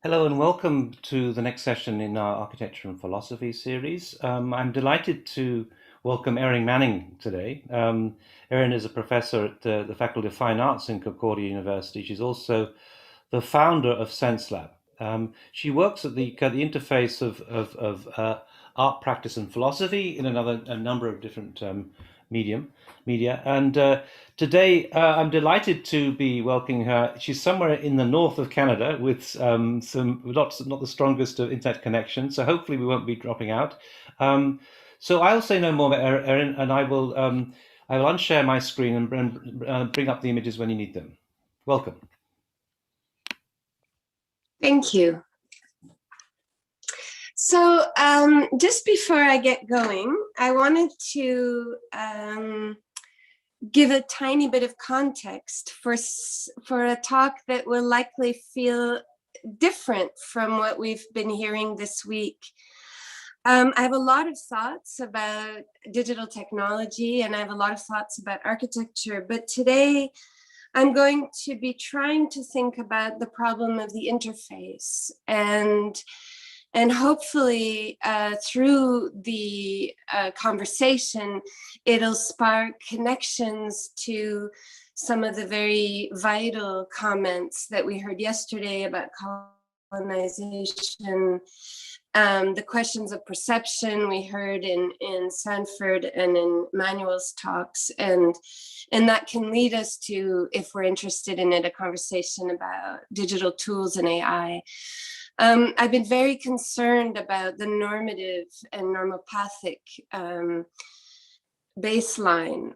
Hello and welcome to the next session in our Architecture and Philosophy series. I'm delighted to welcome Erin Manning today. Erin is a professor at the Faculty of Fine Arts in Concordia University. She's also the founder of SenseLab. She works at the interface of art practice and philosophy in a number of different media. And today I'm delighted to be welcoming her. She's somewhere in the north of Canada with some not the strongest of internet connection, so hopefully we won't be dropping out. So I'll say no more about Erin, and I will unshare my screen and bring up the images when you need them. Welcome. Thank you. So just before I get going, I wanted to give a tiny bit of context for a talk that will likely feel different from what we've been hearing this week. I have a lot of thoughts about digital technology and I have a lot of thoughts about architecture, but today I'm going to be trying to think about the problem of the interface and hopefully through the conversation, it'll spark connections to some of the very vital comments that we heard yesterday about colonization, the questions of perception we heard in Sanford and in Manuel's talks, and that can lead us to, if we're interested in it, a conversation about digital tools and AI. I've been very concerned about the normative and normopathic baseline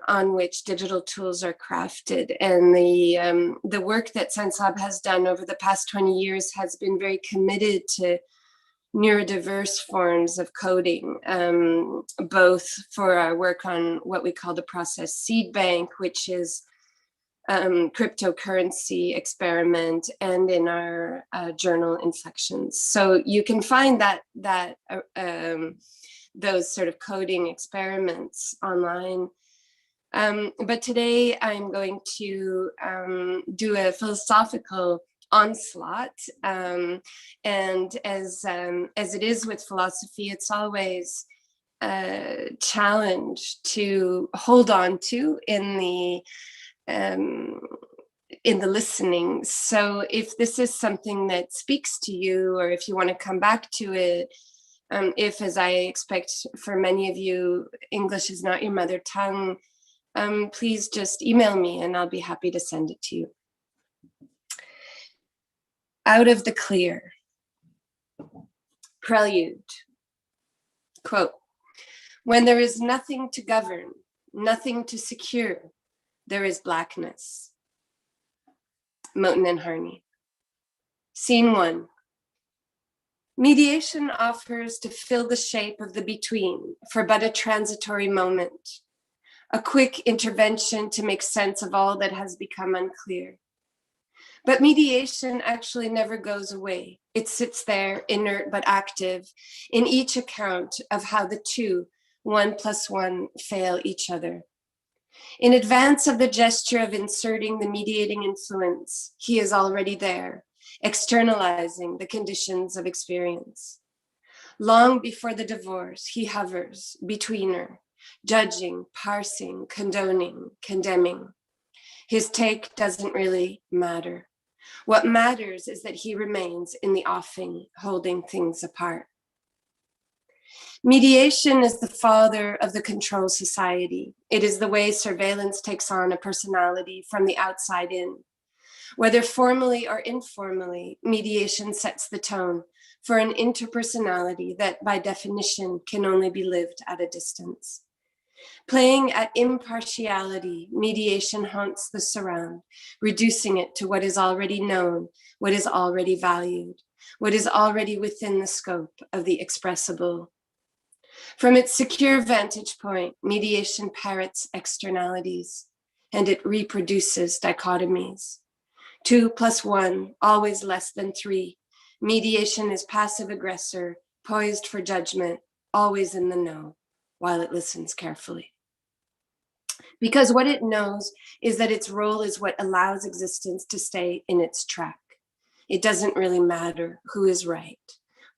on which digital tools are crafted, and the work that SenseLab has done over the past 20 years has been very committed to neurodiverse forms of coding, both for our work on what we call the process seed bank, which is cryptocurrency experiment, and in our journal Inflections. So you can find those sort of coding experiments online. But today I'm going to do a philosophical onslaught, and as it is with philosophy, it's always a challenge to hold on to in the listening. So if this is something that speaks to you, or if you want to come back to it, if, as I expect for many of you, English is not your mother tongue, please just email me and I'll be happy to send it to you. Out of the clear. Prelude. Quote, when there is nothing to govern, nothing to secure, there is blackness. Moten and Harney. Scene 1. Mediation offers to fill the shape of the between for but a transitory moment, a quick intervention to make sense of all that has become unclear. But mediation actually never goes away. It sits there, inert but active, in each account of how the two, 1 + 1, fail each other. In advance of the gesture of inserting the mediating influence, he is already there, externalizing the conditions of experience. Long before the divorce, he hovers betweener, judging, parsing, condoning, condemning. His take doesn't really matter. What matters is that he remains in the offing, holding things apart. Mediation is the father of the control society. It is the way surveillance takes on a personality from the outside in. Whether formally or informally, mediation sets the tone for an interpersonality that by definition can only be lived at a distance. Playing at impartiality, mediation haunts the surround, reducing it to what is already known, what is already valued, what is already within the scope of the expressible. From its secure vantage point, mediation parrots externalities, and it reproduces dichotomies. 2 + 1, always less than 3. Mediation is passive aggressor, poised for judgment, always in the know, while it listens carefully. Because what it knows is that its role is what allows existence to stay in its track. it doesn't really matter who is right.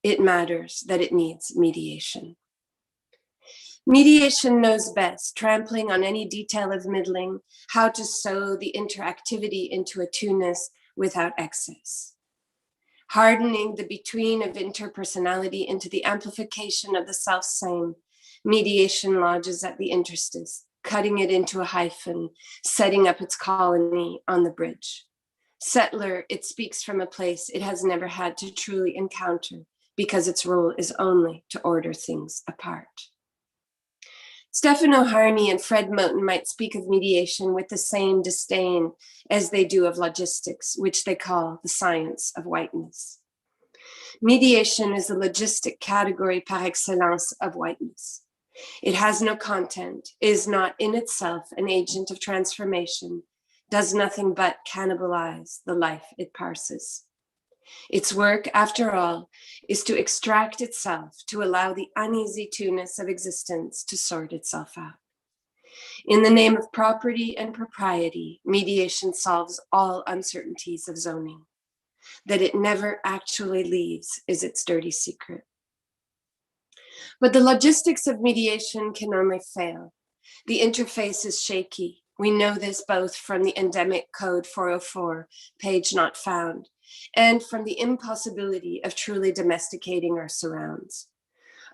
It matters that it needs mediation. Mediation knows best, trampling on any detail of middling, how to sew the interactivity into a two-ness without excess. Hardening the between of interpersonality into the amplification of the self-same, mediation lodges at the interstice, cutting it into a hyphen, setting up its colony on the bridge. Settler, it speaks from a place it has never had to truly encounter because its role is only to order things apart. Stefano Harney and Fred Moten might speak of mediation with the same disdain as they do of logistics, which they call the science of whiteness. Mediation is the logistic category par excellence of whiteness. It has no content, is not in itself an agent of transformation, does nothing but cannibalize the life it parses. Its work, after all, is to extract itself, to allow the uneasy two-ness of existence to sort itself out. In the name of property and propriety, mediation solves all uncertainties of zoning. That it never actually leaves is its dirty secret. But the logistics of mediation can only fail. The interface is shaky. We know this both from the endemic code 404, page not found, and from the impossibility of truly domesticating our surrounds.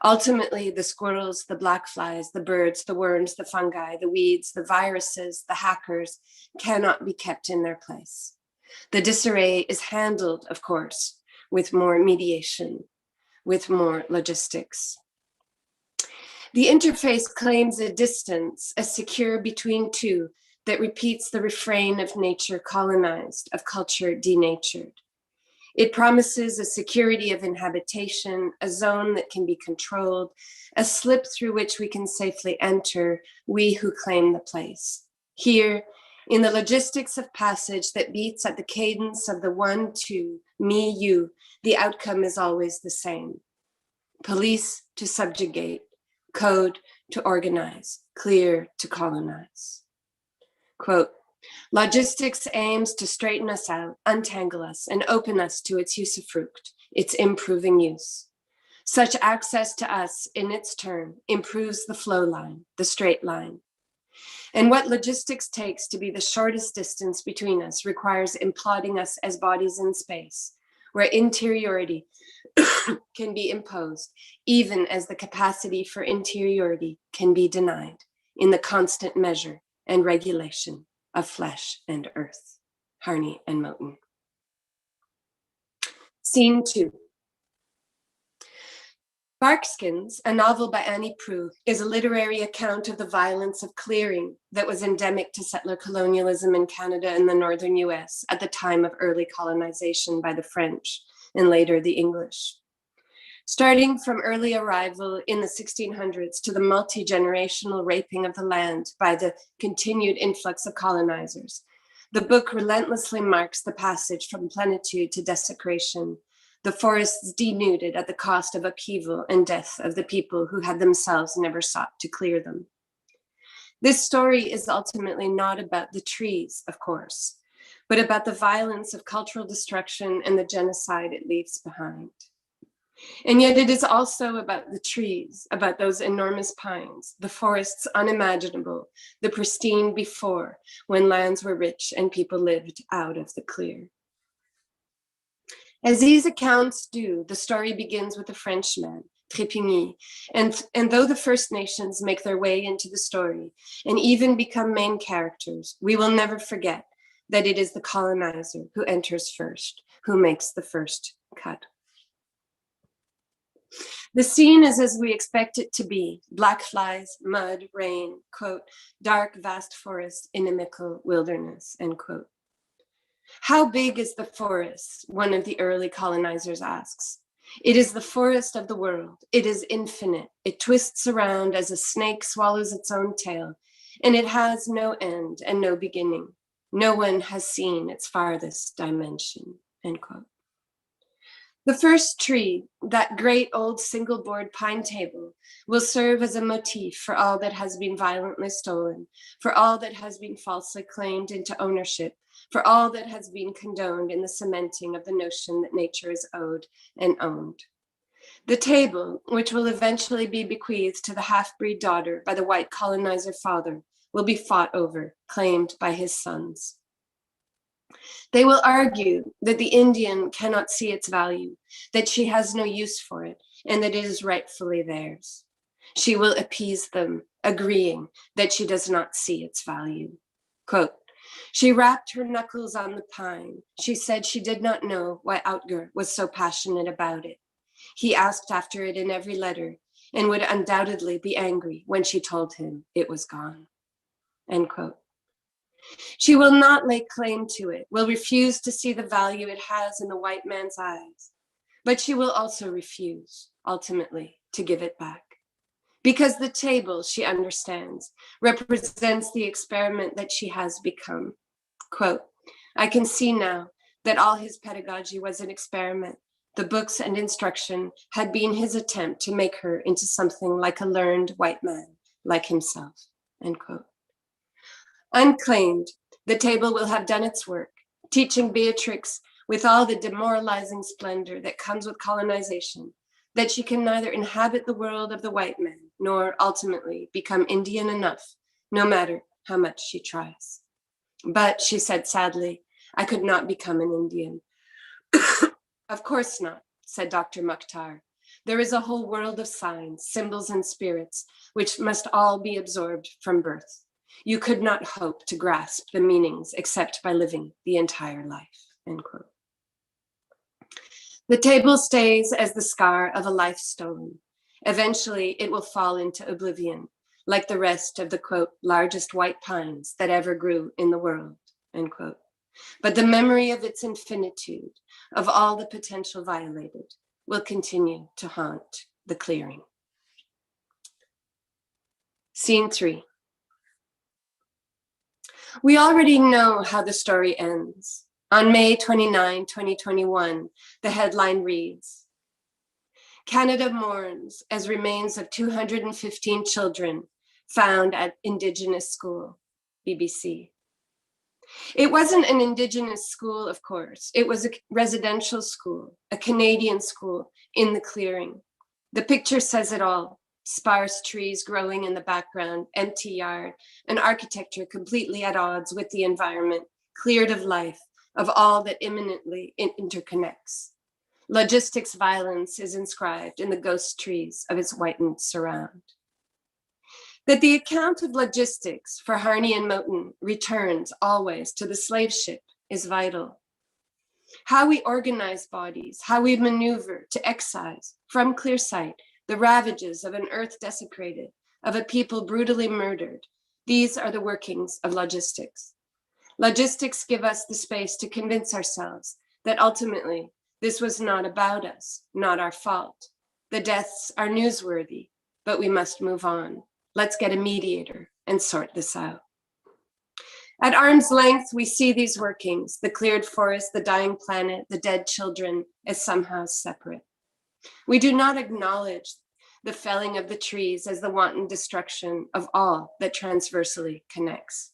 Ultimately, the squirrels, the black flies, the birds, the worms, the fungi, the weeds, the viruses, the hackers cannot be kept in their place. The disarray is handled, of course, with more mediation, with more logistics. The interface claims a distance, a secure between two, that repeats the refrain of nature colonized, of culture denatured. It promises a security of inhabitation, a zone that can be controlled, a slip through which we can safely enter, we who claim the place. Here, in the logistics of passage that beats at the cadence of the 1, 2, me, you, the outcome is always the same. Police to subjugate, code to organize, clear to colonize. Quote, logistics aims to straighten us out, untangle us, and open us to its usufruct, its improving use. Such access to us, in its turn, improves the flow line, the straight line. And what logistics takes to be the shortest distance between us requires imploding us as bodies in space, where interiority can be imposed, even as the capacity for interiority can be denied in the constant measure and regulation of flesh and earth. Harney and Moten. Scene 2. Barkskins, a novel by Annie Proulx, is a literary account of the violence of clearing that was endemic to settler colonialism in Canada and the northern US at the time of early colonization by the French and later the English. Starting from early arrival in the 1600s to the multi-generational raping of the land by the continued influx of colonizers, the book relentlessly marks the passage from plenitude to desecration, the forests denuded at the cost of upheaval and death of the people who had themselves never sought to clear them. This story is ultimately not about the trees, of course, but about the violence of cultural destruction and the genocide it leaves behind. And yet it is also about the trees, about those enormous pines, the forests unimaginable, the pristine before, when lands were rich and people lived out of the clear. As these accounts do, the story begins with a Frenchman, Trépigny, and though the First Nations make their way into the story and even become main characters, we will never forget that it is the colonizer who enters first, who makes the first cut. The scene is as we expect it to be, black flies, mud, rain, quote, dark, vast forest, inimical wilderness, end quote. How big is the forest? One of the early colonizers asks. It is the forest of the world. It is infinite. It twists around as a snake swallows its own tail, and it has no end and no beginning. No one has seen its farthest dimension, end quote. The first tree, that great old single board pine table, will serve as a motif for all that has been violently stolen, for all that has been falsely claimed into ownership, for all that has been condoned in the cementing of the notion that nature is owed and owned. The table, which will eventually be bequeathed to the half-breed daughter by the white colonizer father, will be fought over, claimed by his sons. They will argue that the Indian cannot see its value, that she has no use for it, and that it is rightfully theirs. She will appease them, agreeing that she does not see its value. Quote, she rapped her knuckles on the pine. She said she did not know why Outger was so passionate about it. He asked after it in every letter and would undoubtedly be angry when she told him it was gone. End quote. She will not lay claim to it, will refuse to see the value it has in the white man's eyes, but she will also refuse, ultimately, to give it back. Because the table, she understands, represents the experiment that she has become. Quote, I can see now that all his pedagogy was an experiment. The books and instruction had been his attempt to make her into something like a learned white man, like himself, end quote. Unclaimed, the table will have done its work, teaching Beatrix with all the demoralizing splendor that comes with colonization, that she can neither inhabit the world of the white man, nor ultimately become Indian enough, no matter how much she tries. But, she said sadly, I could not become an Indian. Of course not, said Dr. Mukhtar. There is a whole world of signs, symbols, and spirits, which must all be absorbed from birth. You could not hope to grasp the meanings except by living the entire life, end quote. The table stays as the scar of a life stolen. Eventually, it will fall into oblivion, like the rest of the, quote, largest white pines that ever grew in the world, end quote. But the memory of its infinitude, of all the potential violated, will continue to haunt the clearing. Scene 3. We already know how the story ends. On May 29, 2021, the headline reads, Canada mourns as remains of 215 children found at Indigenous school, BBC. It wasn't an Indigenous school, of course. It was a residential school, a Canadian school in the clearing. The picture says it all. Sparse trees growing in the background, empty yard, an architecture completely at odds with the environment, cleared of life, of all that imminently interconnects. Logistics violence is inscribed in the ghost trees of its whitened surround. That the account of logistics for Harney and Monet returns always to the slave ship is vital. How we organize bodies, how we maneuver to excise from clear sight the ravages of an earth desecrated, of a people brutally murdered. These are the workings of logistics. Logistics give us the space to convince ourselves that ultimately this was not about us, not our fault. The deaths are newsworthy, but we must move on. Let's get a mediator and sort this out. At arm's length, we see these workings, the cleared forest, the dying planet, the dead children, as somehow separate. We do not acknowledge the felling of the trees as the wanton destruction of all that transversely connects.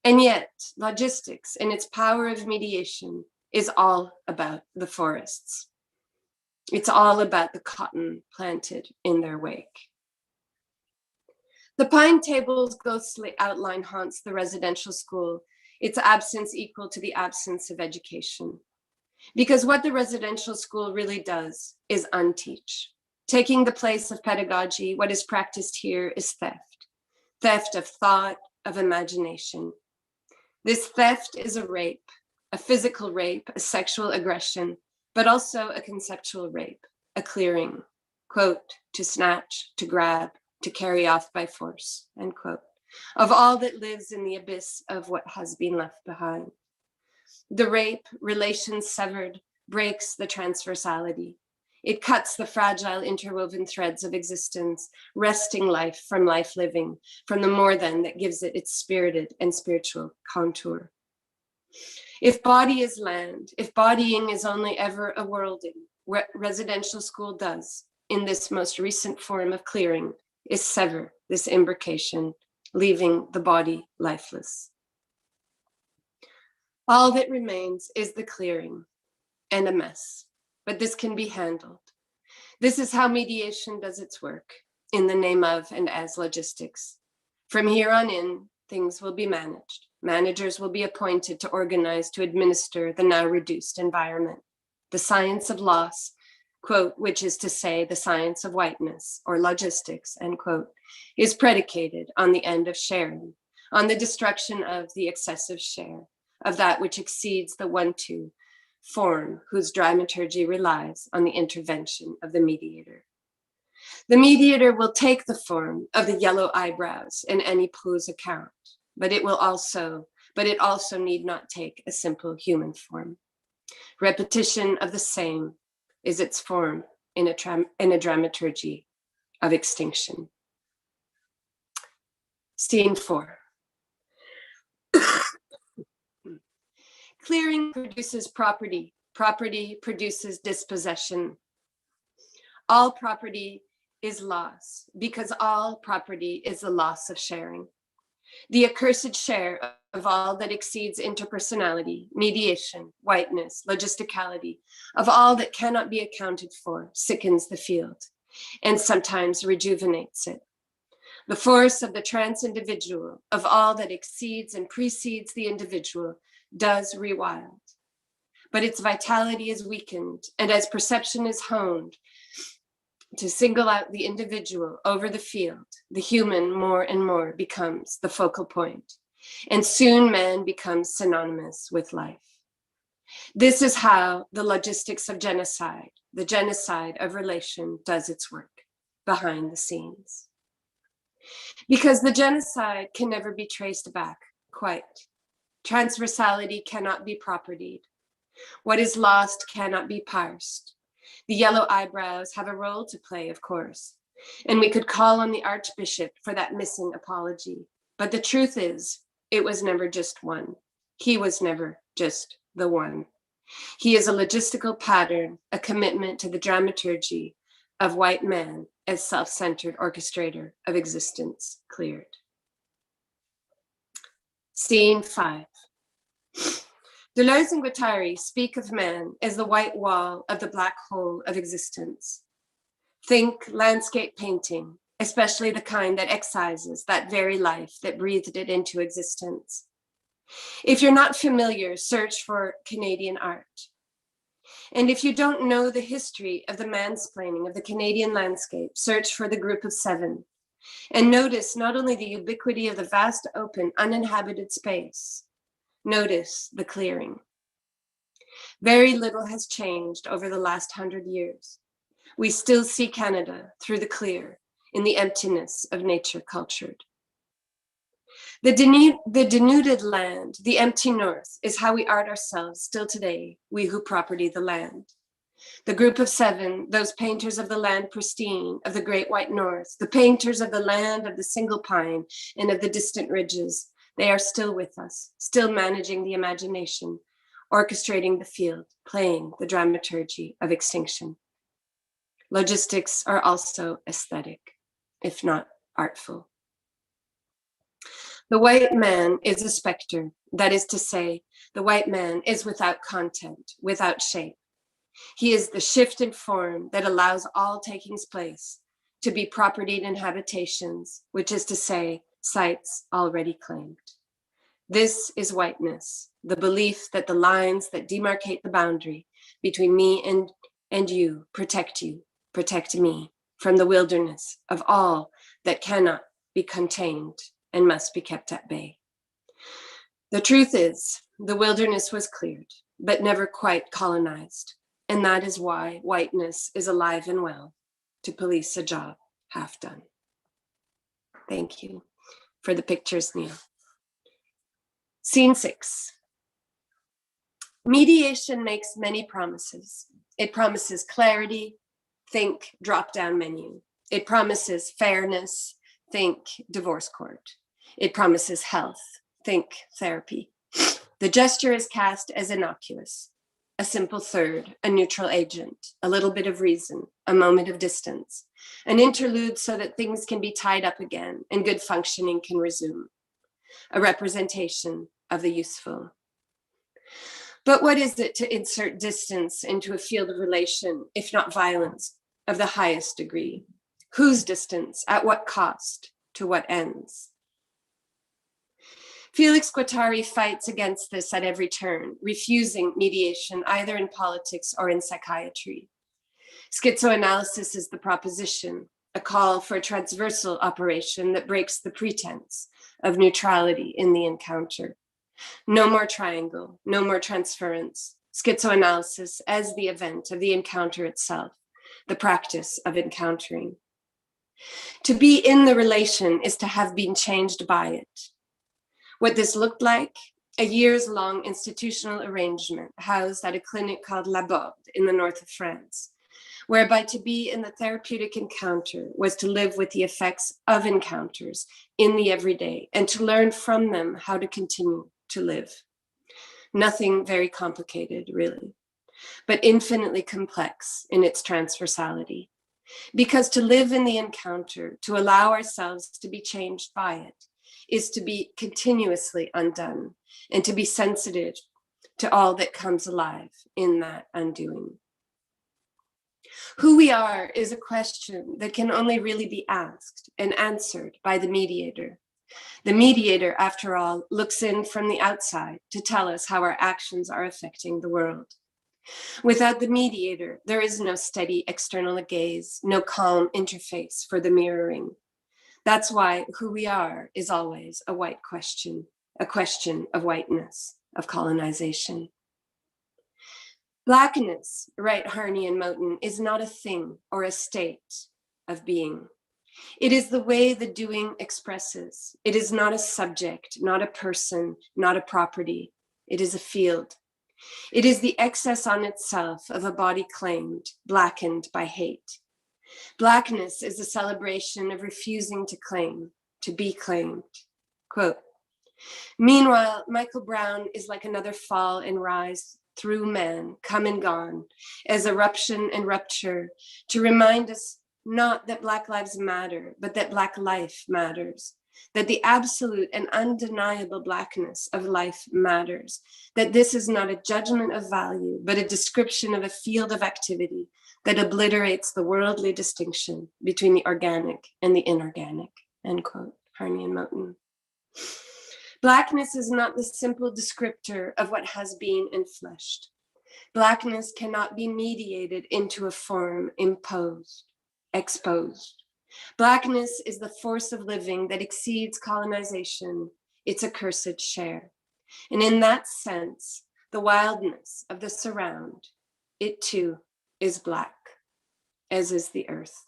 And yet, logistics, in its power of mediation, is all about the forests. It's all about the cotton planted in their wake. The pine table's ghostly outline haunts the residential school, its absence equal to the absence of education. Because what the residential school really does is unteach. Taking the place of pedagogy, what is practiced here is theft. Theft of thought, of imagination. This theft is a rape, a physical rape, a sexual aggression, but also a conceptual rape, a clearing, quote, to snatch, to grab, to carry off by force, end quote, of all that lives in the abyss of what has been left behind. The rape, relations severed, breaks the transversality. It cuts the fragile interwoven threads of existence, wresting life from life living, from the more than that gives it its spirited and spiritual contour. If body is land, if bodying is only ever a worlding, what residential school does in this most recent form of clearing is sever this imbrication, leaving the body lifeless. All that remains is the clearing and a mess, but this can be handled. This is how mediation does its work, in the name of and as logistics. From here on in, things will be managed. Managers will be appointed to organize, to administer the now reduced environment. The science of loss, quote, which is to say the science of whiteness or logistics, end quote, is predicated on the end of sharing, on the destruction of the excessive share, of that which exceeds the 1-2 form whose dramaturgy relies on the intervention of the mediator. The mediator will take the form of the yellow eyebrows in any Plou's account, but it also need not take a simple human form. Repetition of the same is its form in a dramaturgy of extinction. Scene 4. Clearing produces property. Property produces dispossession. All property is loss, because all property is the loss of sharing. The accursed share of all that exceeds interpersonality, mediation, whiteness, logisticality, of all that cannot be accounted for, sickens the field, and sometimes rejuvenates it. The force of the trans-individual, of all that exceeds and precedes the individual, does rewild. But its vitality is weakened, and as perception is honed to single out the individual over the field, the human more and more becomes the focal point, and soon man becomes synonymous with life. This is how the logistics of genocide, the genocide of relation, does its work behind the scenes. Because the genocide can never be traced back, quite. Transversality cannot be propertied. What is lost cannot be parsed. The yellow eyebrows have a role to play, of course, and we could call on the Archbishop for that missing apology. But the truth is, it was never just one. He was never just the one. He is a logistical pattern, a commitment to the dramaturgy of white man as self-centered orchestrator of existence cleared. Scene 5. Deleuze and Guattari speak of man as the white wall of the black hole of existence. Think landscape painting, especially the kind that excises that very life that breathed it into existence. If you're not familiar, search for Canadian art. And if you don't know the history of the mansplaining of the Canadian landscape, search for the Group of Seven. And notice not only the ubiquity of the vast open uninhabited space, notice the clearing. Very little has changed over the last 100 years. We still see Canada through the clear, in the emptiness of nature cultured. The denuded land, the empty north, is how we art ourselves still today, we who property the land. The Group of Seven, those painters of the land pristine, of the great white north, the painters of the land of the single pine and of the distant ridges, they are still with us, still managing the imagination, orchestrating the field, playing the dramaturgy of extinction. Logistics are also aesthetic, if not artful. The white man is a specter, that is to say, the white man is without content, without shape. He is the shift in form that allows all takings place to be propertied in habitations, which is to say, sites already claimed. This is whiteness, the belief that the lines that demarcate the boundary between me and you, protect me from the wilderness of all that cannot be contained and must be kept at bay. The truth is, the wilderness was cleared, but never quite colonized. And that is why whiteness is alive and well to police a job half done. Thank you for the pictures, Neil. Scene 6. Mediation makes many promises. It promises clarity, think drop-down menu. It promises fairness, think divorce court. It promises health, think therapy. The gesture is cast as innocuous, a simple third, a neutral agent, a little bit of reason, a moment of distance, an interlude so that things can be tied up again and good functioning can resume, a representation of the useful. But what is it to insert distance into a field of relation, if not violence, of the highest degree? Whose distance? At what cost? To what ends? Felix Guattari fights against this at every turn, refusing mediation either in politics or in psychiatry. Schizoanalysis is the proposition, a call for a transversal operation that breaks the pretense of neutrality in the encounter. No more triangle, no more transference. Schizoanalysis as the event of the encounter itself, the practice of encountering. To be in the relation is to have been changed by it. What this looked like, a years-long institutional arrangement housed at a clinic called La Borde in the north of France, whereby to be in the therapeutic encounter was to live with the effects of encounters in the everyday and to learn from them how to continue to live. Nothing very complicated, really, but infinitely complex in its transversality. Because to live in the encounter, to allow ourselves to be changed by it, is to be continuously undone and to be sensitive to all that comes alive in that undoing. Who we are is a question that can only really be asked and answered by the mediator. The mediator, after all, looks in from the outside to tell us how our actions are affecting the world. Without the mediator, there is no steady external gaze, no calm interface for the mirroring. That's why who we are is always a white question, a question of whiteness, of colonization. Blackness, write Harney and Monet, is not a thing or a state of being. It is the way the doing expresses. It is not a subject, not a person, not a property. It is a field. It is the excess on itself of a body claimed, blackened by hate. Blackness is a celebration of refusing to claim, to be claimed. Quote, meanwhile, Michael Brown is like another fall and rise through man, come and gone, as eruption and rupture, to remind us not that Black lives matter, but that Black life matters, that the absolute and undeniable Blackness of life matters, that this is not a judgment of value, but a description of a field of activity that obliterates the worldly distinction between the organic and the inorganic, end quote, Harney and Monet. Blackness is not the simple descriptor of what has been enfleshed. Blackness cannot be mediated into a form imposed, exposed. Blackness is the force of living that exceeds colonization, its accursed share. And in that sense, the wildness of the surround, it too is Black, as is the earth.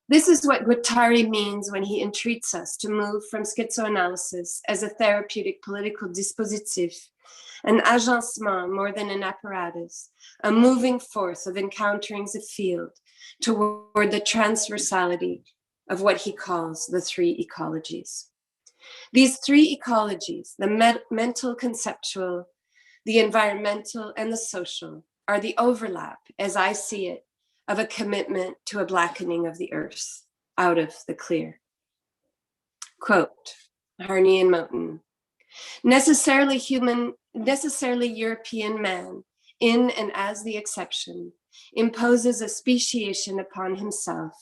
This is what Guattari means when he entreats us to move from schizoanalysis as a therapeutic political dispositif, an agencement more than an apparatus, a moving force of encountering the field toward the transversality of what he calls the three ecologies. These three ecologies, the mental conceptual, the environmental, and the social, are the overlap, as I see it, of a commitment to a blackening of the earth out of the clear. Quote, Harney and Monet, necessarily European man, in and as the exception, imposes a speciation upon himself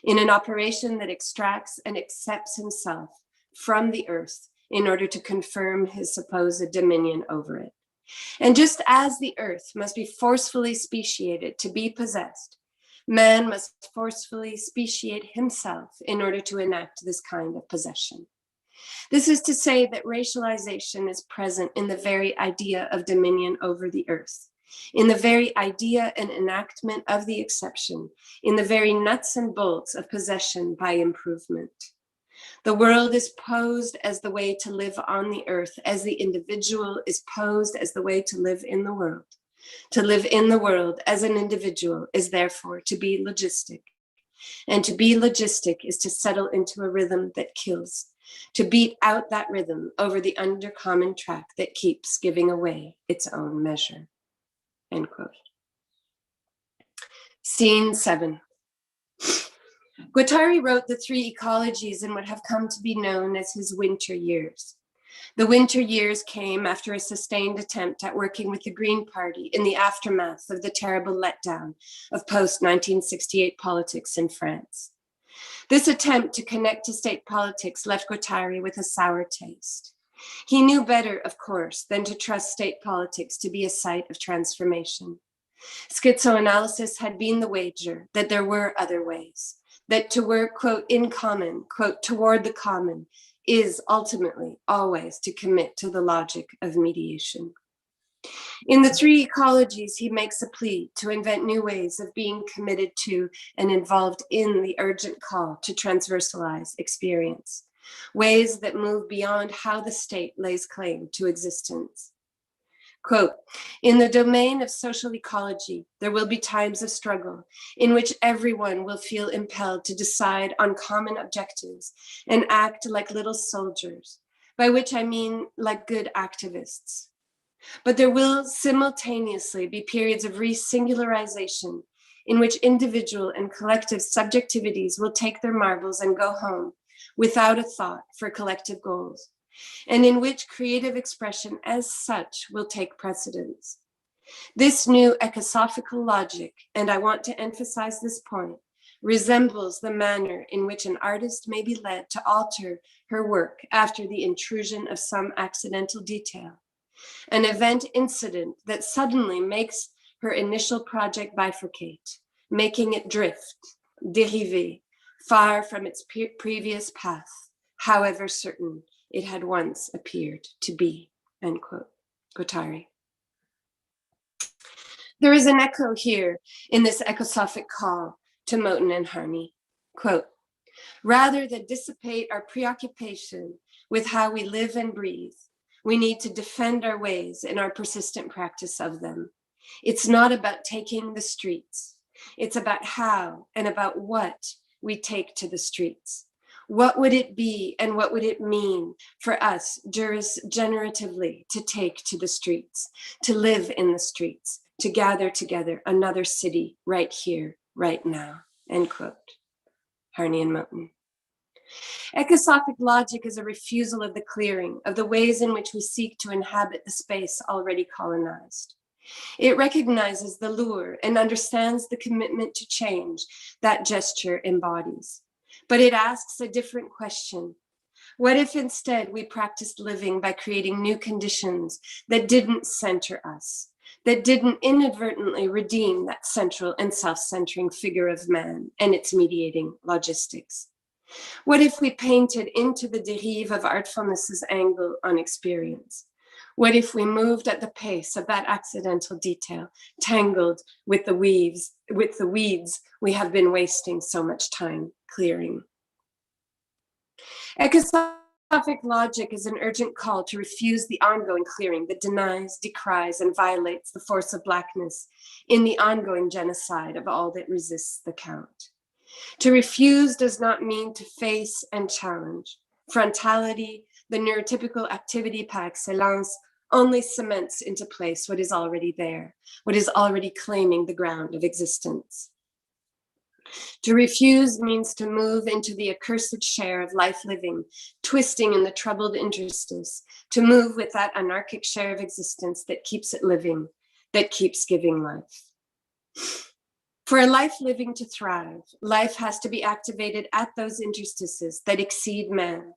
in an operation that extracts and accepts himself from the earth in order to confirm his supposed dominion over it. And just as the earth must be forcefully speciated to be possessed, man must forcefully speciate himself in order to enact this kind of possession. This is to say that racialization is present in the very idea of dominion over the earth, in the very idea and enactment of the exception, in the very nuts and bolts of possession by improvement. The world is posed as the way to live on the earth, as the individual is posed as the way to live in the world. To live in the world as an individual is therefore to be logistic. And to be logistic is to settle into a rhythm that kills, to beat out that rhythm over the undercommon track that keeps giving away its own measure, end quote. Scene 7. Guattari wrote the 3 ecologies in what have come to be known as his winter years. The winter years came after a sustained attempt at working with the Green Party in the aftermath of the terrible letdown of post-1968 politics in France. This attempt to connect to state politics left Guattari with a sour taste. He knew better, of course, than to trust state politics to be a site of transformation. Schizoanalysis had been the wager that there were other ways, that to work, quote, in common, quote, toward the common, is ultimately always to commit to the logic of mediation. In the 3 ecologies, he makes a plea to invent new ways of being committed to and involved in the urgent call to transversalize experience, ways that move beyond how the state lays claim to existence. Quote, in the domain of social ecology, there will be times of struggle in which everyone will feel impelled to decide on common objectives and act like little soldiers, by which I mean like good activists. But there will simultaneously be periods of re-singularization in which individual and collective subjectivities will take their marbles and go home without a thought for collective goals, and in which creative expression as such will take precedence. This new ecosophical logic, and I want to emphasize this point, resembles the manner in which an artist may be led to alter her work after the intrusion of some accidental detail, an event incident that suddenly makes her initial project bifurcate, making it drift, dériver, far from its previous path, however certain it had once appeared to be, end quote. Guattari. There is an echo here in this ecosophic call to Moten and Harney. Quote, rather than dissipate our preoccupation with how we live and breathe, we need to defend our ways in our persistent practice of them. It's not about taking the streets. It's about how and about what we take to the streets. What would it be and what would it mean for us generatively to take to the streets, to live in the streets, to gather together another city right here, right now, end quote. Harney and Moten. Ecosophic logic is a refusal of the clearing, of the ways in which we seek to inhabit the space already colonized. It recognizes the lure and understands the commitment to change that gesture embodies. But it asks a different question. What if instead we practiced living by creating new conditions that didn't center us, that didn't inadvertently redeem that central and self-centering figure of man and its mediating logistics? What if we painted into the derive of artfulness's angle on experience? What if we moved at the pace of that accidental detail, tangled with the weeds we have been wasting so much time clearing? Ecosophic logic is an urgent call to refuse the ongoing clearing that denies, decries, and violates the force of Blackness in the ongoing genocide of all that resists the count. To refuse does not mean to face and challenge. Frontality, the neurotypical activity par excellence, only cements into place what is already there, what is already claiming the ground of existence. To refuse means to move into the accursed share of life living, twisting in the troubled interstice, to move with that anarchic share of existence that keeps it living, that keeps giving life. For a life living to thrive, life has to be activated at those interstices that exceed man.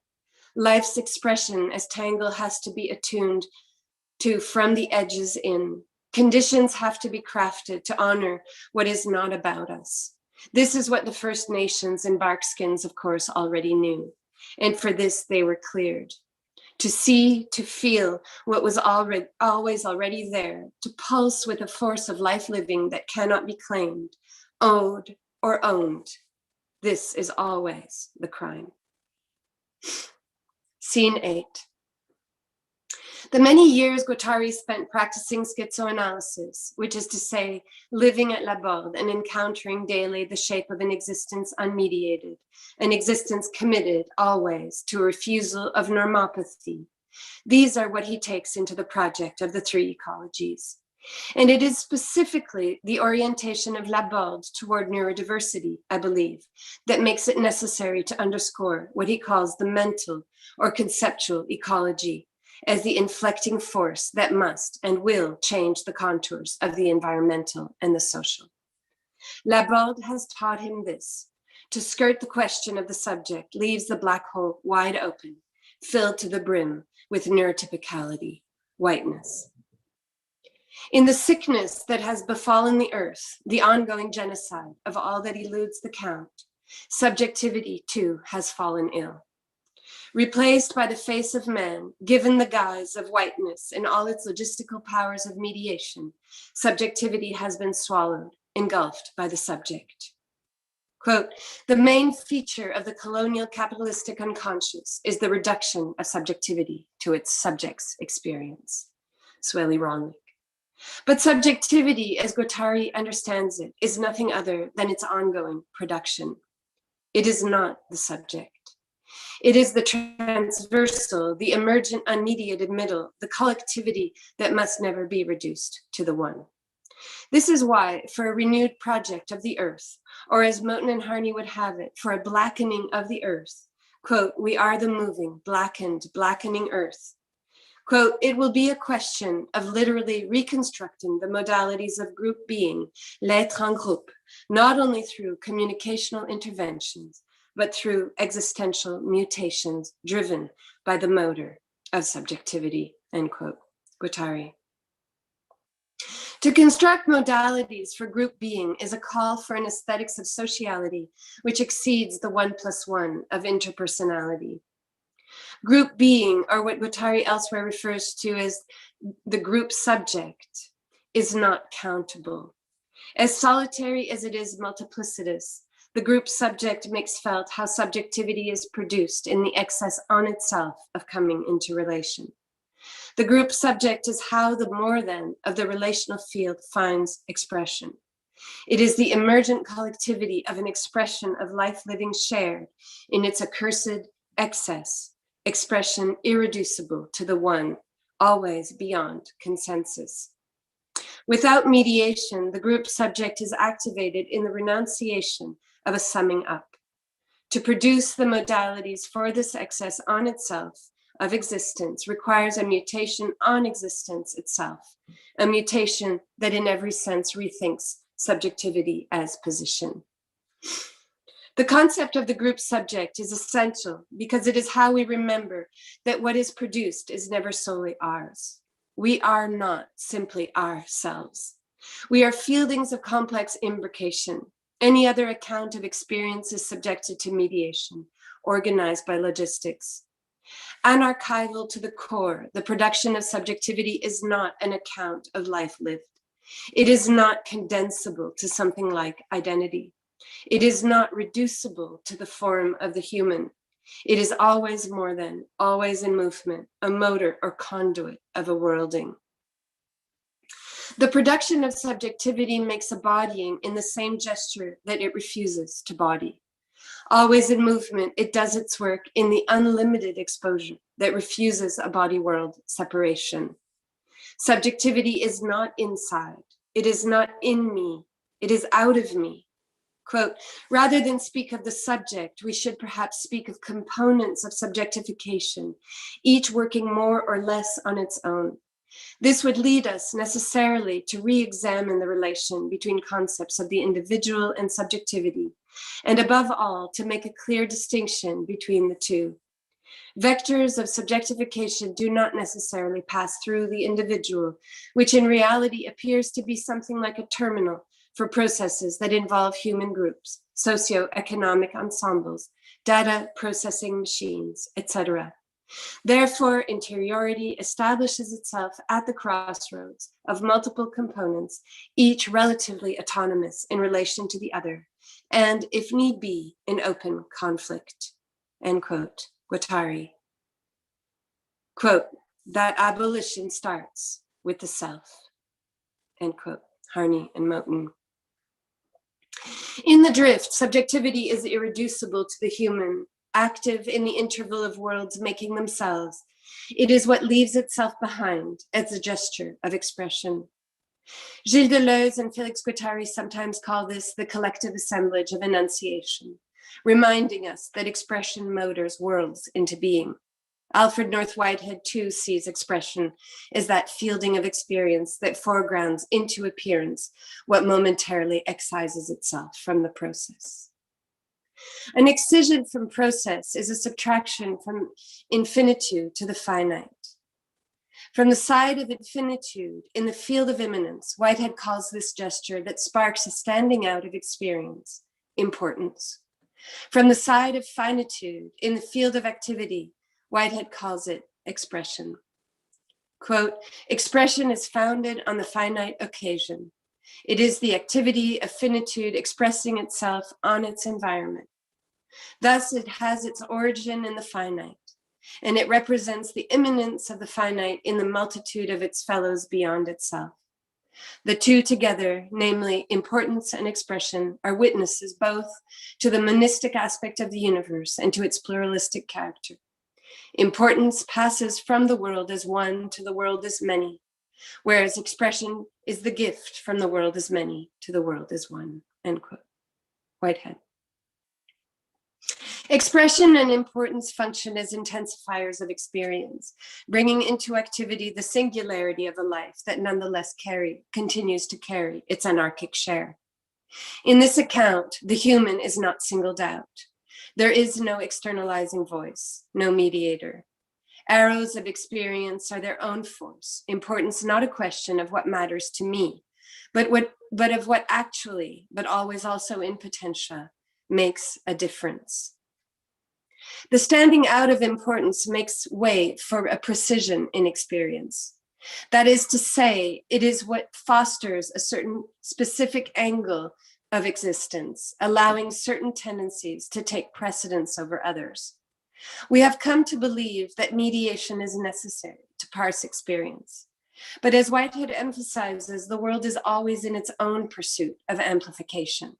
Life's expression as tangle has to be attuned to from the edges in. Conditions have to be crafted to honor what is not about us. This is what the First Nations in Barkskins, of course, already knew. And for this, they were cleared. To see, to feel what was always already there, to pulse with a force of life living that cannot be claimed, owed, or owned. This is always the crime. Scene 8. The many years Guattari spent practicing schizoanalysis, which is to say, living at Laborde and encountering daily the shape of an existence unmediated, an existence committed always to a refusal of normopathy. These are what he takes into the project of the three ecologies. And it is specifically the orientation of Laborde toward neurodiversity, I believe, that makes it necessary to underscore what he calls the mental or conceptual ecology as the inflecting force that must and will change the contours of the environmental and the social. Laborde has taught him this: to skirt the question of the subject leaves the black hole wide open, filled to the brim with neurotypicality, whiteness. In the sickness that has befallen the earth, the ongoing genocide of all that eludes the count, subjectivity too has fallen ill. Replaced by the face of man, given the guise of whiteness and all its logistical powers of mediation, subjectivity has been swallowed, engulfed by the subject. Quote, the main feature of the colonial capitalistic unconscious is the reduction of subjectivity to its subject's experience. Swelly Ronlik. But subjectivity, as Guattari understands it, is nothing other than its ongoing production. It is not the subject. It is the transversal, the emergent, unmediated middle, the collectivity that must never be reduced to the one. This is why, for a renewed project of the earth, or as Moten and Harney would have it, for a blackening of the earth, quote, we are the moving, blackened, blackening earth. Quote, it will be a question of literally reconstructing the modalities of group being, l'être en groupe, not only through communicational interventions, but through existential mutations driven by the motor of subjectivity, end quote, Guattari. To construct modalities for group being is a call for an aesthetics of sociality which exceeds the 1+1 of interpersonality. Group being, or what Guattari elsewhere refers to as the group subject, is not countable. As solitary as it is multiplicitous, the group subject makes felt how subjectivity is produced in the excess on itself of coming into relation. The group subject is how the more than of the relational field finds expression. It is the emergent collectivity of an expression of life living shared in its accursed excess, expression irreducible to the one, always beyond consensus. Without mediation, the group subject is activated in the renunciation of a summing up. To produce the modalities for this excess on itself of existence requires a mutation on existence itself, a mutation that in every sense rethinks subjectivity as position. The concept of the group subject is essential because it is how we remember that what is produced is never solely ours. We are not simply ourselves. We are fieldings of complex imbrication. Any other account of experience is subjected to mediation, organized by logistics. Anarchival to the core, the production of subjectivity is not an account of life lived. It is not condensable to something like identity. It is not reducible to the form of the human. It is always more than, always in movement, a motor or conduit of a worlding. The production of subjectivity makes a bodying in the same gesture that it refuses to body. Always in movement, it does its work in the unlimited exposure that refuses a body world separation. Subjectivity is not inside. It is not in me. It is out of me. Quote, rather than speak of the subject, we should perhaps speak of components of subjectification, each working more or less on its own. This would lead us necessarily to re-examine the relation between concepts of the individual and subjectivity, and above all, to make a clear distinction between the two. Vectors of subjectification do not necessarily pass through the individual, which in reality appears to be something like a terminal for processes that involve human groups, socio-economic ensembles, data processing machines, etc. Therefore, interiority establishes itself at the crossroads of multiple components, each relatively autonomous in relation to the other, and, if need be, in open conflict. End quote. Guattari. Quote, that abolition starts with the self, end quote, Harney and Monet. In the drift, subjectivity is irreducible to the human, active in the interval of worlds making themselves. It is what leaves itself behind as a gesture of expression. Gilles Deleuze and Félix Guattari sometimes call this the collective assemblage of enunciation, reminding us that expression motors worlds into being. Alfred North Whitehead too sees expression as that fielding of experience that foregrounds into appearance what momentarily excises itself from the process. An excision from process is a subtraction from infinitude to the finite. From the side of infinitude, in the field of immanence, Whitehead calls this gesture that sparks a standing out of experience, importance. From the side of finitude, in the field of activity, Whitehead calls it expression. Quote, expression is founded on the finite occasion. It is the activity of finitude expressing itself on its environment. Thus, it has its origin in the finite, and it represents the immanence of the finite in the multitude of its fellows beyond itself. The two together, namely importance and expression, are witnesses both to the monistic aspect of the universe and to its pluralistic character. Importance passes from the world as one to the world as many, whereas expression is the gift from the world as many to the world as one, end quote. Whitehead. Expression and importance function as intensifiers of experience, bringing into activity the singularity of a life that nonetheless continues to carry its anarchic share. In this account, the human is not singled out. There is no externalizing voice, no mediator. Arrows of experience are their own force, importance not a question of what matters to me, but of what actually, but always also in potentia, makes a difference. The standing out of importance makes way for a precision in experience. That is to say, it is what fosters a certain specific angle of existence, allowing certain tendencies to take precedence over others. We have come to believe that mediation is necessary to parse experience. But as Whitehead emphasizes, the world is always in its own pursuit of amplification.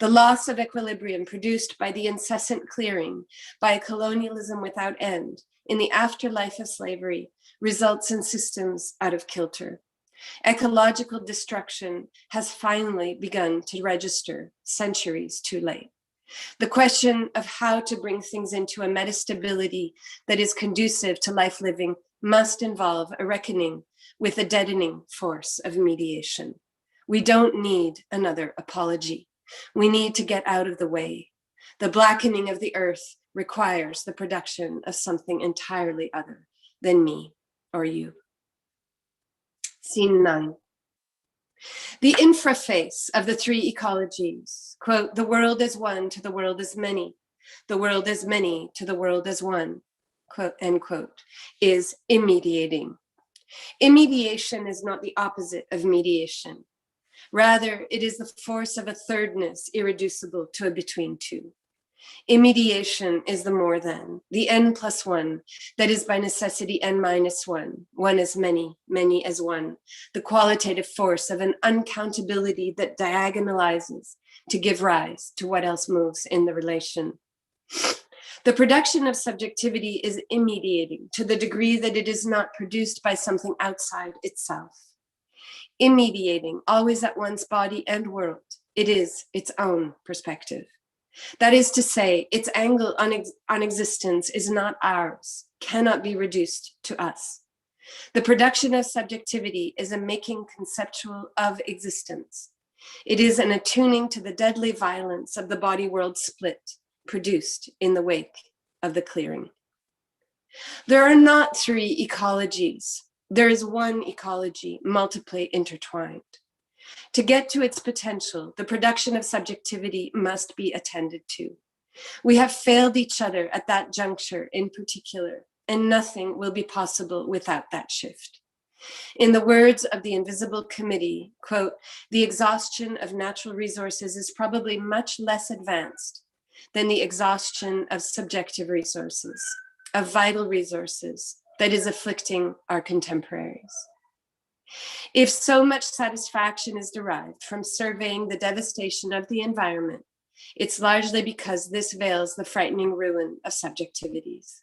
The loss of equilibrium produced by the incessant clearing, by a colonialism without end, in the afterlife of slavery, results in systems out of kilter. Ecological destruction has finally begun to register centuries too late. The question of how to bring things into a metastability that is conducive to life living must involve a reckoning with the deadening force of mediation. We don't need another apology. We need to get out of the way. The blackening of the earth requires the production of something entirely other than me or you. Scene 9. The infraface of the three ecologies, quote, the world is one to the world is many, the world is many to the world is one, quote, end quote, is immediating. Immediation is not the opposite of mediation. Rather, it is the force of a thirdness irreducible to a between two. Immediation is the more than, the n+1, that is by necessity n-1, one as many, many as one, the qualitative force of an uncountability that diagonalizes to give rise to what else moves in the relation. The production of subjectivity is immediating to the degree that it is not produced by something outside itself. Immediating, always at once body and world, it is its own perspective. That is to say, its angle on existence is not ours, cannot be reduced to us. The production of subjectivity is a making conceptual of existence. It is an attuning to the deadly violence of the body-world split produced in the wake of the clearing. There are not three ecologies. There is one ecology, multiply intertwined. To get to its potential, the production of subjectivity must be attended to. We have failed each other at that juncture in particular, and nothing will be possible without that shift. In the words of the Invisible Committee, quote, the exhaustion of natural resources is probably much less advanced than the exhaustion of subjective resources, of vital resources that is afflicting our contemporaries. If so much satisfaction is derived from surveying the devastation of the environment, it's largely because this veils the frightening ruin of subjectivities.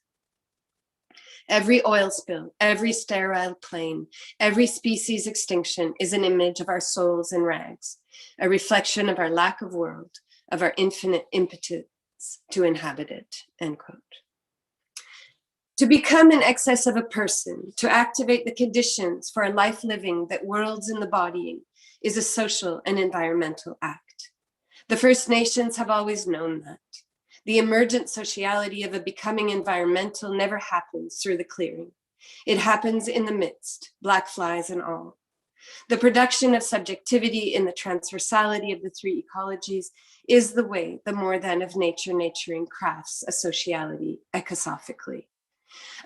Every oil spill, every sterile plain, every species extinction is an image of our souls in rags, a reflection of our lack of world, of our infinite impotence to inhabit it, end quote. To become in excess of a person, to activate the conditions for a life living that worlds in the bodying, is a social and environmental act. The First Nations have always known that. The emergent sociality of a becoming environmental never happens through the clearing. It happens in the midst, black flies and all. The production of subjectivity in the transversality of the three ecologies is the way the more than of nature naturing crafts a sociality ecosophically.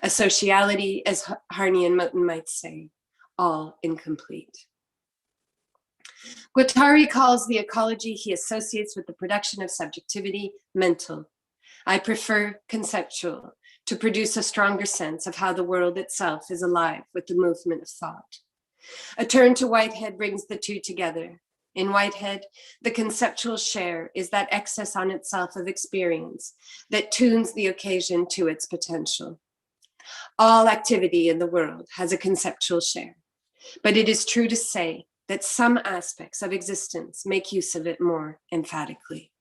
A sociality, as Harney and Monet might say, all incomplete. Guattari calls the ecology he associates with the production of subjectivity mental. I prefer conceptual, to produce a stronger sense of how the world itself is alive with the movement of thought. A turn to Whitehead brings the two together. In Whitehead, the conceptual share is that excess on itself of experience that tunes the occasion to its potential. All activity in the world has a conceptual share, but it is true to say that some aspects of existence make use of it more emphatically.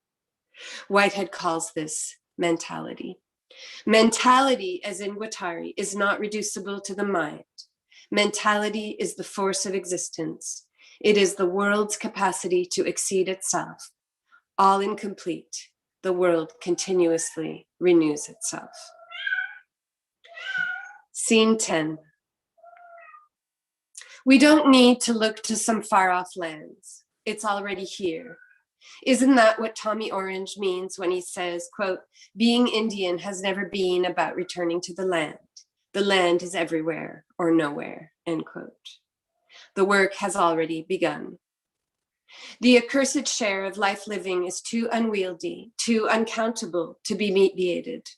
Whitehead calls this mentality. Mentality, as in Guattari, is not reducible to the mind. Mentality is the force of existence. It is the world's capacity to exceed itself. All incomplete, the world continuously renews itself. Scene 10. We don't need to look to some far-off lands. It's already here. Isn't that what Tommy Orange means when he says, quote, being Indian has never been about returning to the land. The land is everywhere or nowhere, end quote. The work has already begun. The accursed share of life living is too unwieldy, too uncountable to be mediated.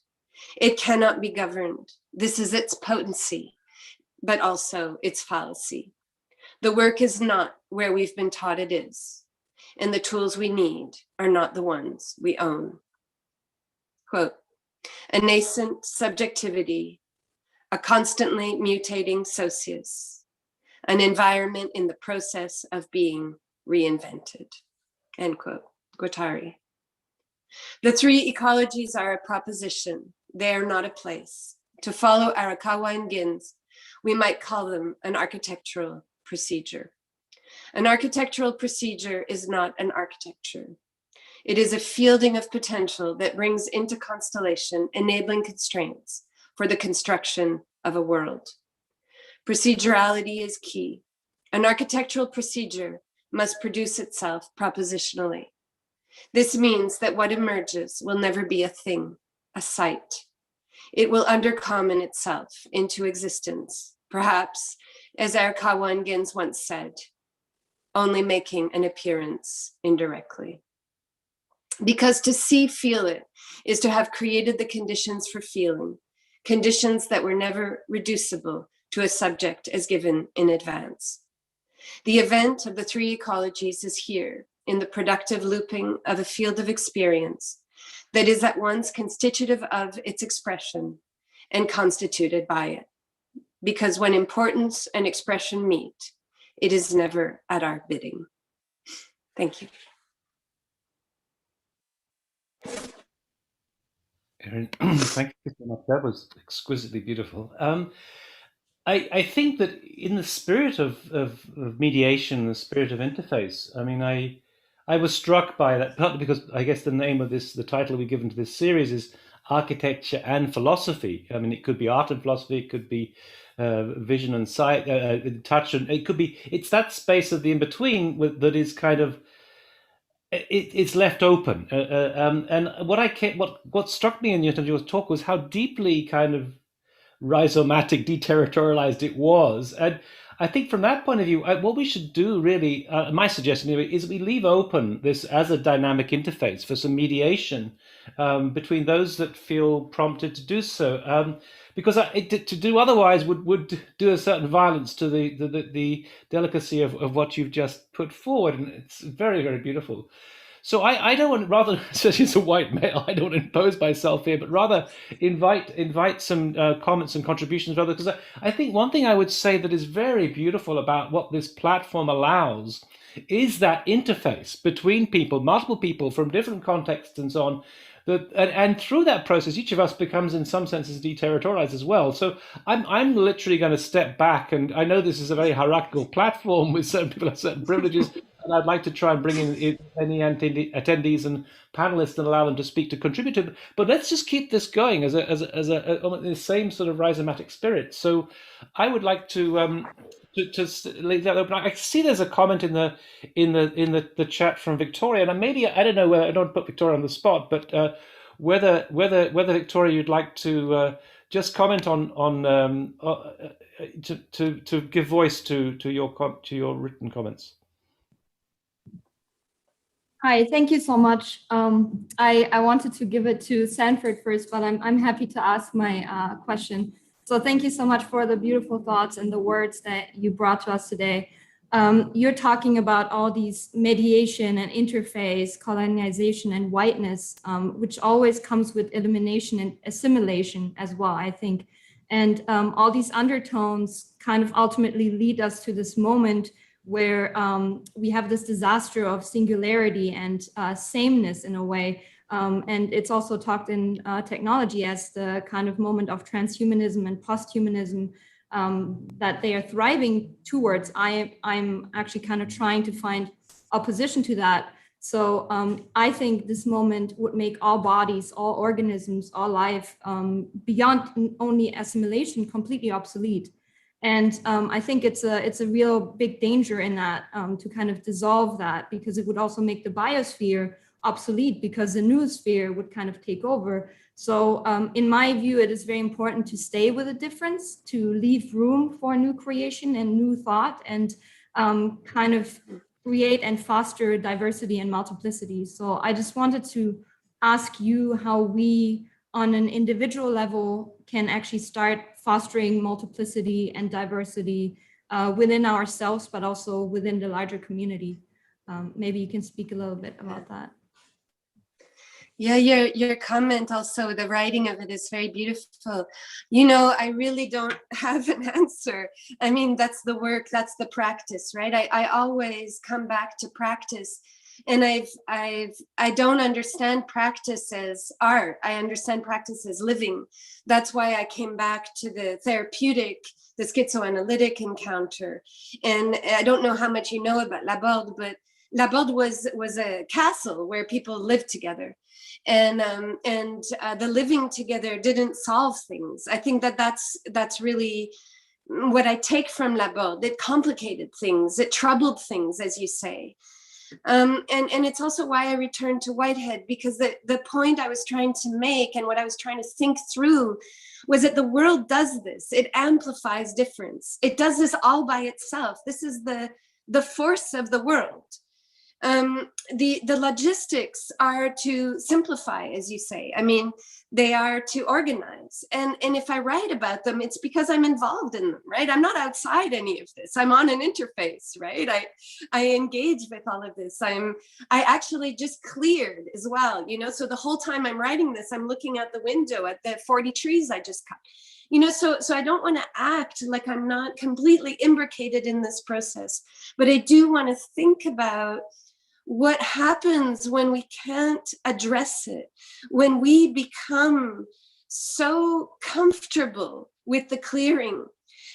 It cannot be governed. This is its potency, but also its fallacy. The work is not where we've been taught it is, and the tools we need are not the ones we own. Quote, a nascent subjectivity, a constantly mutating socius, an environment in the process of being reinvented, end quote, Guattari. The three ecologies are a proposition. They are not a place. To follow Arakawa and Gins, we might call them an architectural procedure. An architectural procedure is not an architecture. It is a fielding of potential that brings into constellation enabling constraints for the construction of a world. Procedurality is key. An architectural procedure must produce itself propositionally. This means that what emerges will never be a thing, a site. It will undercommon itself into existence, perhaps, as Arakawa and Gins once said, only making an appearance indirectly. Because to see, feel it, is to have created the conditions for feeling, conditions that were never reducible to a subject as given in advance. The event of the three ecologies is here, in the productive looping of a field of experience that is at once constitutive of its expression and constituted by it. Because when importance and expression meet, it is never at our bidding. Thank you. Erin, thank you so much. That was exquisitely beautiful. I think that in the spirit of mediation, the spirit of interface, I mean, I was struck by that, partly because I guess the name of this, the title we've given to this series is Architecture and Philosophy. I mean, it could be art and philosophy, it could be vision and sight, touch, and it could be, it's that space of the in-between that is kind of, it's left open. And what struck me in your talk was how deeply kind of rhizomatic, deterritorialized it was. And I think from that point of view, what we should do really, my suggestion anyway, is we leave open this as a dynamic interface for some mediation between those that feel prompted to do so. Because to do otherwise would do a certain violence to the delicacy of what you've just put forward. And it's very, very beautiful. So I don't want, rather, especially as a white male, I don't want to impose myself here, but rather invite some comments and contributions, rather, because I think one thing I would say that is very beautiful about what this platform allows is that interface between people, multiple people from different contexts and so on. And through that process, each of us becomes, in some senses, deterritorialized as well. So I'm literally going to step back, and I know this is a very hierarchical platform with certain people have certain privileges, and I'd like to try and bring in any attendees and panelists and allow them to speak, to contribute to it. But let's just keep this going as the same sort of rhizomatic spirit. So I would like to leave that open. I see there's a comment in the chat from Victoria, and maybe I don't know whether, I don't put Victoria on the spot, but whether Victoria, you'd like to just comment on to give voice to your written comments. Hi, thank you so much. I wanted to give it to Sanford first, but I'm happy to ask my question. So thank you so much for the beautiful thoughts and the words that you brought to us today. You're talking about all these mediation and interface, colonization and whiteness, which always comes with elimination and assimilation as well, I think. And all these undertones kind of ultimately lead us to this moment where we have this disaster of singularity and sameness in a way. And it's also talked in technology as the kind of moment of transhumanism and posthumanism that they are thriving towards. I'm actually kind of trying to find opposition to that. So I think this moment would make all bodies, all organisms, all life beyond only assimilation completely obsolete. And I think it's a real big danger in that to kind of dissolve that, because it would also make the biosphere obsolete, because the noosphere would kind of take over. So in my view, it is very important to stay with a difference, to leave room for new creation and new thought, and kind of create and foster diversity and multiplicity. So I just wanted to ask you how we, on an individual level, can actually start fostering multiplicity and diversity within ourselves, but also within the larger community. Maybe you can speak a little bit about that. Yeah, your comment also, the writing of it is very beautiful. You know, I really don't have an answer. I mean, that's the work, that's the practice, right? I always come back to practice. And I don't understand practice as art. I understand practice as living. That's why I came back to the therapeutic, the schizoanalytic encounter. And I don't know how much you know about Laborde, but Laborde was a castle where people lived together. And the living together didn't solve things. I think that's really what I take from Laborde. It complicated things, it troubled things, as you say. And it's also why I returned to Whitehead, because the point I was trying to make and what I was trying to think through was that the world does this. It amplifies difference. It does this all by itself. This is the force of the world. The logistics are to simplify, as you say. I mean, they are to organize. And if I write about them, it's because I'm involved in them, right? I'm not outside any of this. I'm on an interface, right? I engage with all of this. I actually just cleared as well, you know? So the whole time I'm writing this, I'm looking out the window at the 40 trees I just cut. You know, so I don't want to act like I'm not completely imbricated in this process, but I do want to think about what happens when we can't address it, when we become so comfortable with the clearing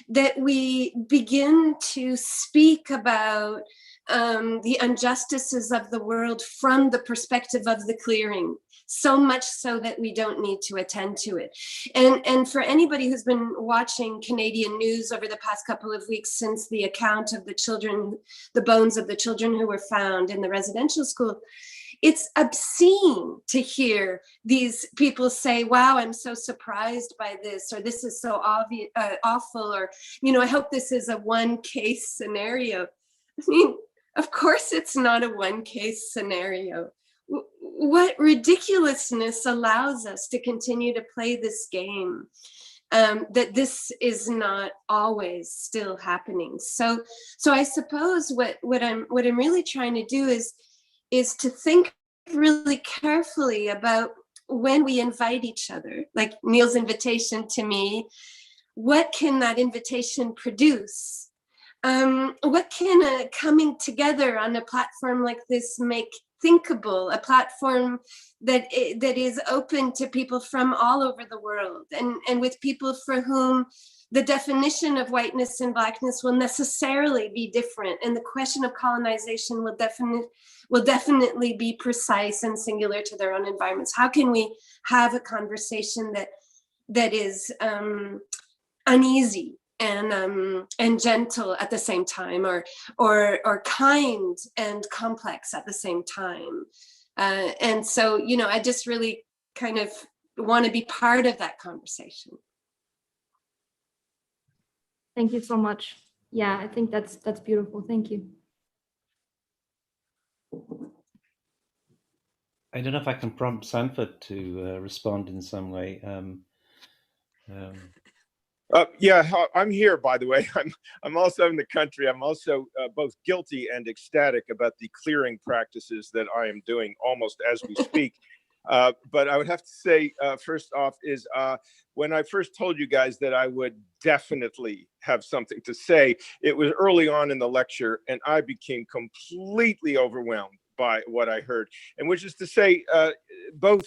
that we begin to speak about the injustices of the world from the perspective of the clearing, so much so that we don't need to attend to it. And for anybody who's been watching Canadian news over the past couple of weeks since the account of the children, the bones of the children who were found in the residential school, it's obscene to hear these people say, wow, I'm so surprised by this, or this is so obvious, awful, or, I hope this is a one case scenario. I mean, of course it's not a one case scenario. What ridiculousness allows us to continue to play this game? That this is not always still happening. So I suppose what I'm really trying to do is to think really carefully about when we invite each other, like Neil's invitation to me, what can that invitation produce? What can a coming together on a platform like this make thinkable, a platform that is open to people from all over the world, and with people for whom the definition of whiteness and blackness will necessarily be different, and the question of colonization will definitely be precise and singular to their own environments. How can we have a conversation that is uneasy and gentle at the same time, or kind and complex at the same time? And so, I just really kind of want to be part of that conversation. Thank you so much. Yeah, I think that's beautiful. Thank you. I don't know if I can prompt Sanford to respond in some way. Yeah, I'm here, by the way. I'm also in the country. I'm also both guilty and ecstatic about the clearing practices that I am doing almost as we speak. But I would have to say, first off, is when I first told you guys that I would definitely have something to say, it was early on in the lecture, and I became completely overwhelmed by what I heard, and which is to say, both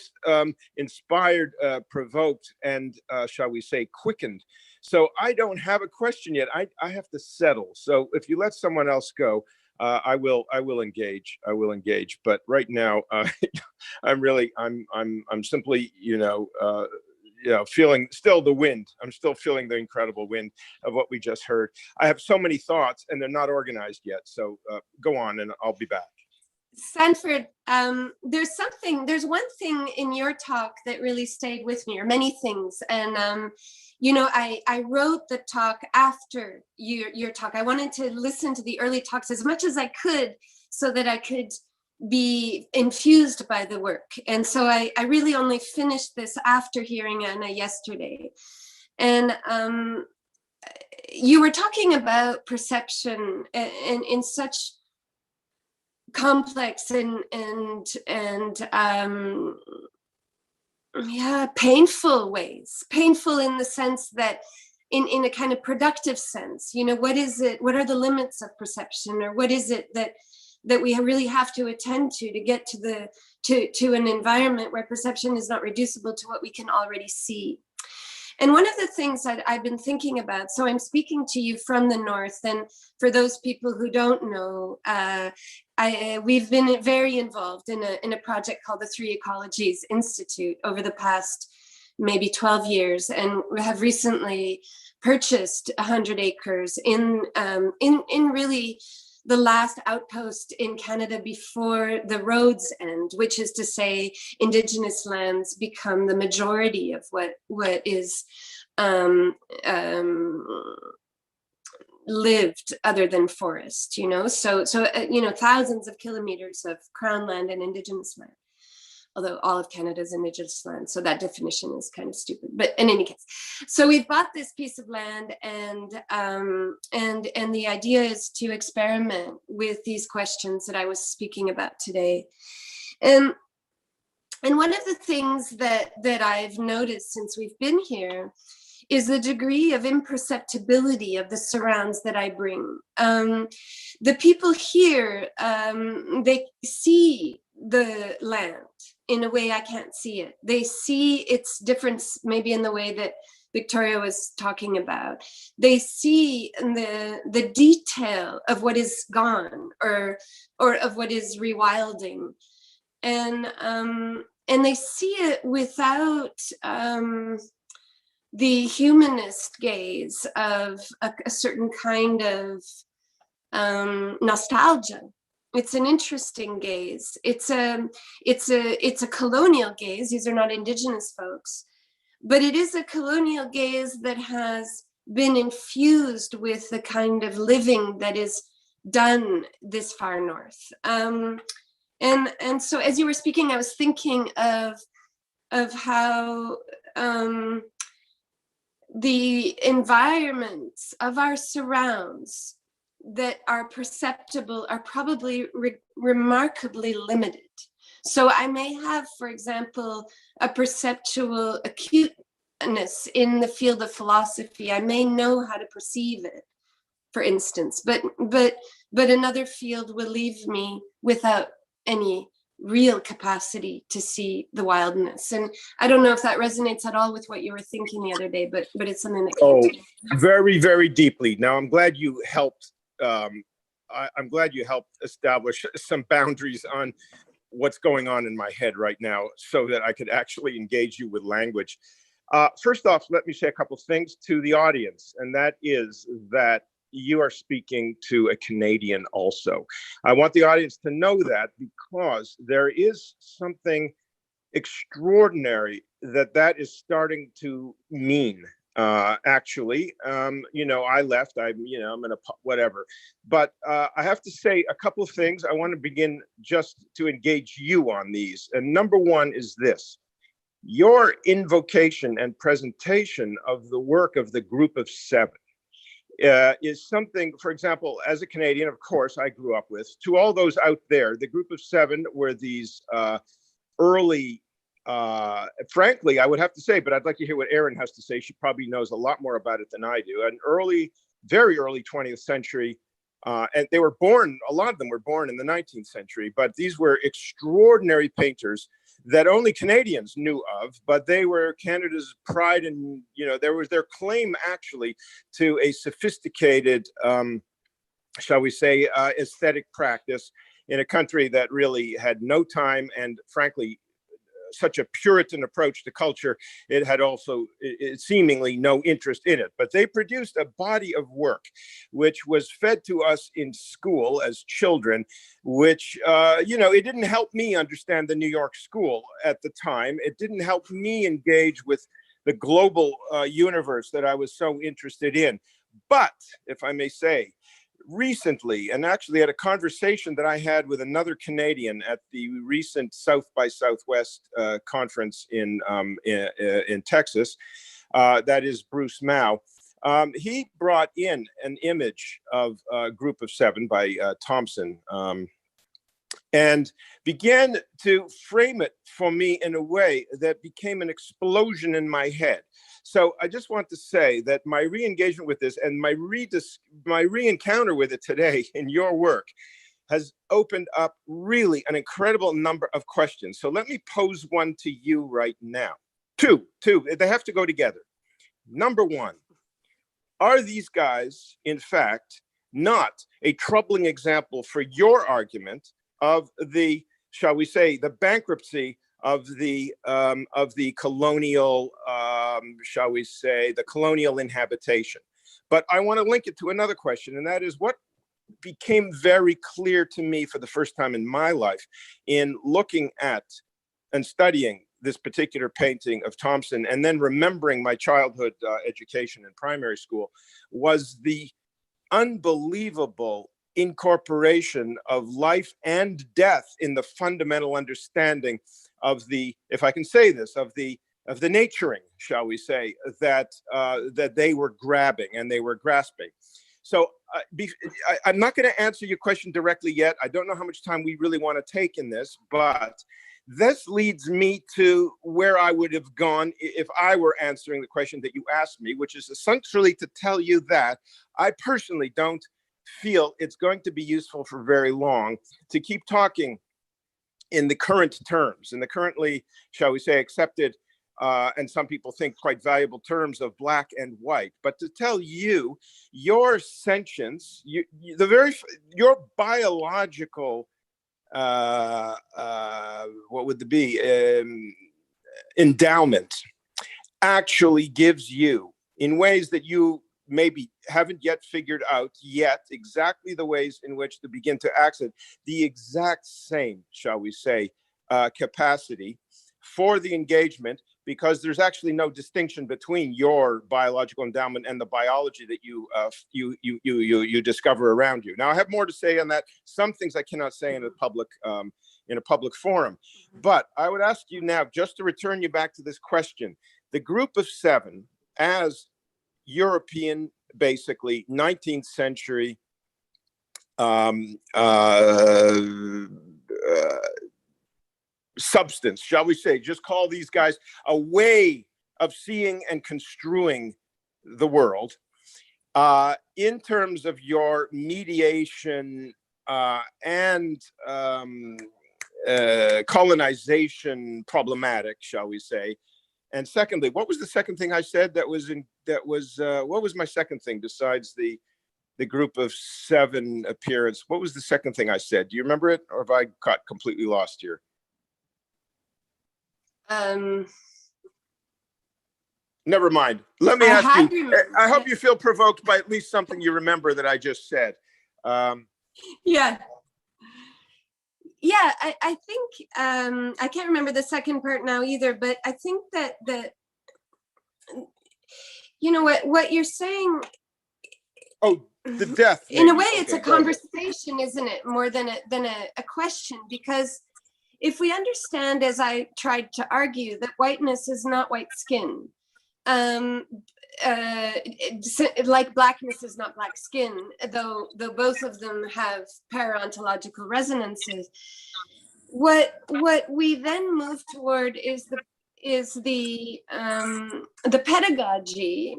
inspired, provoked, and shall we say, quickened. So I don't have a question yet. I have to settle. So if you let someone else go, I will engage. I will engage. But right now, I'm simply, feeling still the wind. I'm still feeling the incredible wind of what we just heard. I have so many thoughts, and they're not organized yet. So go on, and I'll be back. Sanford, there's one thing in your talk that really stayed with me, or many things. And, I wrote the talk after your talk. I wanted to listen to the early talks as much as I could so that I could be infused by the work. And so I really only finished this after hearing Anna yesterday. And you were talking about perception in such complex and painful ways. Painful in the sense that in a kind of productive sense, what is it, what are the limits of perception, or what is it that we really have to attend to get to an environment where perception is not reducible to what we can already see. And one of the things that I've been thinking about, so I'm speaking to you from the North, and for those people who don't know, we've been very involved in a project called the Three Ecologies Institute over the past maybe 12 years, and we have recently purchased 100 acres in really the last outpost in Canada before the roads end, which is to say Indigenous lands become the majority of what is lived other than forest, so thousands of kilometers of Crown land and Indigenous land, although all of Canada is Indigenous land, so that definition is kind of stupid. But in any case, so we've bought this piece of land, and the idea is to experiment with these questions that I was speaking about today. And one of the things that I've noticed since we've been here is the degree of imperceptibility of the surrounds that I bring. The people here, they see the land in a way I can't see it. They see its difference maybe in the way that Victoria was talking about. They see the detail of what is gone, or of what is rewilding, and they see it without the humanist gaze of a certain kind of nostalgia. it's an interesting gaze. It's a colonial gaze. These are not indigenous folks, but it is a colonial gaze that has been infused with the kind of living that is done this far north. And so as you were speaking, I was thinking of how the environments of our surrounds that are perceptible are probably remarkably limited. So I may have, for example, a perceptual acuteness in the field of philosophy. I may know how to perceive it, for instance, but another field will leave me without any real capacity to see the wildness. And I don't know if that resonates at all with what you were thinking the other day, but it's something that came to me. Very, very deeply. Now, I'm glad you helped. I'm glad you helped establish some boundaries on what's going on in my head right now, so that I could actually engage you with language. First off, let me say a couple of things to the audience, and that is that you are speaking to a Canadian also. I want the audience to know that, because there is something extraordinary that is starting to mean. Actually, I left, I'm in a whatever, but I have to say a couple of things. I want to begin just to engage you on these. And number one is this: your invocation and presentation of the work of the Group of Seven is something, for example, as a Canadian, of course, I grew up with. To all those out there, the Group of Seven were these early, frankly, I would have to say, but I'd like to hear what Erin has to say. She probably knows a lot more about it than I do. An early, very early 20th century, and they were born, a lot of them were born in the 19th century, but these were extraordinary painters that only Canadians knew of, but they were Canada's pride, and there was their claim actually to a sophisticated, shall we say, aesthetic practice in a country that really had no time and, frankly, such a Puritan approach to culture. It had also seemingly no interest in it, but they produced a body of work which was fed to us in school as children, which, it didn't help me understand the New York school at the time. It didn't help me engage with the global universe that I was so interested in. But if I may say, recently, and actually at a conversation that I had with another Canadian at the recent South by Southwest conference in Texas, that is Bruce Mao, he brought in an image of a Group of Seven by Thompson, and began to frame it for me in a way that became an explosion in my head. So I just want to say that my re-engagement with this and my re-encounter with it today in your work has opened up really an incredible number of questions. So let me pose one to you right now. Two, they have to go together. Number one, are these guys, in fact, not a troubling example for your argument of the, shall we say, the bankruptcy of the colonial, shall we say, the colonial inhabitation? But I want to link it to another question, and that is what became very clear to me for the first time in my life in looking at and studying this particular painting of Thompson, and then remembering my childhood education in primary school, was the unbelievable incorporation of life and death in the fundamental understanding of the, if I can say this, of the naturing, shall we say, that they were grabbing and they were grasping. So I'm not going to answer your question directly yet. I don't know how much time we really want to take in this, but this leads me to where I would have gone if I were answering the question that you asked me, which is essentially to tell you that I personally don't feel it's going to be useful for very long to keep talking in the current terms, in the currently, shall we say, accepted, and some people think quite valuable terms of black and white. But to tell you, your sentience, your biological, what would it be, endowment, actually gives you, in ways that you maybe haven't yet figured out yet exactly the ways in which to begin to access the exact same, shall we say, capacity for the engagement, because there's actually no distinction between your biological endowment and the biology that you discover around you. Now, I have more to say on that. Some things I cannot say in a public forum, but I would ask you now, just to return you back to this question: the group of seven, as European, basically 19th century substance, shall we say, just call these guys a way of seeing and construing the world, in terms of your mediation and colonization problematic, shall we say. And secondly, what was the second thing I said what was my second thing besides the group of seven appearance? What was the second thing I said? Do you remember it, or have I got completely lost here? Never mind. Let me ask you. I hope you feel provoked by at least something you remember that I just said. Yeah. Yeah, I think I can't remember the second part now either, but I think that you know what you're saying. Oh, the death. In a way, it's a conversation, isn't it? More than a question, because if we understand, as I tried to argue, that whiteness is not white skin, like blackness is not black skin, though both of them have para-ontological resonances. What we then move toward is the pedagogy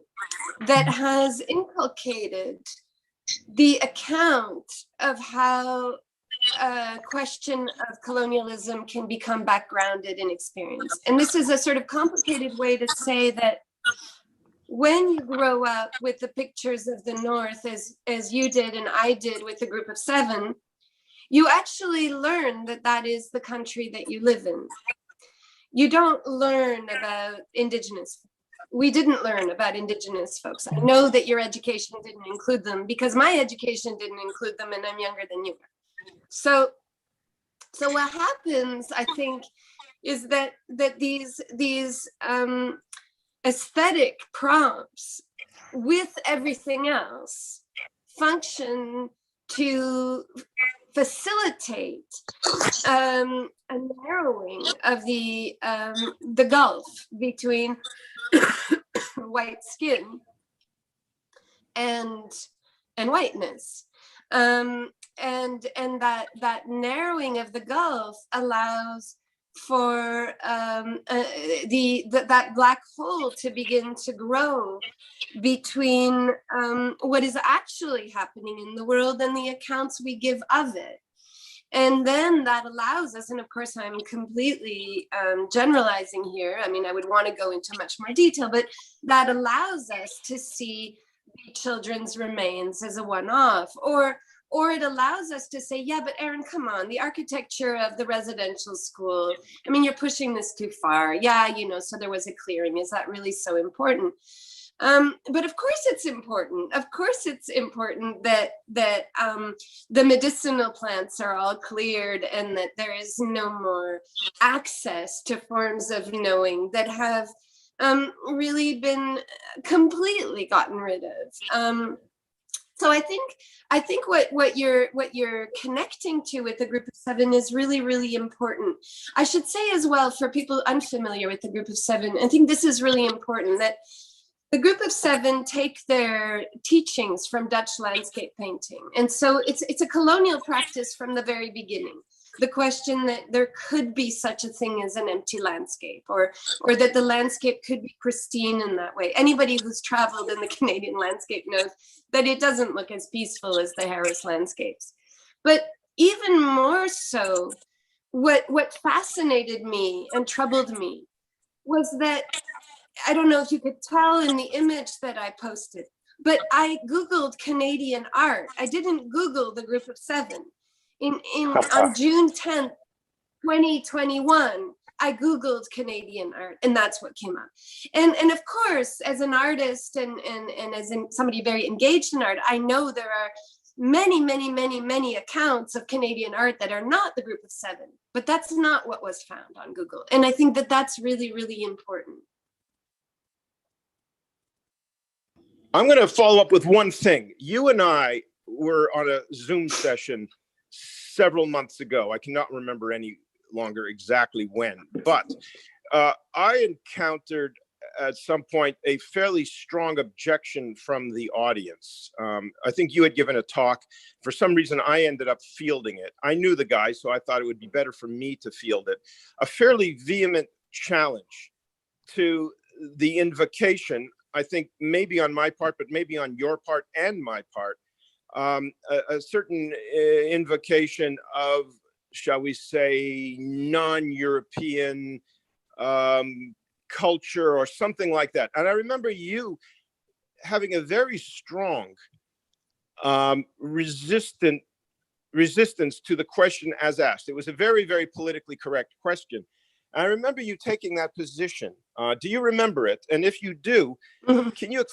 that has inculcated the account of how a question of colonialism can become backgrounded in experience. And this is a sort of complicated way to say that when you grow up with the pictures of the North, as you did and I did with a group of seven, you actually learn that that is the country that you live in. You don't learn about Indigenous. We didn't learn about Indigenous folks. I know that your education didn't include them, because my education didn't include them, and I'm younger than you are. So what happens, I think, is that these aesthetic prompts with everything else function to facilitate a narrowing of the gulf between white skin and whiteness, and that narrowing of the gulf allows for that black hole to begin to grow between what is actually happening in the world and the accounts we give of it. And then that allows us, and of course I'm completely generalizing here, I mean, I would want to go into much more detail, but that allows us to see the children's remains as a one-off, or it allows us to say, yeah, but Erin, come on, the architecture of the residential school, I mean, you're pushing this too far. Yeah, you know, so there was a clearing. Is that really so important? But of course it's important. Of course it's important that the medicinal plants are all cleared, and that there is no more access to forms of knowing that have really been completely gotten rid of. So I think what you're connecting to with the group of seven is really, really important. I should say as well, for people unfamiliar with the group of seven, I think this is really important, that the group of seven take their teachings from Dutch landscape painting. And so it's a colonial practice from the very beginning. The question that there could be such a thing as an empty landscape, or that the landscape could be pristine in that way. Anybody who's traveled in the Canadian landscape knows that it doesn't look as peaceful as the Harris landscapes. But even more so, what fascinated me and troubled me was that, I don't know if you could tell in the image that I posted, but I Googled Canadian art. I didn't Google the group of seven. On June 10th, 2021, I Googled Canadian art, and that's what came up. And of course, as an artist and as somebody very engaged in art, I know there are many accounts of Canadian art that are not the group of 7, but that's not what was found on Google. And I think that that's really, really important. I'm going to follow up with one thing. You and I were on a Zoom session several months ago. I cannot remember any longer exactly when, but I encountered at some point a fairly strong objection from the audience. I think you had given a talk. For some reason, I ended up fielding it. I knew the guy, so I thought it would be better for me to field it. A fairly vehement challenge to the invocation, I think maybe on my part, but maybe on your part and my part, a certain invocation of, shall we say, non-European culture or something like that. And I remember you having a very strong resistance to the question as asked. It was a very, very politically correct question. I remember you taking that position. Do you remember it? And if you do, can you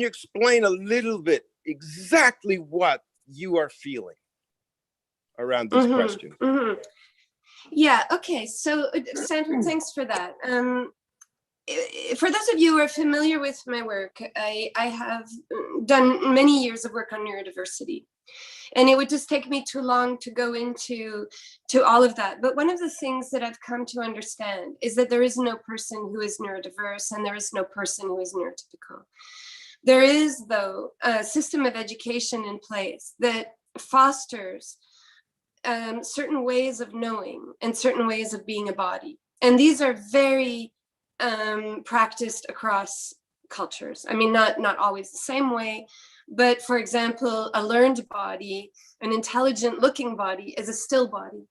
explain a little bit exactly what you are feeling around these questions? Yeah, okay. So Sandra, thanks for that. For those of you who are familiar with my work, I have done many years of work on neurodiversity. And it would just take me too long to go into all of that. But one of the things that I've come to understand is that there is no person who is neurodiverse and there is no person who is neurotypical. There is, though, a system of education in place that fosters certain ways of knowing and certain ways of being a body. And these are very practiced across cultures. I mean, not always the same way, but for example, a learned body, an intelligent looking body is a still body,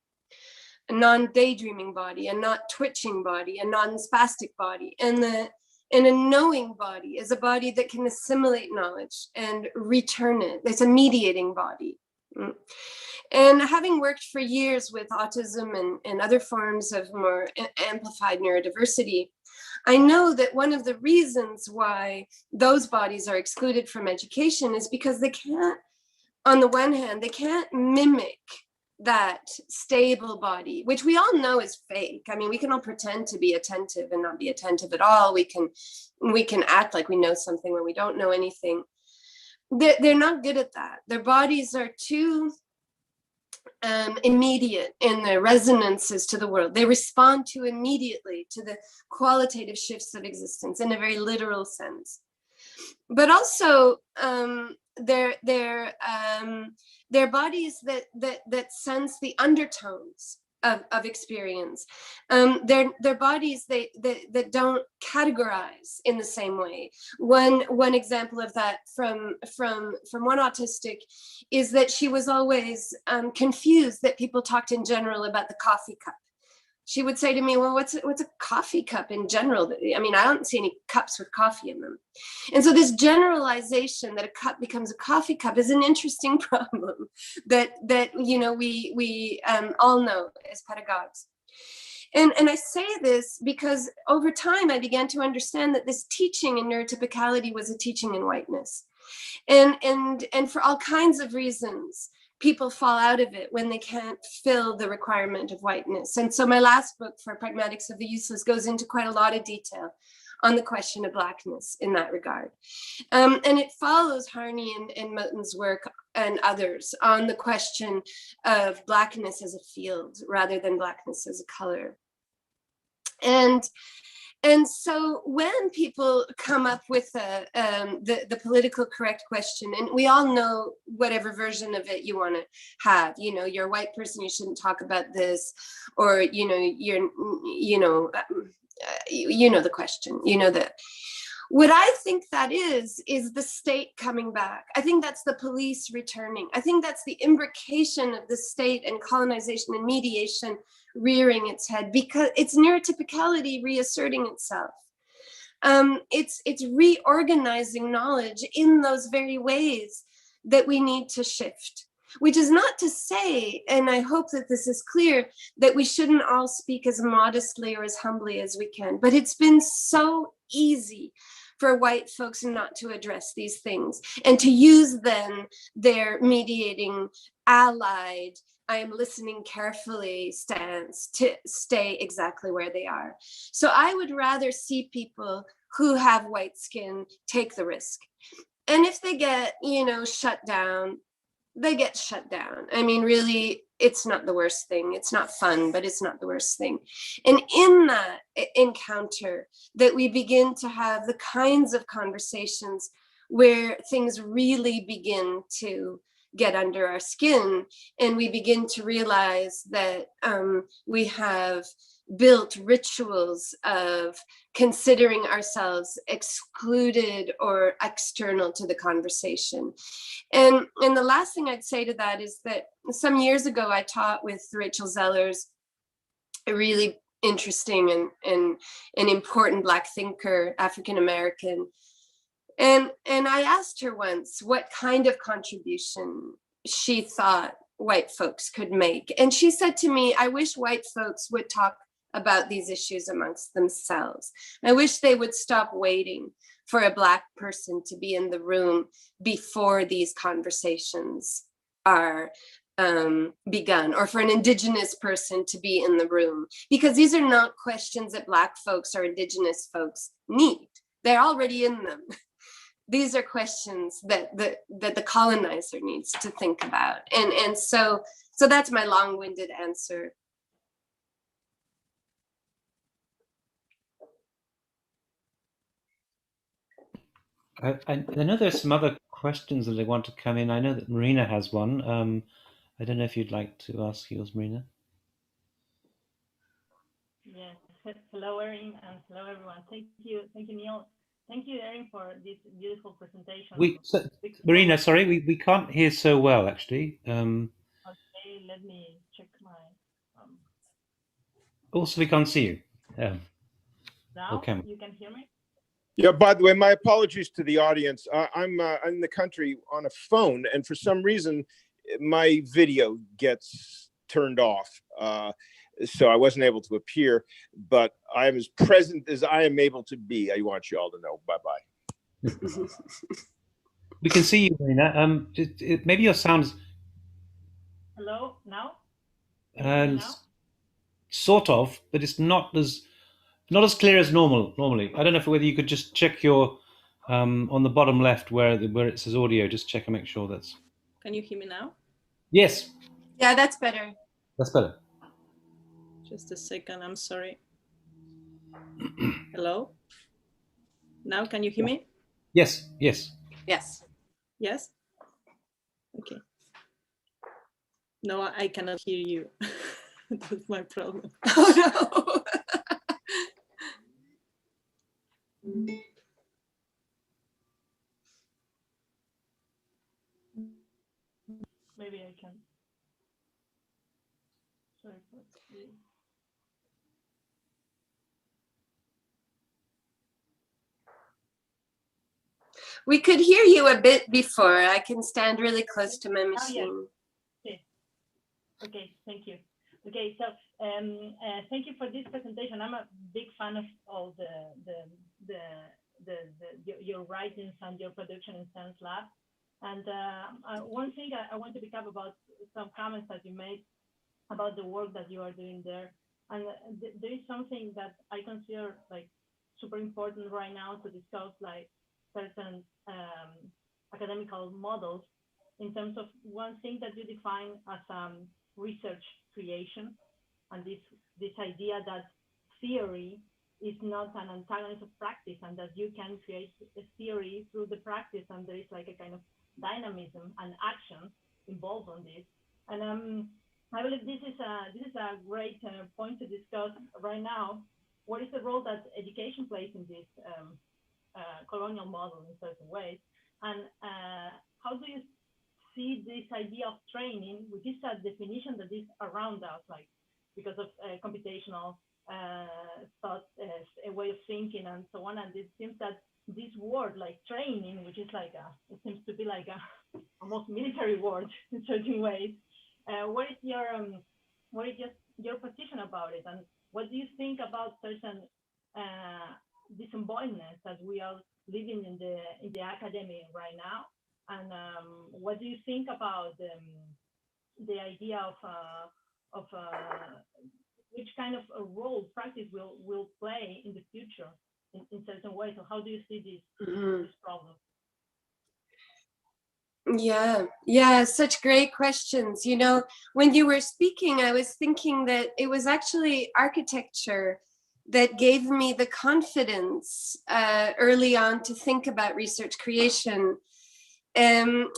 a non-daydreaming body, a not twitching body, a non-spastic body. And a knowing body is a body that can assimilate knowledge and return it. It's a mediating body. And having worked for years with autism and other forms of more amplified neurodiversity, I know that one of the reasons why those bodies are excluded from education is because they can't, on the one hand, they can't mimic that stable body, which we all know is fake. I mean, we can all pretend to be attentive and not be attentive at all. We can act like we know something when we don't know anything. They're not good at that. Their bodies are too immediate in their resonances to the world. They respond too immediately to the qualitative shifts of existence in a very literal sense. But also their bodies that sense the undertones of experience. Their bodies that don't categorize in the same way. One example of that from one autistic is that she was always confused that people talked in general about the coffee cup. She would say to me, well, what's a coffee cup in general? I mean, I don't see any cups with coffee in them. And so this generalization that a cup becomes a coffee cup is an interesting problem that you know, we all know as pedagogues. And I say this because over time I began to understand that this teaching in neurotypicality was a teaching in whiteness. And for all kinds of reasons, people fall out of it when they can't fill the requirement of whiteness. And so my last book, For Pragmatics of the Useless, goes into quite a lot of detail on the question of Blackness in that regard. And it follows Harney and Moten's work and others on the question of Blackness as a field rather than Blackness as a color. And so when people come up with the political correct question, and we all know whatever version of it you want to have, you know, you're a white person, you shouldn't talk about this, or, you know, you know the question, you know that. What I think that is the state coming back. I think that's the police returning. I think that's the imbrication of the state and colonization and mediation rearing its head, because it's neurotypicality reasserting itself. It's reorganizing knowledge in those very ways that we need to shift. which is not to say, and I hope that this is clear, that we shouldn't all speak as modestly or as humbly as we can, but it's been so easy for white folks not to address these things and to use then their mediating, allied, I am listening carefully stance to stay exactly where they are. So I would rather see people who have white skin take the risk. And if they get, shut down, they get shut down. I mean, really, it's not the worst thing. It's not fun, but it's not the worst thing. And in that encounter, that we begin to have the kinds of conversations where things really begin to get under our skin, and we begin to realize that we have built rituals of considering ourselves excluded or external to the conversation. And the last thing I'd say to that is that some years ago, I taught with Rachel Zeller's, a really interesting and important Black thinker, African-American. And I asked her once what kind of contribution she thought white folks could make. And she said to me, I wish white folks would talk about these issues amongst themselves. I wish they would stop waiting for a Black person to be in the room before these conversations are begun, or for an Indigenous person to be in the room, because these are not questions that Black folks or Indigenous folks need. They're already in them. These are questions that the colonizer needs to think about. And so that's my long-winded answer. I know there's some other questions that they want to come in. I know that Marina has one. I don't know if you'd like to ask yours, Marina. Yes. Hello, Erin, and hello, everyone. Thank you, Neil. Thank you, Erin, for this beautiful presentation. Marina, sorry, we can't hear so well, actually. Okay, let me check my. Also, we can't see you. Now okay. You can hear me? Yeah, by the way, my apologies to the audience. I'm in the country on a phone, and for some reason, my video gets turned off. So I wasn't able to appear, but I'm as present as I am able to be. I want you all to know. Bye-bye. We can see you, Marina. Maybe your sound's... Hello, now? Now? Sort of, but it's not as clear as normally. I don't know whether you could just check your on the bottom left where it says audio, just check and make sure that's... Can you hear me now? Yes. Yeah, that's better. That's better. Just a second, I'm sorry. Hello? Now can you hear me? Yes. Yes. Yes? Okay. No, I cannot hear you. That's my problem. Oh no. Maybe I can. Sorry for this. We could hear you a bit before. I can stand really close to my machine. Okay. Okay, thank you. Okay, so thank you for this presentation. I'm a big fan of all your writings and your production in Science Lab. And one thing I want to pick up about some comments that you made about the work that you are doing there. And there is something that I consider like super important right now to discuss, like certain academical models in terms of one thing that you define as research creation, and this idea that theory is not an antagonist of practice, and that you can create a theory through the practice, and there is like a kind of dynamism and action involved on this. And I believe this is a great point to discuss right now. What is the role that education plays in this colonial model in certain ways, and how do you see this idea of training, which is a definition that is around us, like because of computational thought, a way of thinking, and so on. And it seems that this word, like training, which is like it seems to be like almost military world in certain ways. What is your position about it, and what do you think about certain disembodiedness that we are living in the academy right now? And what do you think about the idea of which kind of a role practice will play in the future in certain ways? So how do you see this problem? Yeah, such great questions. You know, when you were speaking, I was thinking that it was actually architecture that gave me the confidence early on to think about research creation. And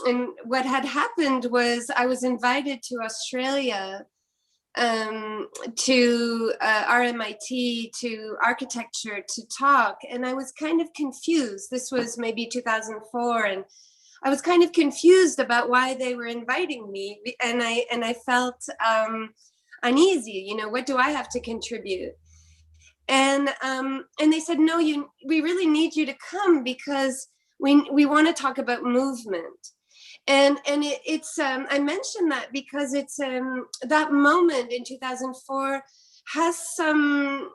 what had happened was I was invited to Australia to RMIT, to architecture, to talk, and I was kind of confused. This was maybe 2004, and I was kind of confused about why they were inviting me, and I felt uneasy. You know, what do I have to contribute? And they said, no, we really need you to come because we want to talk about movement. And it's I mentioned that because it's that moment in 2004 has some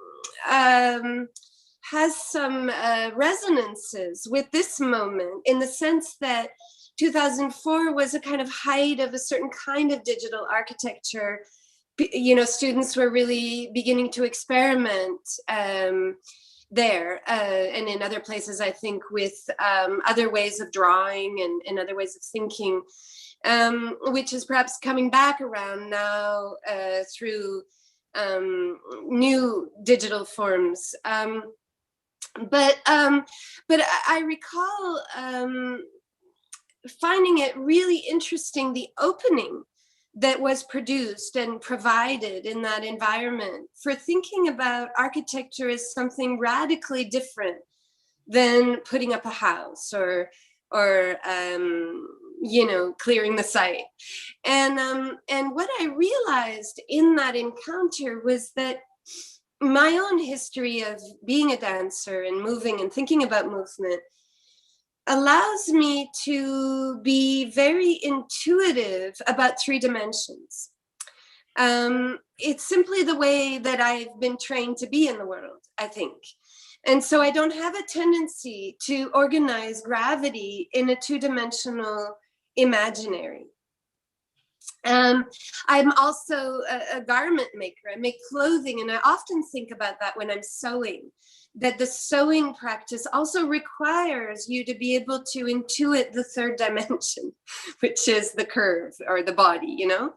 resonances with this moment, in the sense that 2004 was a kind of height of a certain kind of digital architecture. You know, students were really beginning to experiment there and in other places, I think, with other ways of drawing and other ways of thinking, which is perhaps coming back around now through new digital forms. But I recall finding it really interesting, the opening that was produced and provided in that environment for thinking about architecture as something radically different than putting up a house or you know, clearing the site. And what I realized in that encounter was that my own history of being a dancer and moving and thinking about movement allows me to be very intuitive about 3 dimensions. It's simply the way that I've been trained to be in the world, I think. And so I don't have a tendency to organize gravity in a 2-dimensional imaginary. I'm also a garment maker. I make clothing, and I often think about that when I'm sewing, that the sewing practice also requires you to be able to intuit the 3rd dimension, which is the curve or the body, you know?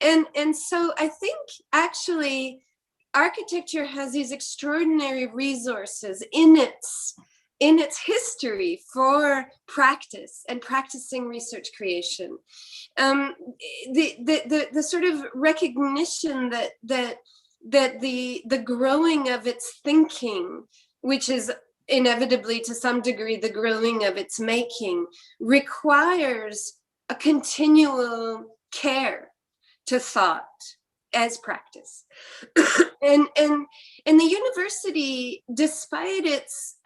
And so I think actually architecture has these extraordinary resources in its history for practice and practicing research creation. The sort of recognition that the growing of its thinking, which is inevitably to some degree the growing of its making, requires a continual care to thought as practice. and the university, despite its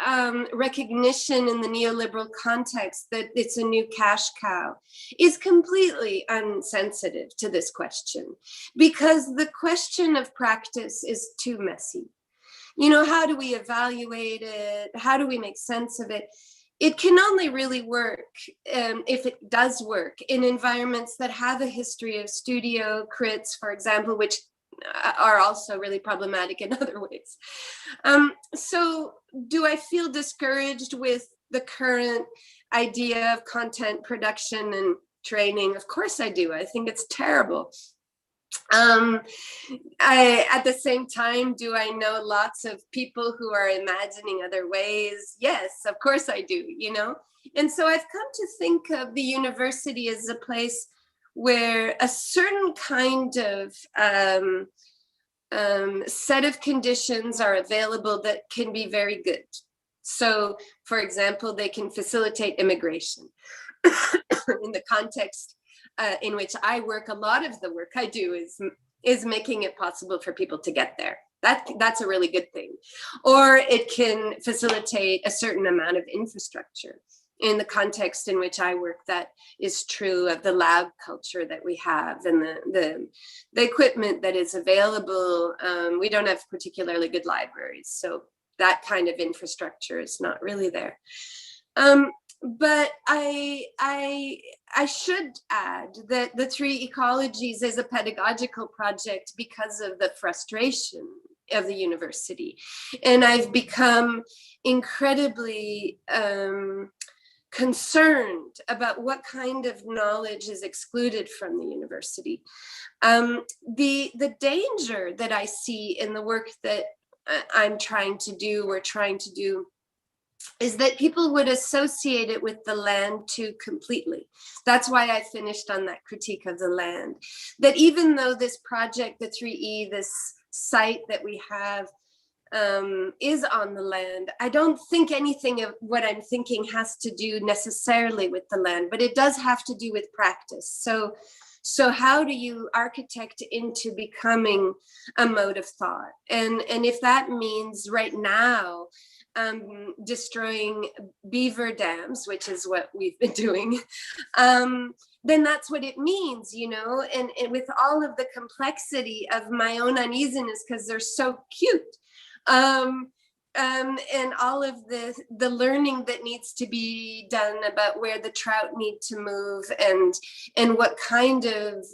recognition in the neoliberal context that it's a new cash cow, is completely insensitive to this question, because the question of practice is too messy. You know, how do we evaluate it? How do we make sense of it? It can only really work, if it does work, in environments that have a history of studio crits, for example, which are also really problematic in other ways. So do I feel discouraged with the current idea of content production and training? Of course I do. I think it's terrible. At the same time, do I know lots of people who are imagining other ways? Yes, of course I do, you know? And so I've come to think of the university as a place where a certain kind of set of conditions are available that can be very good. So, for example, they can facilitate immigration. In the context in which I work, a lot of the work I do is making it possible for people to get there. That's a really good thing. Or it can facilitate a certain amount of infrastructure. in the context in which I work, that is true of the lab culture that we have and the equipment that is available. We don't have particularly good libraries, so that kind of infrastructure is not really there. But I should add that the 3 ecologies is a pedagogical project because of the frustration of the university. And I've become incredibly concerned about what kind of knowledge is excluded from the university. The danger that I see in the work that we're trying to do, is that people would associate it with the land too completely. That's why I finished on that critique of the land. That even though this project, the 3E, this site that we have, is on the land, I don't think anything of what I'm thinking has to do necessarily with the land, but it does have to do with practice. So how do you architect into becoming a mode of thought? And if that means right now, destroying beaver dams, which is what we've been doing, then that's what it means, you know, and with all of the complexity of my own uneasiness, because they're so cute. And all of the learning that needs to be done about where the trout need to move and what kind of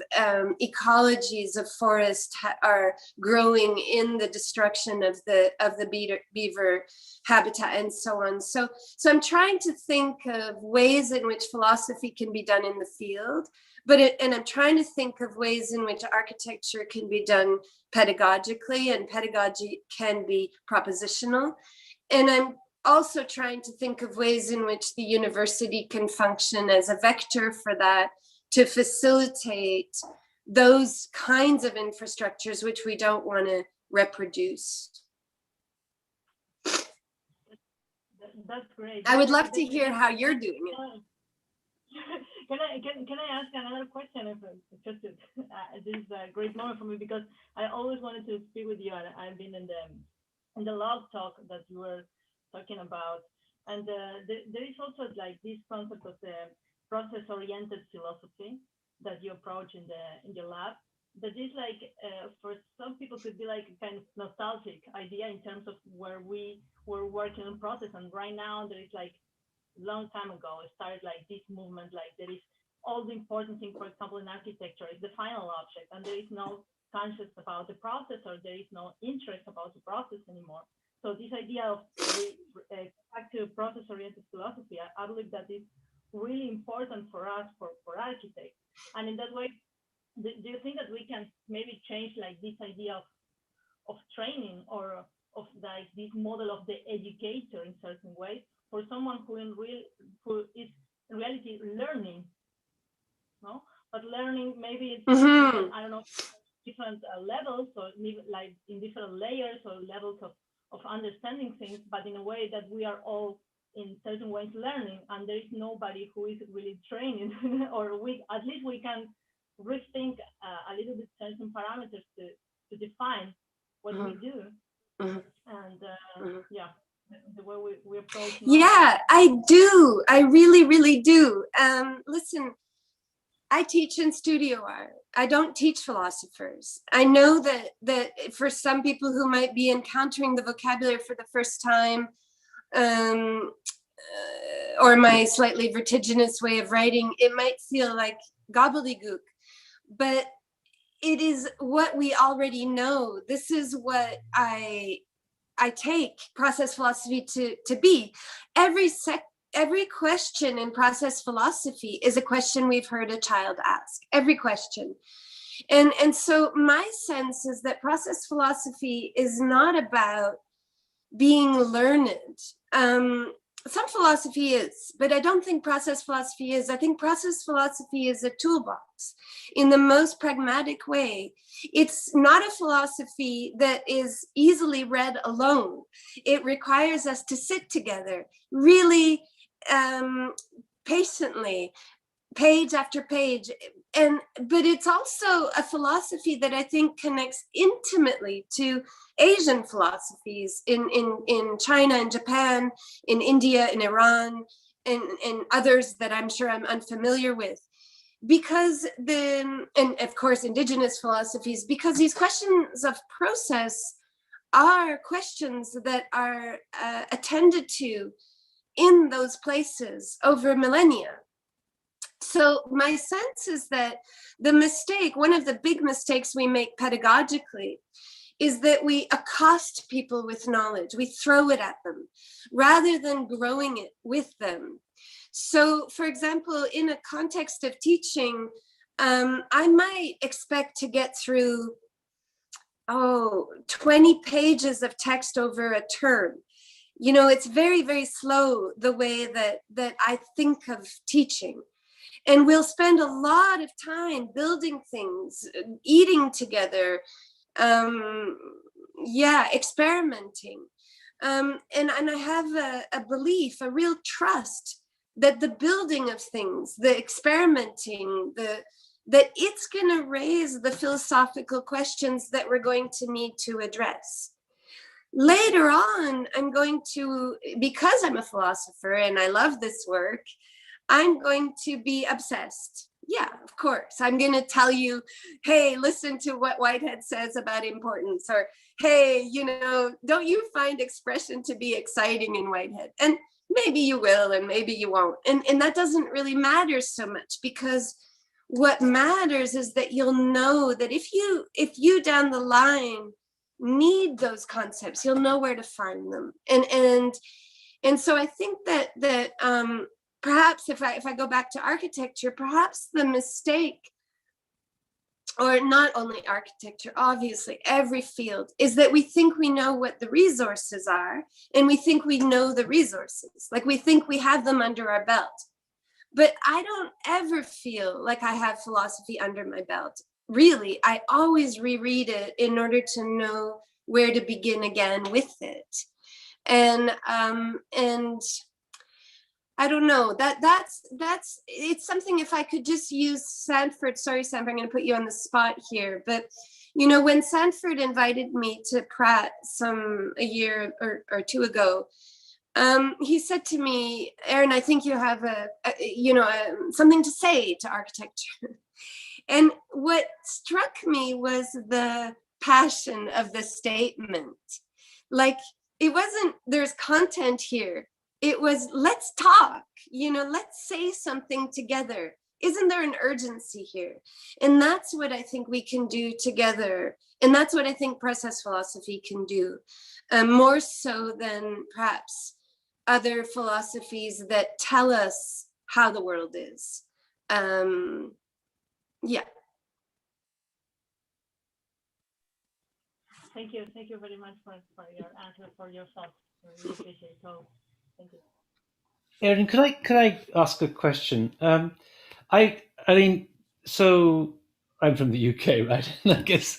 ecologies of forest are growing in the destruction of the beaver habitat and so on. So I'm trying to think of ways in which philosophy can be done in the field, and I'm trying to think of ways in which architecture can be done pedagogically, and pedagogy can be propositional. And I'm also trying to think of ways in which the university can function as a vector for that, to facilitate those kinds of infrastructures which we don't want to reproduce. That's great. I would love to hear how you're doing it. Can I ask another question? This is a great moment for me, because I always wanted to speak with you. I've been in the log talk that you were talking about, and there is also like this concept of the process-oriented philosophy that you approach in your lab. That is like for some people could be like a kind of nostalgic idea in terms of where we were working on process, and right now there is like long time ago it started like this movement, like there is all the important thing, for example, in architecture is the final object, and there is no conscious about the process, or there is no interest about the process anymore. So this idea of back to process-oriented philosophy, I believe that is really important for us, for architects. And in that way, do you think that we can maybe change like this idea of training, or of like this model of the educator in certain ways, for someone who is in reality learning, no? But learning maybe it's different, I don't know, different levels, or like in different layers or levels of understanding things, but in a way that we are all in certain ways learning, and there is nobody who is really training, or at least we can rethink a little bit certain parameters to define what we do. And yeah, the way we approach. Yeah, I do. I really, really do. Listen, I teach in studio art. I don't teach philosophers. I know that for some people who might be encountering the vocabulary for the first time, or my slightly vertiginous way of writing, it might feel like gobbledygook, but it is what we already know. This is what I take process philosophy to be. Every question in process philosophy is a question we've heard a child ask. Every question. And so my sense is that process philosophy is not about being learned. Some philosophy is, but I don't think process philosophy is. I think process philosophy is a toolbox in the most pragmatic way. It's not a philosophy that is easily read alone. It requires us to sit together really patiently, page after page. But it's also a philosophy that I think connects intimately to Asian philosophies in China, in Japan, in India, in Iran, and others that I'm sure I'm unfamiliar with, because and of course indigenous philosophies, because these questions of process are questions that are attended to in those places over millennia. So my sense is that one of the big mistakes we make pedagogically, is that we accost people with knowledge. We throw it at them rather than growing it with them. So, for example, in a context of teaching, I might expect to get through 20 pages of text over a term. You know, it's very, very slow the way that I think of teaching. And we'll spend a lot of time building things, eating together, experimenting. And I have a belief, a real trust that the building of things, the experimenting, that it's going to raise the philosophical questions that we're going to need to address. Later on, I'm going to, because I'm a philosopher and I love this work, I'm going to be obsessed. Yeah, of course. I'm going to tell you, hey, listen to what Whitehead says about importance, or hey, don't you find expression to be exciting in Whitehead? And maybe you will, and maybe you won't. And that doesn't really matter so much, because what matters is that you'll know that if you down the line need those concepts, you'll know where to find them. And so I think that perhaps if I go back to architecture, perhaps the mistake, or not only architecture, obviously every field, is that we think we know what the resources are, and we think we know the resources, like we think we have them under our belt. But I don't ever feel like I have philosophy under my belt. Really, I always reread it in order to know where to begin again with it. And I don't know, that's it's something. If I could just use Sanford, sorry Sanford, I'm going to put you on the spot here, but when Sanford invited me to Pratt a year or two ago, he said to me, Erin, I think you have something to say to architecture. And what struck me was the passion of the statement. Like, it wasn't, there's content here. It was, let's talk, let's say something together. Isn't there an urgency here? And that's what I think we can do together. And that's what I think process philosophy can do, more so than perhaps other philosophies that tell us how the world is. Yeah. Thank you very much for your answer, for your thoughts. I really appreciate it. So, thank you. Erin, could I ask a question? I mean, so I'm from the UK, right? And I guess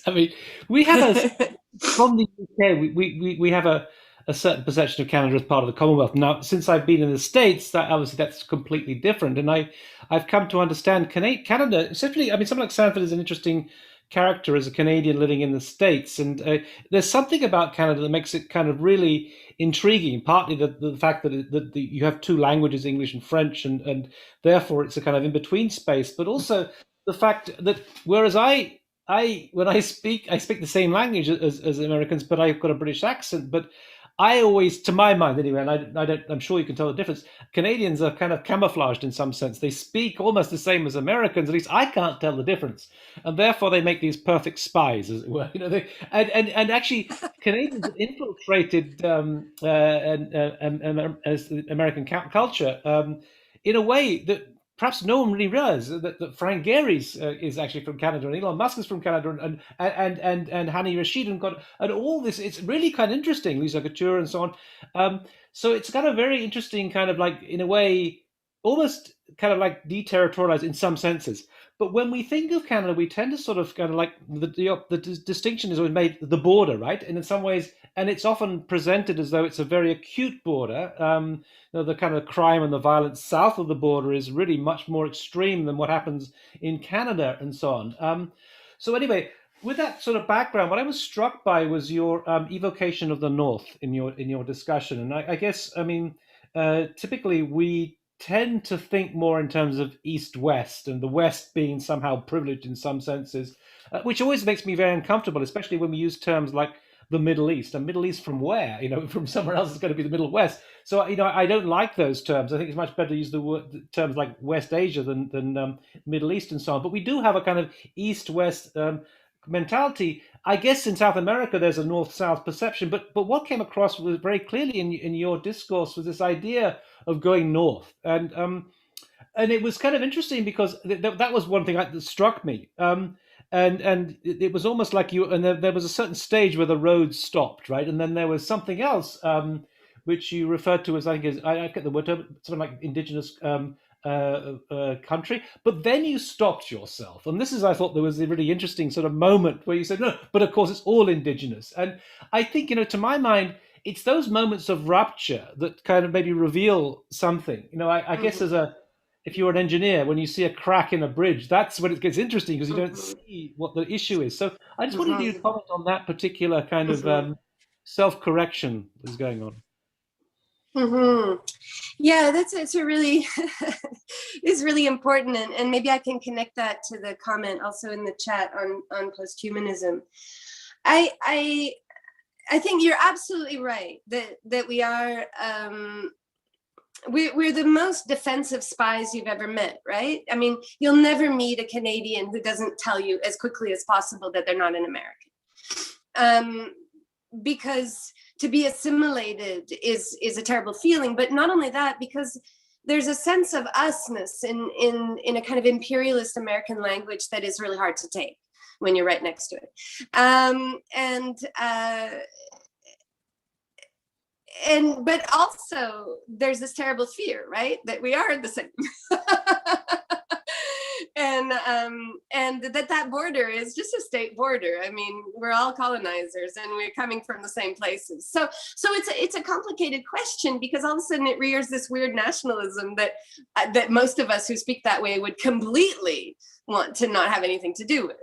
we have from the UK we have a certain perception of Canada as part of the Commonwealth. Now, since I've been in the States, that's completely different, and I've come to understand Canada. Essentially, someone like Sanford is an interesting character as a Canadian living in the States, and there's something about Canada that makes it kind of really intriguing. Partly the fact that you have two languages, English and French, and therefore it's a kind of in between space, but also the fact that whereas when I speak the same language as Americans, but I've got a British accent. But I always, to my mind anyway, and I'm sure you can tell the difference. Canadians are kind of camouflaged in some sense. They speak almost the same as Americans. At least I can't tell the difference, and therefore they make these perfect spies, as it were. And actually, Canadians have infiltrated as American culture in a way that perhaps no one really realizes, that Frank Gehry's is actually from Canada, and Elon Musk is from Canada, and Hani Rashid, and all this. It's really kind of interesting, Lisa Couture and so on. So it's kind of very interesting, kind of like, in a way, almost kind of like deterritorialized in some senses. But when we think of Canada, we tend to sort of kind of like the distinction is always made the border, right? And in some ways, and it's often presented as though it's a very acute border. The kind of crime and the violence south of the border is really much more extreme than what happens in Canada, and so on. So anyway, with that sort of background, what I was struck by was your evocation of the North in your discussion, and I guess typically we tend to think more in terms of East-West, and the West being somehow privileged in some senses, which always makes me very uncomfortable, especially when we use terms like the Middle East. And Middle East from where? From somewhere else is going to be the Middle West. So I don't like those terms. I think it's much better to use the terms like West Asia than Middle East and so on. But we do have a kind of East-West mentality. I guess in South America there's a North-South perception, but what came across was very clearly in your discourse was this idea of going north, and it was kind of interesting because that was one thing that struck me. And it was almost like there was a certain stage where the road stopped, right, and then there was something else which you referred to as, I think, I get the word, something like indigenous country, but then you stopped yourself, and this is, I thought, there was a really interesting sort of moment where you said no, but of course it's all indigenous. And I think, to my mind, it's those moments of rupture that kind of maybe reveal something. I guess if you're an engineer, when you see a crack in a bridge, that's when it gets interesting because you don't see what the issue is. So I just wanted you to comment on that particular kind of self-correction that's going on. Yeah, it's a really is really important, and maybe I can connect that to the comment also in the chat on posthumanism. I think you're absolutely right that we are we're the most defensive spies you've ever met, right? I mean, you'll never meet a Canadian who doesn't tell you as quickly as possible that they're not an American. Because to be assimilated is a terrible feeling, but not only that, because there's a sense of usness in a kind of imperialist American language that is really hard to take when you're right next to it. But also there's this terrible fear, right, that we are the same. And that border is just a state border. I mean, we're all colonizers and we're coming from the same places. So it's a complicated question, because all of a sudden it rears this weird nationalism that most of us who speak that way would completely want to not have anything to do with.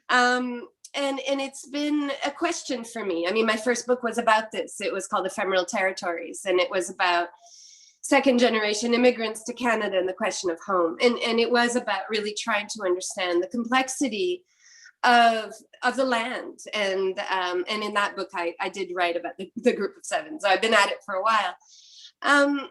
And it's been a question for me. I mean, my first book was about this. It was called Ephemeral Territories, and it was about second generation immigrants to Canada and the question of home. And it was about really trying to understand the complexity of the land. And in that book, I did write about the group of seven. So I've been at it for a while. And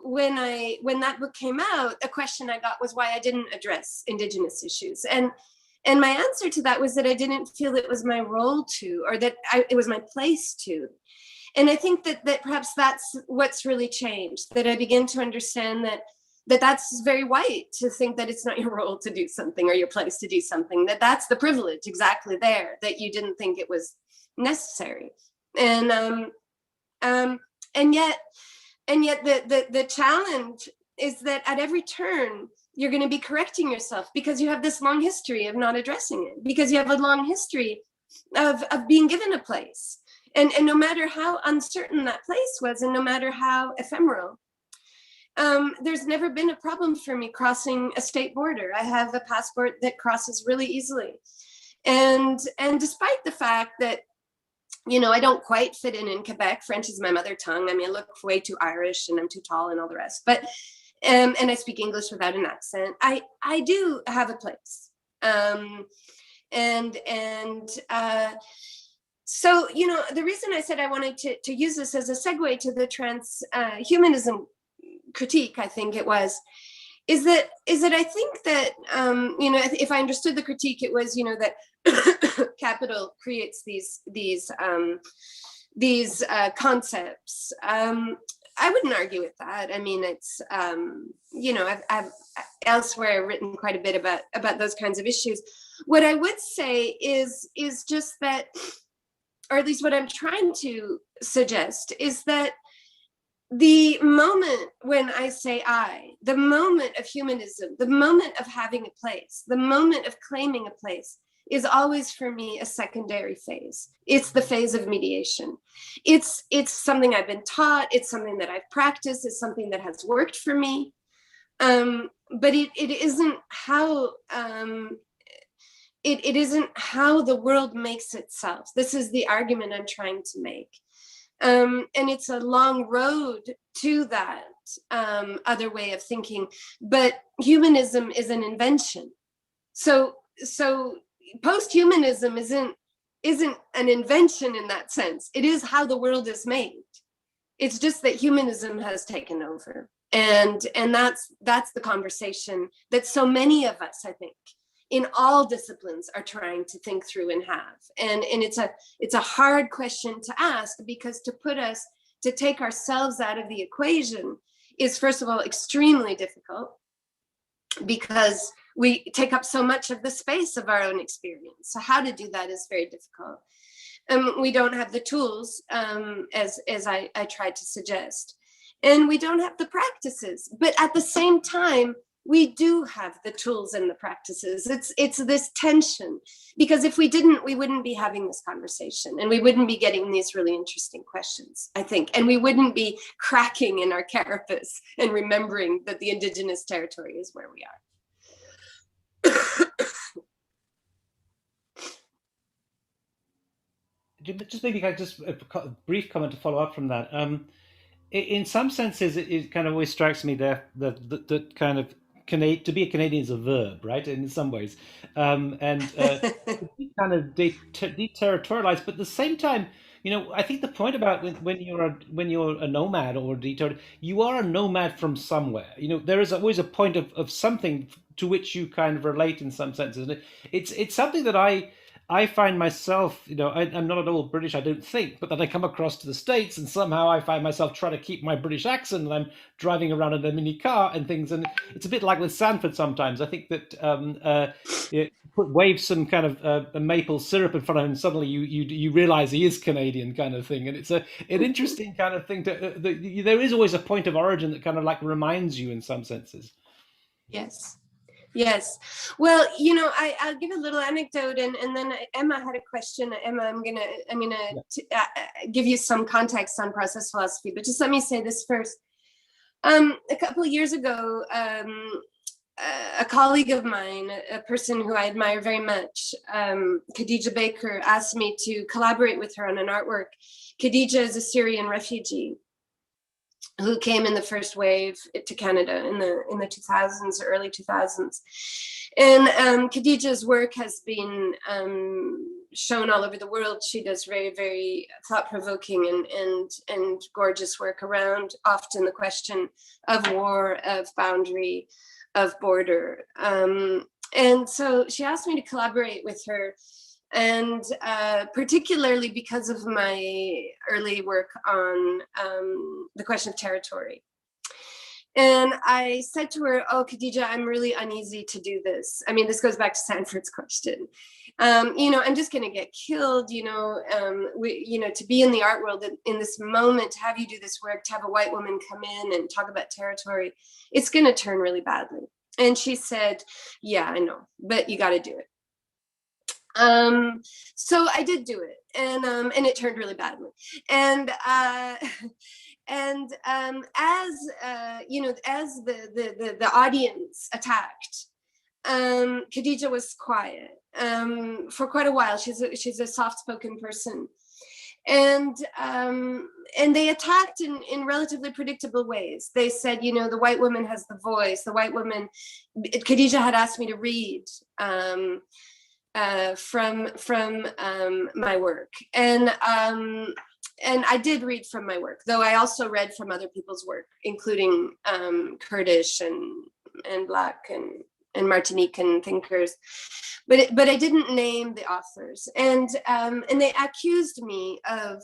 when that book came out, a question I got was why I didn't address Indigenous issues. And my answer to that was that I didn't feel it was my role to, or that it was my place to. And I think that perhaps that's what's really changed, that I begin to understand that's very white, to think that it's not your role to do something or your place to do something, that's the privilege exactly there, that you didn't think it was necessary. And yet the challenge is that at every turn, you're going to be correcting yourself because you have this long history of not addressing it, because you have a long history of being given a place. And no matter how uncertain that place was, and no matter how ephemeral, there's never been a problem for me crossing a state border. I have a passport that crosses really easily. And despite the fact that, I don't quite fit in Quebec, French is my mother tongue. I mean, I look way too Irish and I'm too tall and all the rest, but, and I speak English without an accent. I do have a place. So, the reason I said I wanted to use this as a segue to the transhumanism critique, I think it was, is that I think that, if I understood the critique, it was, that capital creates these concepts. I wouldn't argue with that. I mean, it's, I've elsewhere written quite a bit about those kinds of issues. What I would say is just that, or at least what I'm trying to suggest, is that the moment when I say the moment of humanism, the moment of having a place, the moment of claiming a place, is always for me a secondary phase. It's the phase of mediation. It's something I've been taught. It's something that I've practiced. It's something that has worked for me. But it isn't how it isn't how the world makes itself. This is the argument I'm trying to make. And it's a long road to that other way of thinking. But humanism is an invention. So post-humanism isn't an invention in that sense. It is how the world is made. It's just that humanism has taken over. And that's the conversation that so many of us, I think, in all disciplines are trying to think through and have. And it's a hard question to ask, because to take ourselves out of the equation is, first of all, extremely difficult, because we take up so much of the space of our own experience. So how to do that is very difficult. We don't have the tools, as I tried to suggest, and we don't have the practices. But at the same time, we do have the tools and the practices. It's this tension, because if we didn't, we wouldn't be having this conversation, and we wouldn't be getting these really interesting questions, I think, and we wouldn't be cracking in our carapace and remembering that the indigenous territory is where we are. Just maybe just a brief comment to follow up from that. In some senses, it kind of always strikes me that kind of to be a Canadian is a verb, right? In some ways, and to be kind of deterritorialized, but at the same time, I think the point about when you're a nomad or you are a nomad from somewhere. There is always a point of something to which you kind of relate in some senses. And it's something that I find myself, I'm not at all British, I don't think, but that I come across to the States and somehow I find myself trying to keep my British accent, and I'm driving around in a mini car and things. And it's a bit like with Sanford sometimes. I think that wave some kind of maple syrup in front of him, suddenly you realize he is Canadian, kind of thing. And it's an interesting kind of thing. There is always a point of origin that kind of like reminds you in some senses. Yes. Well, I'll give a little anecdote, and then Emma had a question. Emma, I'm gonna give you some context on process philosophy, but just let me say this first. A couple of years ago, a colleague of mine, a person who I admire very much, Khadija Baker, asked me to collaborate with her on an artwork. Khadija is a Syrian refugee who came in the first wave to Canada in the 2000s, early 2000s. And Khadija's work has been shown all over the world. She does very, very thought-provoking and gorgeous work around often the question of war, of boundary, of border. And so she asked me to collaborate with her, and particularly because of my early work on the question of territory. And I said to her, "Oh, Khadija, I'm really uneasy to do this. I mean, this goes back to Sanford's question. I'm just going to get killed, to be in the art world in this moment, to have you do this work, to have a white woman come in and talk about territory, it's going to turn really badly." And she said, "Yeah, I know, but you got to do it." So I did do it, and it turned really badly. And as the audience attacked, Khadija was quiet for quite a while. She's a soft-spoken person, and they attacked in relatively predictable ways. They said, the white woman has the voice. The white woman. Khadija had asked me to read from my work, and I did read from my work, though I also read from other people's work, including Kurdish and Black and Martinican thinkers, but I didn't name the authors, and they accused me of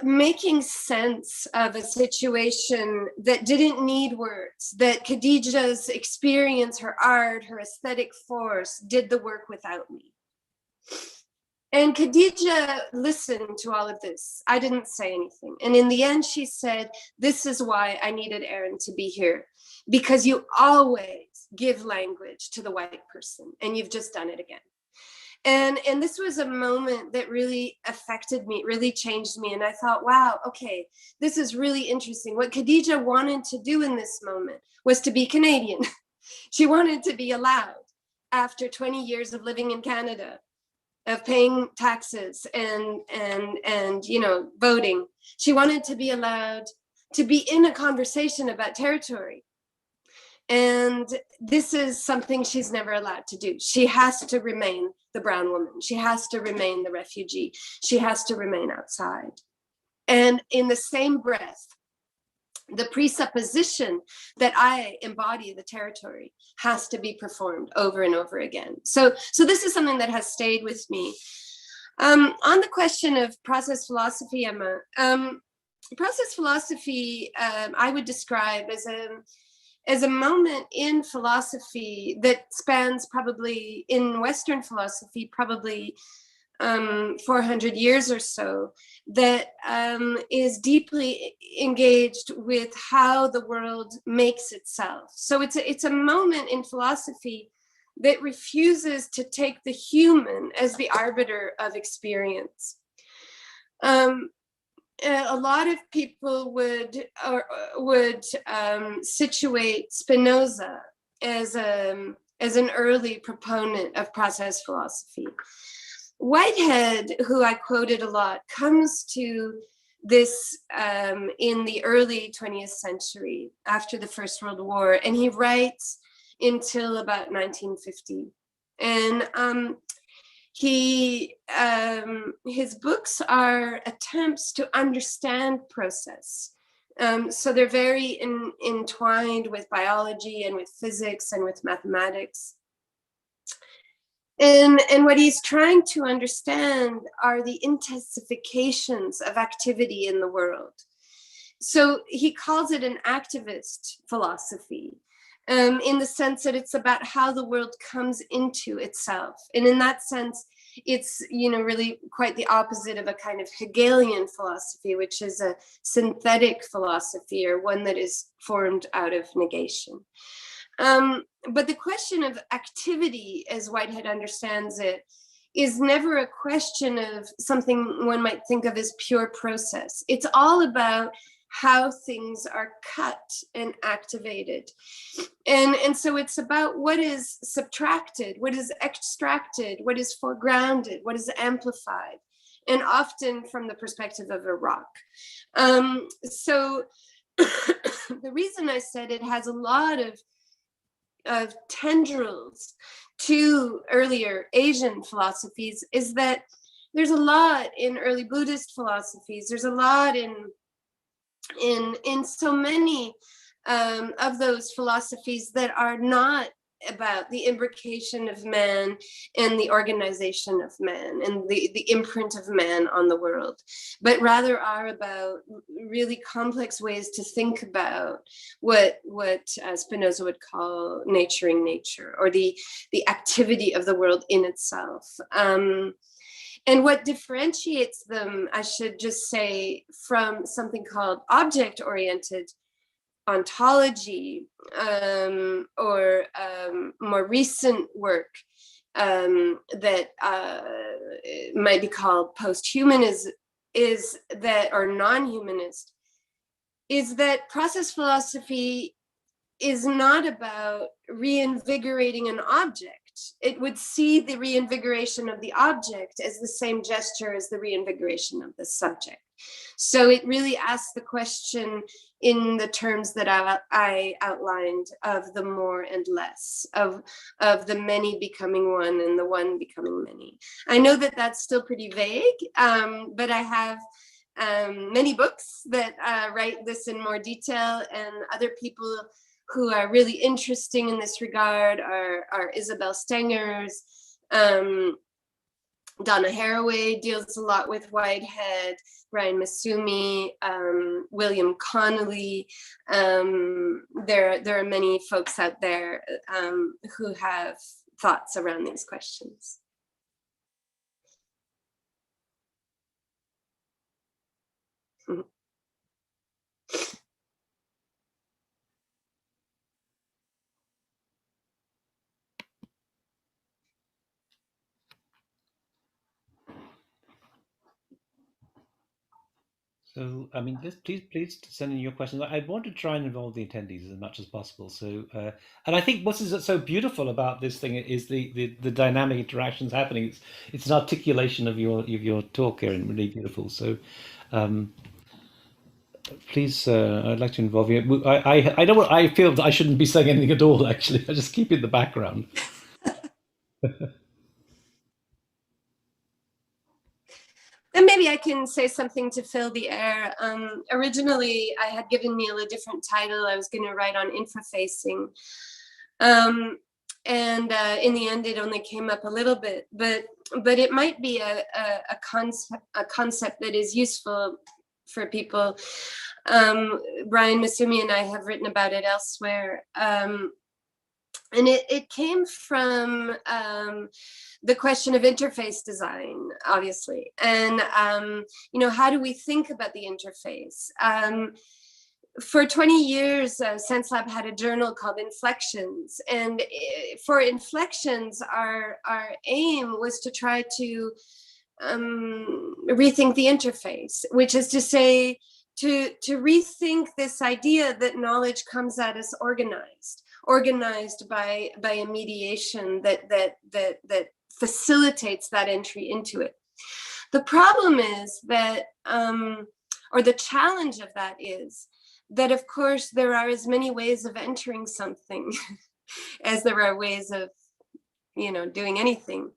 making sense of a situation that didn't need words, that Khadija's experience, her art, her aesthetic force did the work without me. And Khadija listened to all of this. I didn't say anything. And in the end, she said, "This is why I needed Erin to be here, because you always give language to the white person, and you've just done it again." And this was a moment that really affected me, really changed me. And I thought, wow, okay, this is really interesting. What Khadija wanted to do in this moment was to be Canadian. She wanted to be allowed, after 20 years of living in Canada, of paying taxes and you know, voting. She wanted to be allowed to be in a conversation about territory. And this is something she's never allowed to do. She has to remain the brown woman. She has to remain the refugee. She has to remain outside. And in the same breath, the presupposition that I embody the territory has to be performed over and over again. So this is something that has stayed with me. On the question of process philosophy, Emma, process philosophy I would describe as a moment in philosophy that spans probably, in Western philosophy, probably 400 years or so, that is deeply engaged with how the world makes itself. So it's a moment in philosophy that refuses to take the human as the arbiter of experience. A lot of people would situate Spinoza as an early proponent of process philosophy. Whitehead, who I quoted a lot, comes to this in the early 20th century, after the First World War, and he writes until about 1950. And his books are attempts to understand process. So they're very entwined with biology and with physics and with mathematics. And what he's trying to understand are the intensifications of activity in the world. So he calls it an activist philosophy, in the sense that it's about how the world comes into itself. And in that sense, it's, you know, really quite the opposite of a kind of Hegelian philosophy, which is a synthetic philosophy, or one that is formed out of negation. But the question of activity, as Whitehead understands it, is never a question of something one might think of as pure process. It's all about how things are cut and activated. And so it's about what is subtracted, what is extracted, what is foregrounded, what is amplified, and often from the perspective of a rock. So the reason I said it has a lot of tendrils to earlier Asian philosophies is that there's a lot in early Buddhist philosophies. There's a lot in so many of those philosophies that are not about the imbrication of man and the organization of man and the imprint of man on the world, but rather are about really complex ways to think about what Spinoza would call naturing nature, or the activity of the world in itself. And what differentiates them, I should just say, from something called object-oriented ontology, or more recent work that might be called post-humanism, is that, or non-humanist, is that process philosophy is not about reinvigorating an object. It would see the reinvigoration of the object as the same gesture as the reinvigoration of the subject. So it really asks the question in the terms that I outlined, of the more and less, of the many becoming one and the one becoming many. I know that that's still pretty vague, but I have many books that write this in more detail, and other people who are really interesting in this regard are Isabel Stengers, Donna Haraway deals a lot with Whitehead, Brian Masumi, William Connolly. There are many folks out there who have thoughts around these questions. So, I mean, please send in your questions. I want to try and involve the attendees as much as possible. So, and I think what is so beautiful about this thing is the dynamic interactions happening. It's an articulation of your talk, Erin, really beautiful. So, um, please, I'd like to involve you. I know what I feel that I shouldn't be saying anything at all. Actually, I just keep it in the background. And maybe I can say something to fill the air. Originally, I had given Neil a different title. I was going to write on infrafacing. And in the end, it only came up a little bit. But it might be a concept that is useful for people. Brian Masumi and I have written about it elsewhere. And it came from the question of interface design, obviously. And, how do we think about the interface? For 20 years, SenseLab had a journal called Inflections. And for Inflections, our aim was to try to rethink the interface, which is to say, to rethink this idea that knowledge comes at us organized by a mediation that facilitates that entry into it. The problem is that, or the challenge of that is that, of course, there are as many ways of entering something as there are ways of, doing anything.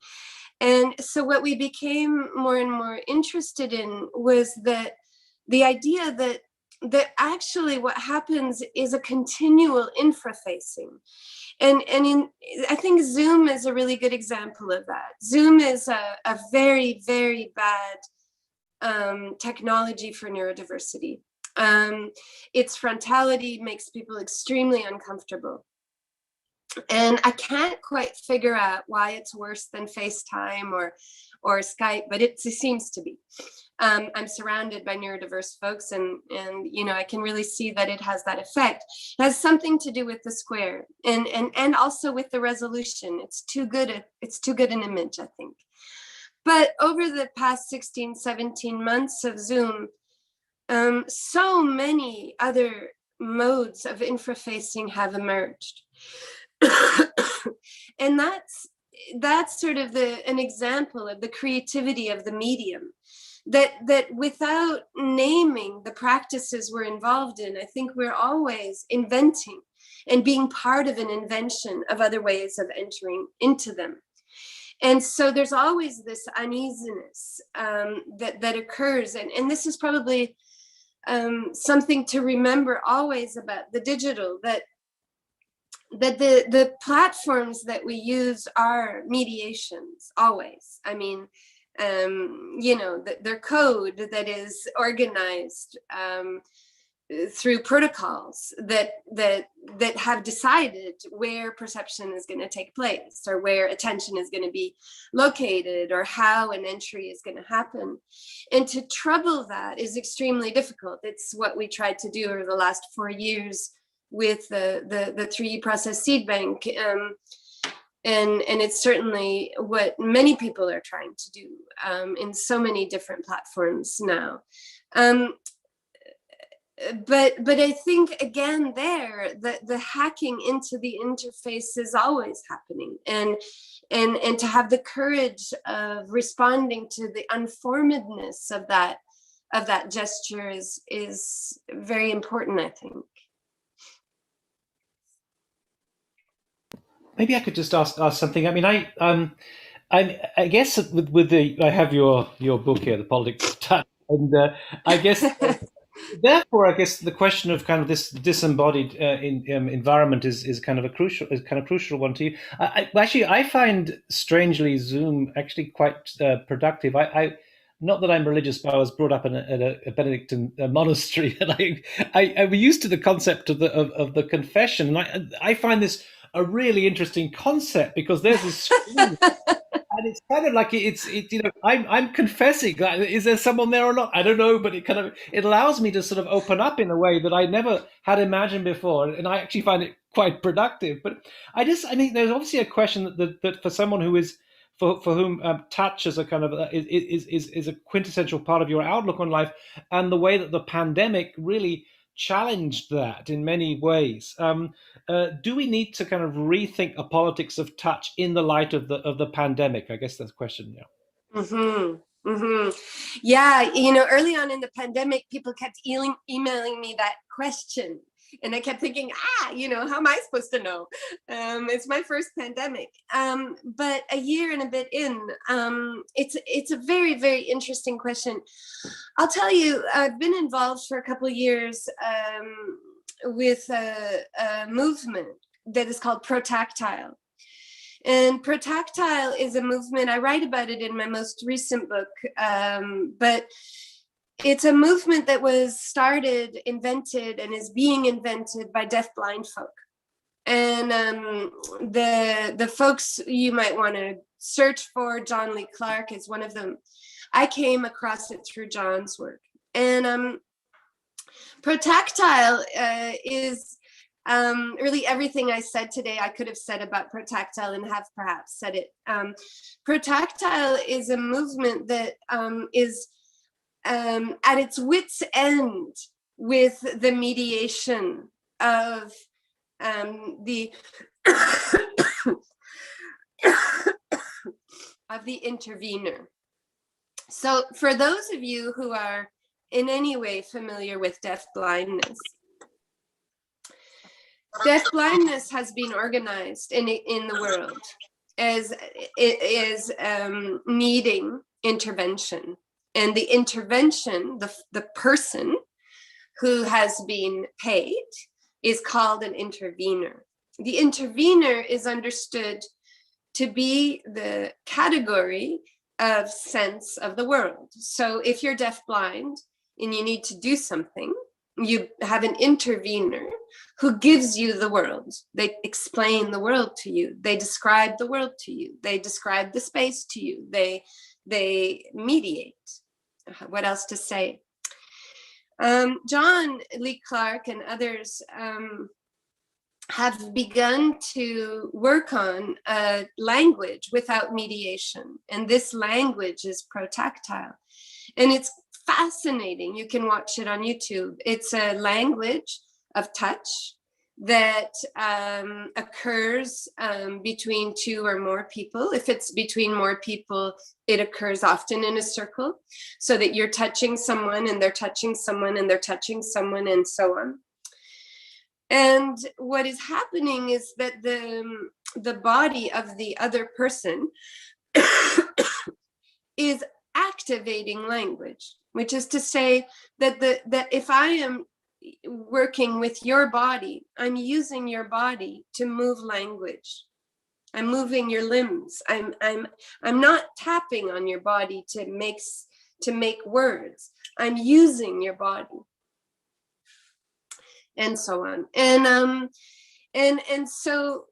And so what we became more and more interested in was that the idea that actually what happens is a continual infrafacing. And I think Zoom is a really good example of that. Zoom is a very, very bad technology for neurodiversity. Its frontality makes people extremely uncomfortable. And I can't quite figure out why it's worse than FaceTime or Skype, but it seems to be. I'm surrounded by neurodiverse folks, and I can really see that it has that effect. It has something to do with the square and also with the resolution. It's too good an image, I think. But over the past 16, 17 months of Zoom, so many other modes of infrafacing have emerged. And that's sort of an example of the creativity of the medium, that without naming the practices we're involved in, I think we're always inventing and being part of an invention of other ways of entering into them. And so there's always this uneasiness that occurs. And this is probably something to remember always about the digital, that the platforms that we use are mediations always. I mean, their code that is organized through protocols that have decided where perception is going to take place, or where attention is going to be located, or how an entry is going to happen. And to trouble that is extremely difficult. It's what we tried to do over the last 4 years with the 3D process seed bank. And it's certainly what many people are trying to do in so many different platforms now. But I think, again, the hacking into the interface is always happening, and to have the courage of responding to the unformedness of that gesture is very important, I think. Maybe I could just ask something. I mean, I guess with I have your book here, The Politics of Touch, and I guess therefore, I guess the question of kind of this disembodied environment is kind of a crucial one to you. Actually, I find strangely Zoom actually quite productive. I not that I'm religious, but I was brought up in a Benedictine monastery, and I'm used to the concept of the confession, and I find this a really interesting concept, because there's this screen, and it's kind of like I'm confessing. Is there someone there or not? I don't know, but it allows me to sort of open up in a way that I never had imagined before, and I actually find it quite productive. But I think there's obviously a question that for someone who is for whom touch is a kind of is a quintessential part of your outlook on life, and the way that the pandemic really challenged that in many ways. Do we need to kind of rethink a politics of touch in the light of the pandemic? I guess that's the question. Yeah. Yeah, early on in the pandemic, people kept emailing me that question. And I kept thinking, how am I supposed to know? It's my first pandemic. But a year and a bit in, it's a very, very interesting question. I'll tell you, I've been involved for a couple of years with a movement that is called Protactile. And Protactile is a movement, I write about it in my most recent book, but it's a movement that was started, invented, and is being invented by deaf-blind folk. And the folks you might want to search for, John Lee Clark is one of them. I came across it through John's work. And Protactile is really everything I said today, I could have said about Protactile and have perhaps said it. Protactile is a movement that is at its wit's end with the mediation of the of the intervener. So for those of you who are in any way familiar with deaf-blindness, deaf-blindness has been organized in the world as needing intervention. And the intervention, the person who has been paid is called an intervener. The intervener is understood to be the category of sense of the world. So if you're deaf-blind and you need to do something, you have an intervener who gives you the world. They explain the world to you. They describe the world to you. They describe the space to you. They mediate. What else to say? John Lee Clark and others have begun to work on a language without mediation. And this language is protactile. And it's fascinating. You can watch it on YouTube. It's a language of touch that occurs between two or more people. If it's between more people, it occurs often in a circle, so that you're touching someone and they're touching someone and they're touching someone and so on. And what is happening is that the body of the other person is activating language, which is to say that that if I am working with your body, I'm using your body to move language. I'm moving your limbs. I'm not tapping on your body to make words. I'm using your body, and so on. And so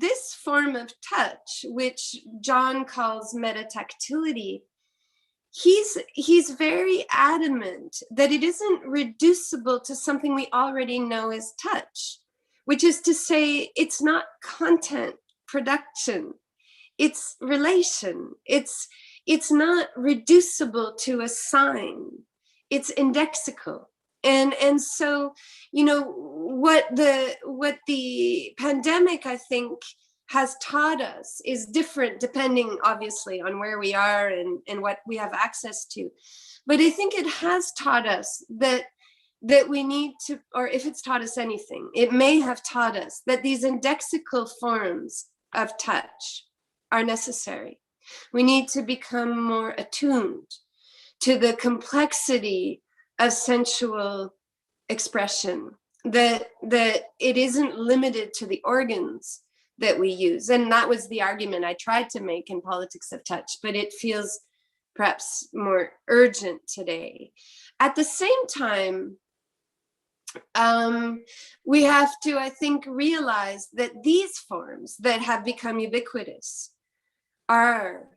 this form of touch, which John calls metatactility, he's very adamant that it isn't reducible to something we already know as touch, which is to say it's not content production, it's relation. It's not reducible to a sign, it's indexical. And so, what the pandemic, I think, has taught us is different depending, obviously, on where we are and what we have access to. But I think it has taught us that we need to, or if it's taught us anything, it may have taught us that these indexical forms of touch are necessary. We need to become more attuned to the complexity of sensual expression, that it isn't limited to the organs that we use. And that was the argument I tried to make in Politics of Touch, but it feels perhaps more urgent today. At the same time, we have to, I think, realize that these forms that have become ubiquitous are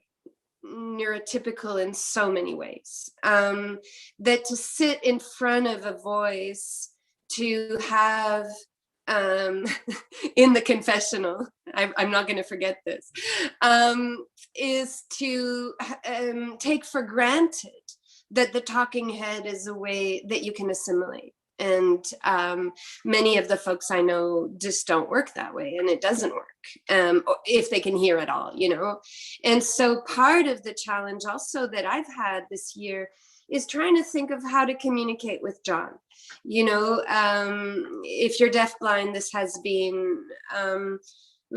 neurotypical in so many ways, that to sit in front of a voice, to have in the confessional, I'm not going to forget this, is to take for granted that the talking head is a way that you can assimilate. And many of the folks I know just don't work that way, and it doesn't work if they can hear at all, you know. And so part of the challenge also that I've had this year is trying to think of how to communicate with John. You know, if you're deafblind, this has been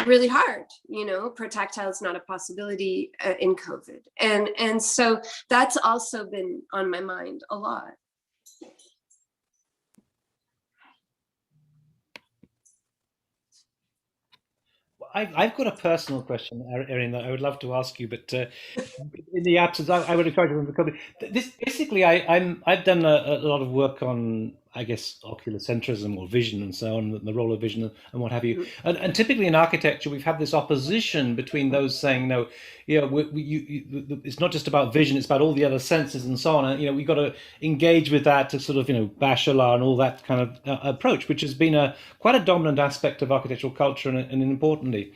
really hard. You know, protactile is not a possibility in COVID. And so that's also been on my mind a lot. I've got a personal question, Erin, that I would love to ask you, but in the absence, I would encourage everyone to come. This basically, I've done a lot of work on, I guess, oculocentrism or vision and so on, and the role of vision and what have you. And typically in architecture, we've had this opposition between those saying, no, you know, it's not just about vision; it's about all the other senses and so on. And you know, we've got to engage with that to sort of, you know, Bachelard and all that kind of approach, which has been quite a dominant aspect of architectural culture and importantly.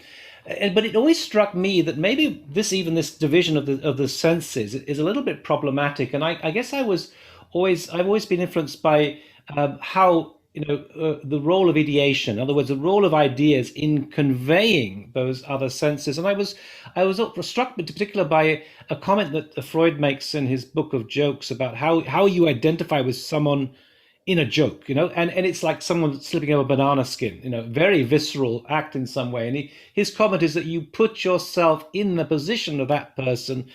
But it always struck me that maybe this division of the senses is a little bit problematic. And I guess I've always been influenced by how, you know, the role of ideation, in other words, the role of ideas in conveying those other senses. And I was struck in particular by a comment that Freud makes in his book of jokes about how you identify with someone in a joke, you know, and it's like someone slipping over a banana skin, you know, very visceral act in some way. And his comment is that you put yourself in the position of that person,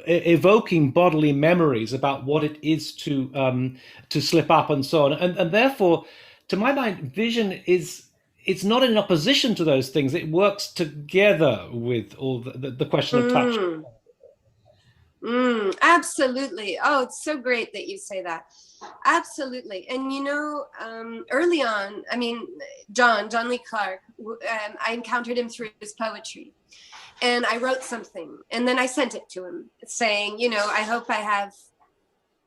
evoking bodily memories about what it is to slip up and so on. And therefore, to my mind, vision it's not in opposition to those things. It works together with all the question of touch. Absolutely. Oh, it's so great that you say that. Absolutely. And you know, early on, I mean, John Lee Clark, I encountered him through his poetry, and I wrote something, and then I sent it to him saying, you know, I hope I have,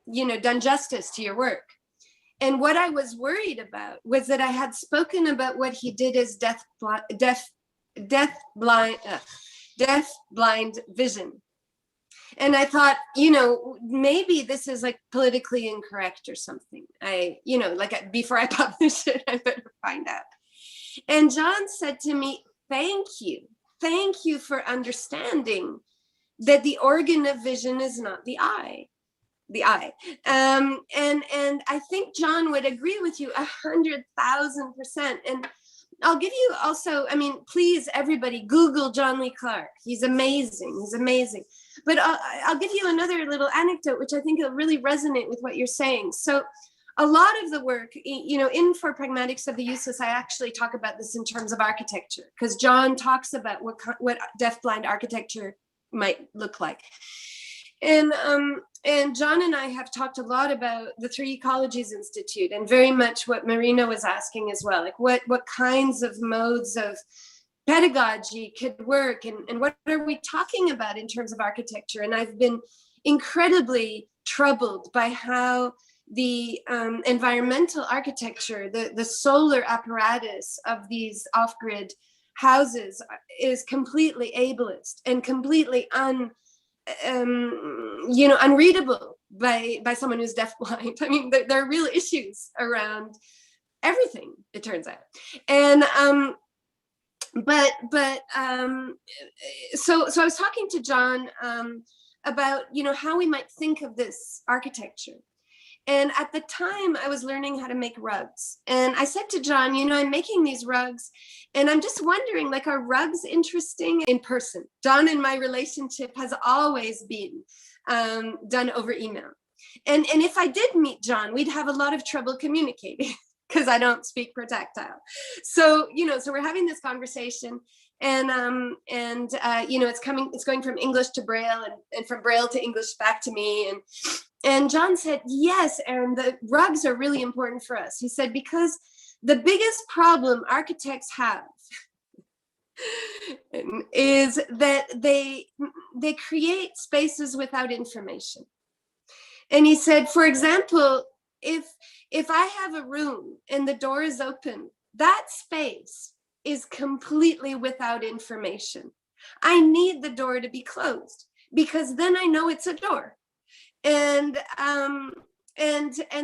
you know, done justice to your work. And what I was worried about was that I had spoken about what he did as deaf blind vision. And I thought, you know, maybe this is like politically incorrect or something. You know, like before I publish it, I better find out. And John said to me, thank you for understanding that the organ of vision is not the eye. And I think John would agree with you 100,000%. And I'll give you also, I mean, please, everybody, Google John Lee Clark. He's amazing. But I'll give you another little anecdote, which I think will really resonate with what you're saying. So a lot of the work, you know, in For Pragmatics of the Useless, I actually talk about this in terms of architecture, because John talks about what deafblind architecture might look like. And John and I have talked a lot about the Three Ecologies Institute, and very much what Marina was asking as well, like what kinds of modes of pedagogy could work, and what are we talking about in terms of architecture. And I've been incredibly troubled by how the environmental architecture, the solar apparatus of these off-grid houses is completely ableist and completely unreadable by someone who's deafblind. I mean, there are real issues around everything, it turns out. And so I was talking to John about, you know, how we might think of this architecture. And at the time I was learning how to make rugs. And I said to John, you know, I'm making these rugs, and I'm just wondering, like, are rugs interesting in person? John and my relationship has always been done over email. And if I did meet John, we'd have a lot of trouble communicating because I don't speak protactile. So, you know, so we're having this conversation, and you know, it's going from English to Braille, and from Braille to English back to me. And John said, yes, Erin, the rugs are really important for us. He said, because the biggest problem architects have is that they create spaces without information. And he said, for example, if I have a room and the door is open, that space is completely without information. I need the door to be closed because then I know it's a door. And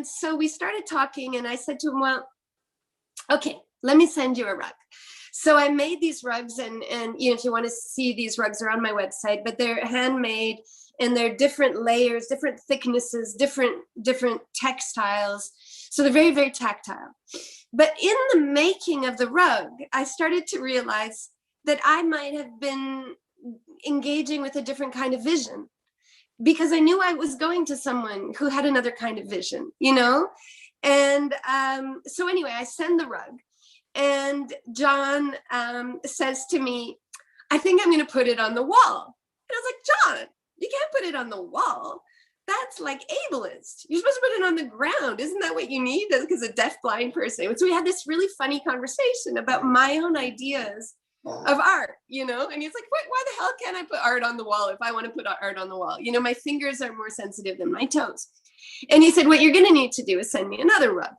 so we started talking, and I said to him, well, okay, let me send you a rug. So I made these rugs, and you know, if you want to see these rugs, are on my website, but they're handmade, and they're different layers, different thicknesses, different textiles. So they're very, very tactile. But in the making of the rug, I started to realize that I might have been engaging with a different kind of vision, because I knew I was going to someone who had another kind of vision, you know? And so anyway, I send the rug, and John says to me, I think I'm going to put it on the wall. And I was like, John, you can't put it on the wall. That's like ableist. You're supposed to put it on the ground. Isn't that what you need as a deaf-blind person? So we had this really funny conversation about my own ideas of art, you know? And he's like, why the hell can't I put art on the wall if I want to put art on the wall? You know, my fingers are more sensitive than my toes. And he said, what you're going to need to do is send me another rug.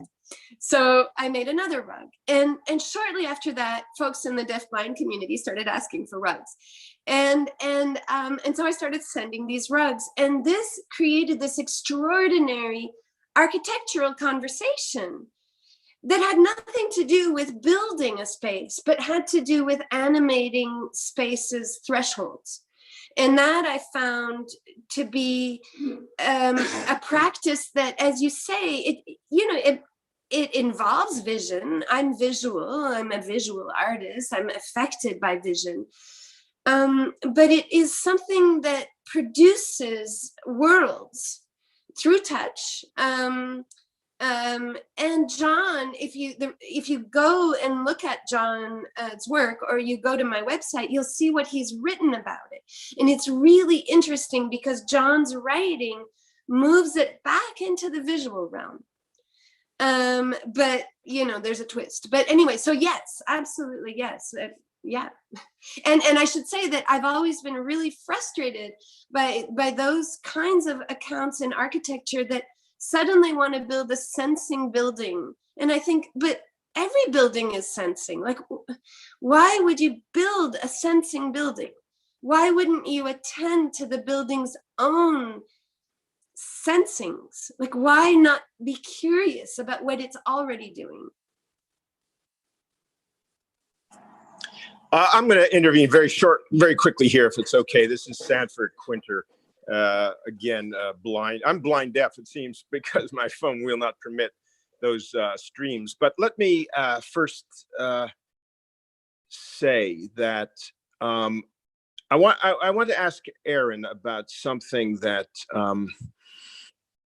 So I made another rug. And shortly after that, folks in the deaf-blind community started asking for rugs. And so I started sending these rugs. And this created this extraordinary architectural conversation that had nothing to do with building a space, but had to do with animating spaces' thresholds. And that I found to be a practice that, as you say, it involves vision. I'm visual. I'm a visual artist. I'm affected by vision. But it is something that produces worlds through touch. And John, if you go and look at John's work, or you go to my website, you'll see what he's written about it. And it's really interesting because John's writing moves it back into the visual realm. But you know, there's a twist. But anyway, so yes, absolutely, yes. Yeah. And I should say that I've always been really frustrated by those kinds of accounts in architecture that suddenly want to build a sensing building. And I think, but every building is sensing. Like, why would you build a sensing building? Why wouldn't you attend to the building's own sensings? Like, why not be curious about what it's already doing? I'm going to intervene very quickly here, if it's okay. This is Sanford Quinter. Again, blind. I'm blind deaf, it seems, because my phone will not permit those streams. But let me first say that I want to ask Erin about something that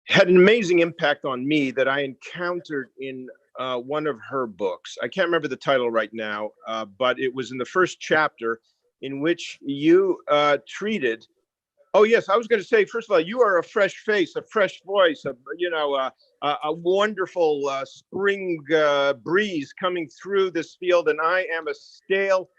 had an amazing impact on me that I encountered in one of her books. I can't remember the title right now, but it was in the first chapter in which you treated. Oh yes, I was going to say, first of all, you are a fresh face, a fresh voice, a wonderful spring breeze coming through this field, and I am a stale,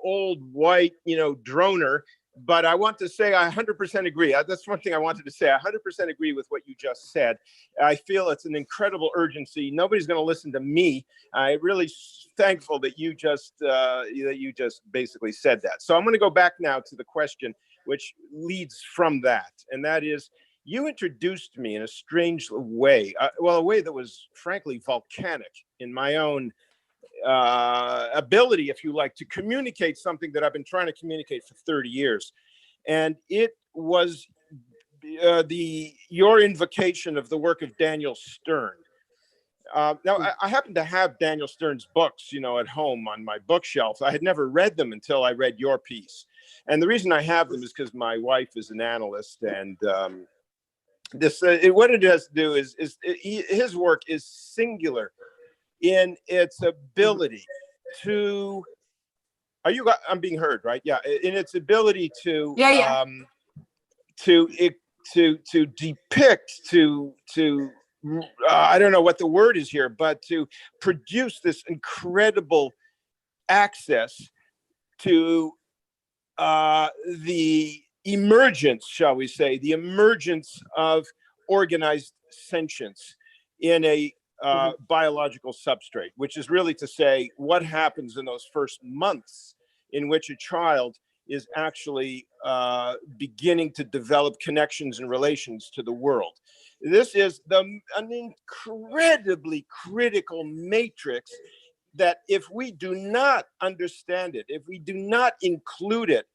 old white, droner. But I want to say I 100% agree. That's one thing I wanted to say. I 100% agree with what you just said. I feel it's an incredible urgency. Nobody's going to listen to me. I'm really thankful that you just basically said that. So I'm going to go back now to the question, which leads from that, and that is, you introduced me in a strange way, a way that was frankly volcanic in my own ability, if you like, to communicate something that I've been trying to communicate for 30 years. And it was your invocation of the work of Daniel Stern. Now, I happen to have Daniel Stern's books, at home on my bookshelf. I had never read them until I read your piece. And the reason I have them is because my wife is an analyst, and what it has to do is his work is singular in its ability to. I'm being heard, right? Yeah, in its ability to to depict, to I don't know what the word is here, but to produce this incredible access to the emergence, shall we say, the emergence of organized sentience in a biological substrate, which is really to say what happens in those first months in which a child is actually beginning to develop connections and relations to the world. This is an incredibly critical matrix that if we do not understand it, if we do not include it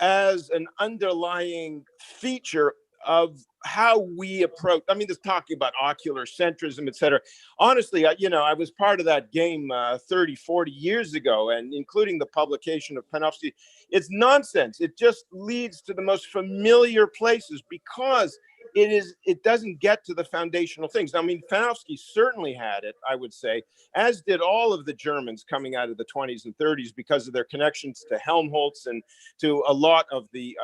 as an underlying feature of how we approach, I mean, this talking about ocular centrism, et cetera. Honestly, I was part of that game 30, 40 years ago, and including the publication of Panofsky. It's nonsense. It just leads to the most familiar places because it doesn't get to the foundational things. I mean, Panofsky certainly had it, I would say, as did all of the Germans coming out of the 20s and 30s because of their connections to Helmholtz and to a lot of the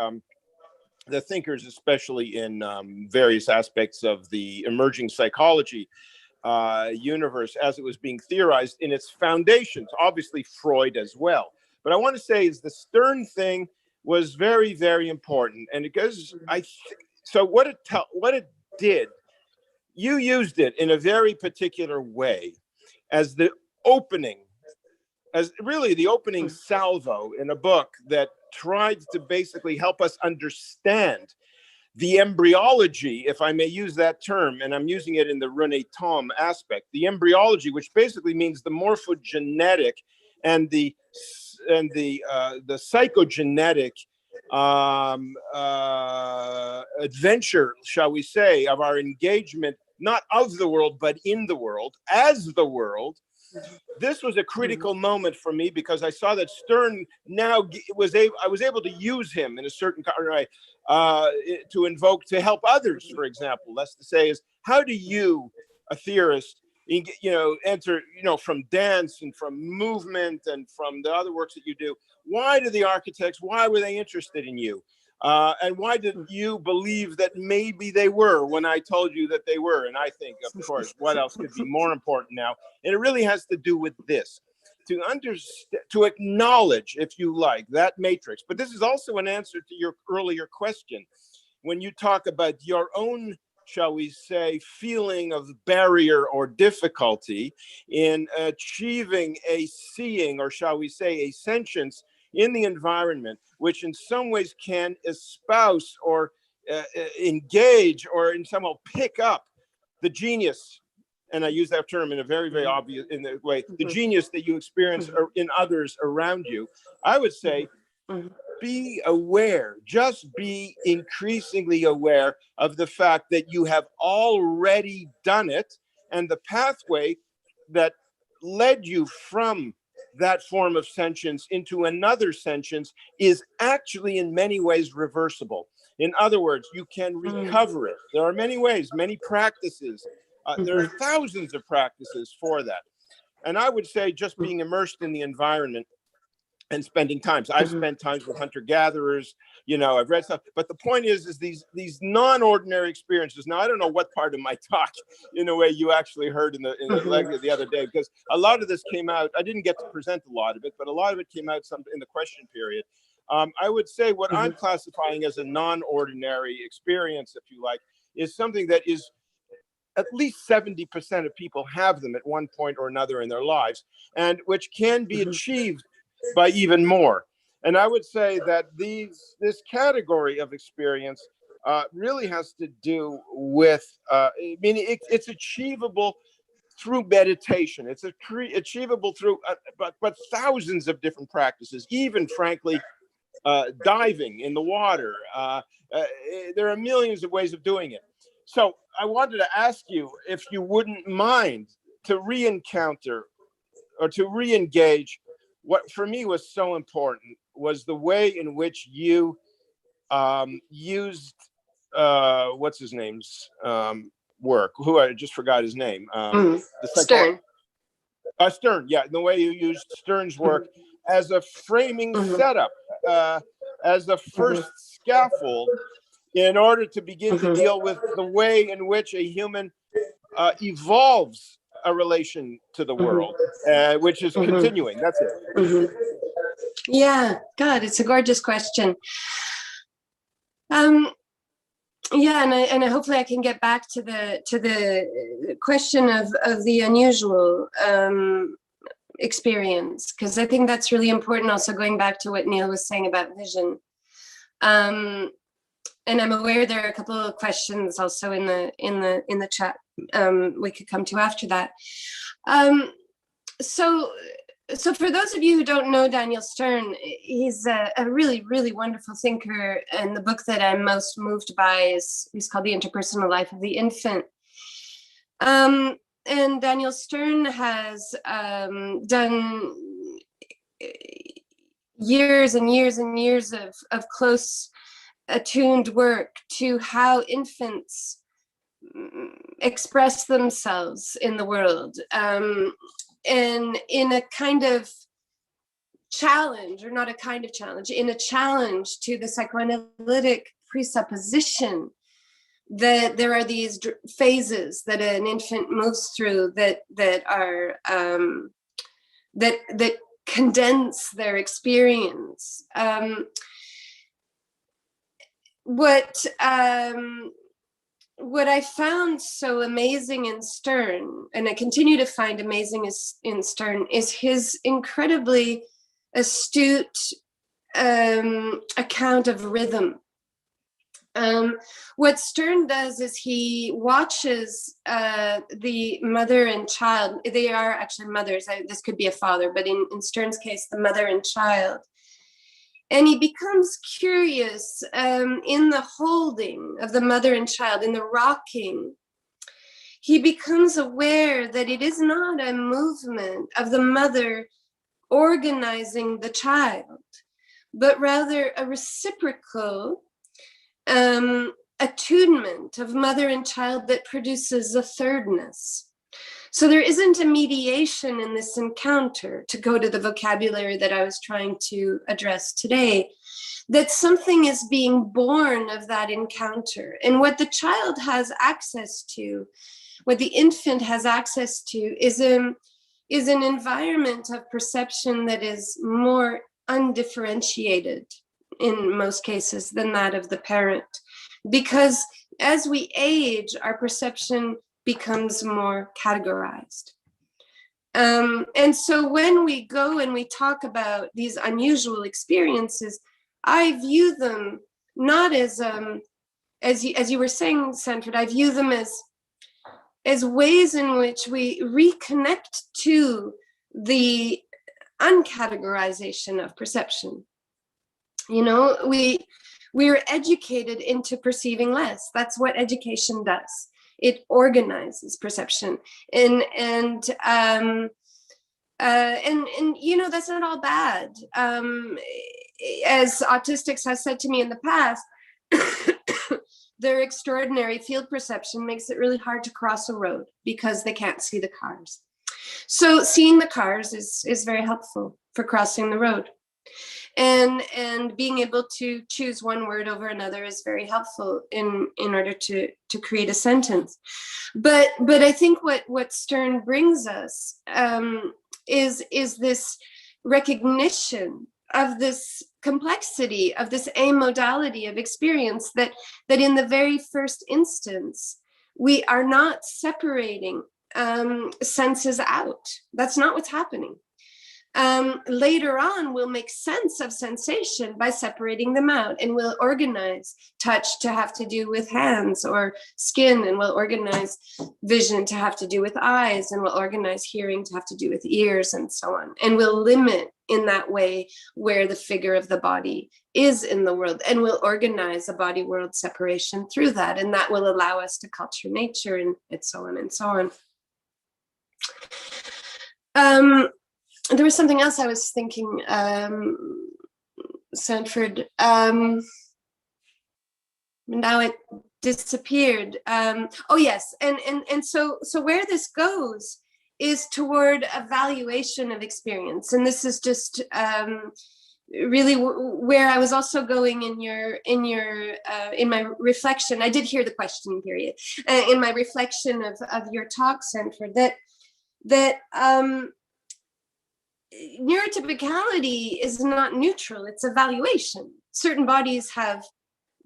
thinkers, especially in various aspects of the emerging psychology universe as it was being theorized in its foundations, obviously Freud as well. But I want to say is the Stern thing was very, very important. And it goes, so what it did, you used it in a very particular way as the opening, as really the opening salvo in a book that tried to basically help us understand the embryology, if I may use that term, and I'm using it in the René Thom aspect, the embryology, which basically means the morphogenetic and the psychogenetic adventure, shall we say, of our engagement, not of the world, but in the world, as the world. This was a critical moment for me because I saw that Stern now I was able to use him in a certain way to invoke, to help others, for example. That's to say is, how do you, a theorist, enter, from dance and from movement and from the other works that you do, why do the architects, why were they interested in you? And why did you believe that maybe they were when I told you that they were? And I think, of course, what else could be more important now? And it really has to do with this, to understand, to acknowledge, if you like, that matrix. But this is also an answer to your earlier question. When you talk about your own, shall we say, feeling of barrier or difficulty in achieving a seeing, or shall we say, a sentience in the environment, which in some ways can espouse or engage or in some way pick up the genius, and I use that term in a very, very obvious in the way, the genius that you experience in others around you. I would say, be aware, just be increasingly aware of the fact that you have already done it, and the pathway that led you from that form of sentience into another sentience is actually in many ways reversible. In other words, you can recover it. There are many ways, many practices. There are thousands of practices for that. And I would say just being immersed in the environment and spending times. I've spent times with hunter-gatherers, I've read stuff. But the point is these non-ordinary experiences. Now, I don't know what part of my talk, in a way, you actually heard in the lecture the other day, because a lot of this came out. I didn't get to present a lot of it, but a lot of it came out in the question period. I would say what I'm classifying as a non-ordinary experience, if you like, is something that is at least 70% of people have them at one point or another in their lives, and which can be achieved by even more. And I would say that this category of experience really has to do with, it's achievable through meditation. It's achievable through, but thousands of different practices, even frankly, diving in the water. There are millions of ways of doing it. So I wanted to ask you if you wouldn't mind to re-encounter or to re-engage. What for me was so important was the way in which you used what's his name's work, who I just forgot his name. Stern. Stern, yeah, the way you used Stern's work as a framing setup, as the first scaffold in order to begin to deal with the way in which a human evolves a relation to the world, which is continuing. That's it. Yeah, God, it's a gorgeous question. yeah, and hopefully I can get back to the question of the unusual experience, because I think that's really important. Also, going back to what Neil was saying about vision, and I'm aware there are a couple of questions also in the chat we could come to after that. So for those of you who don't know Daniel Stern, he's a really, really wonderful thinker. And the book that I'm most moved by is called The Interpersonal Life of the Infant. And Daniel Stern has done years and years and years of close attuned work to how infants express themselves in the world. And in a kind of challenge, or not a kind of challenge, in a challenge to the psychoanalytic presupposition that there are these phases that an infant moves through that are that condense their experience. What I found so amazing in Stern, and I continue to find amazing in Stern, is his incredibly astute account of rhythm. What Stern does is he watches the mother and child. They are actually mothers. This could be a father, but in Stern's case, the mother and child. And he becomes curious in the holding of the mother and child, in the rocking. He becomes aware that it is not a movement of the mother organizing the child, but rather a reciprocal attunement of mother and child that produces a thirdness. So there isn't a mediation in this encounter, to go to the vocabulary that I was trying to address today, that something is being born of that encounter. And what the child has access to, what the infant has access to, is an environment of perception that is more undifferentiated in most cases than that of the parent. Because as we age, our perception becomes more categorized. And so when we go and we talk about these unusual experiences, I view them not as you were saying, Sanford, I view them as ways in which we reconnect to the uncategorization of perception. You know, we're educated into perceiving less. That's what education does. It organizes perception, and you know, that's not all bad. As autistics has said to me in the past, their extraordinary field perception makes it really hard to cross a road because they can't see the cars. So seeing the cars is very helpful for crossing the road. And being able to choose one word over another is very helpful in order to create a sentence. But I think what Stern brings us is this recognition of this complexity, of this amodality of experience, that in the very first instance, we are not separating senses out. That's not what's happening. Later on, we'll make sense of sensation by separating them out, and we'll organize touch to have to do with hands or skin, and we'll organize vision to have to do with eyes, and we'll organize hearing to have to do with ears, and so on. And we'll limit in that way where the figure of the body is in the world, and we'll organize a body world separation through that, and that will allow us to culture nature, and so on and so on. There was something else I was thinking, Sanford. Now it disappeared. Oh yes, and so where this goes is toward evaluation of experience, and this is just really where I was also going in my reflection. I did hear the question period in my reflection of your talk, Sanford, that neurotypicality is not neutral, it's evaluation. Certain bodies have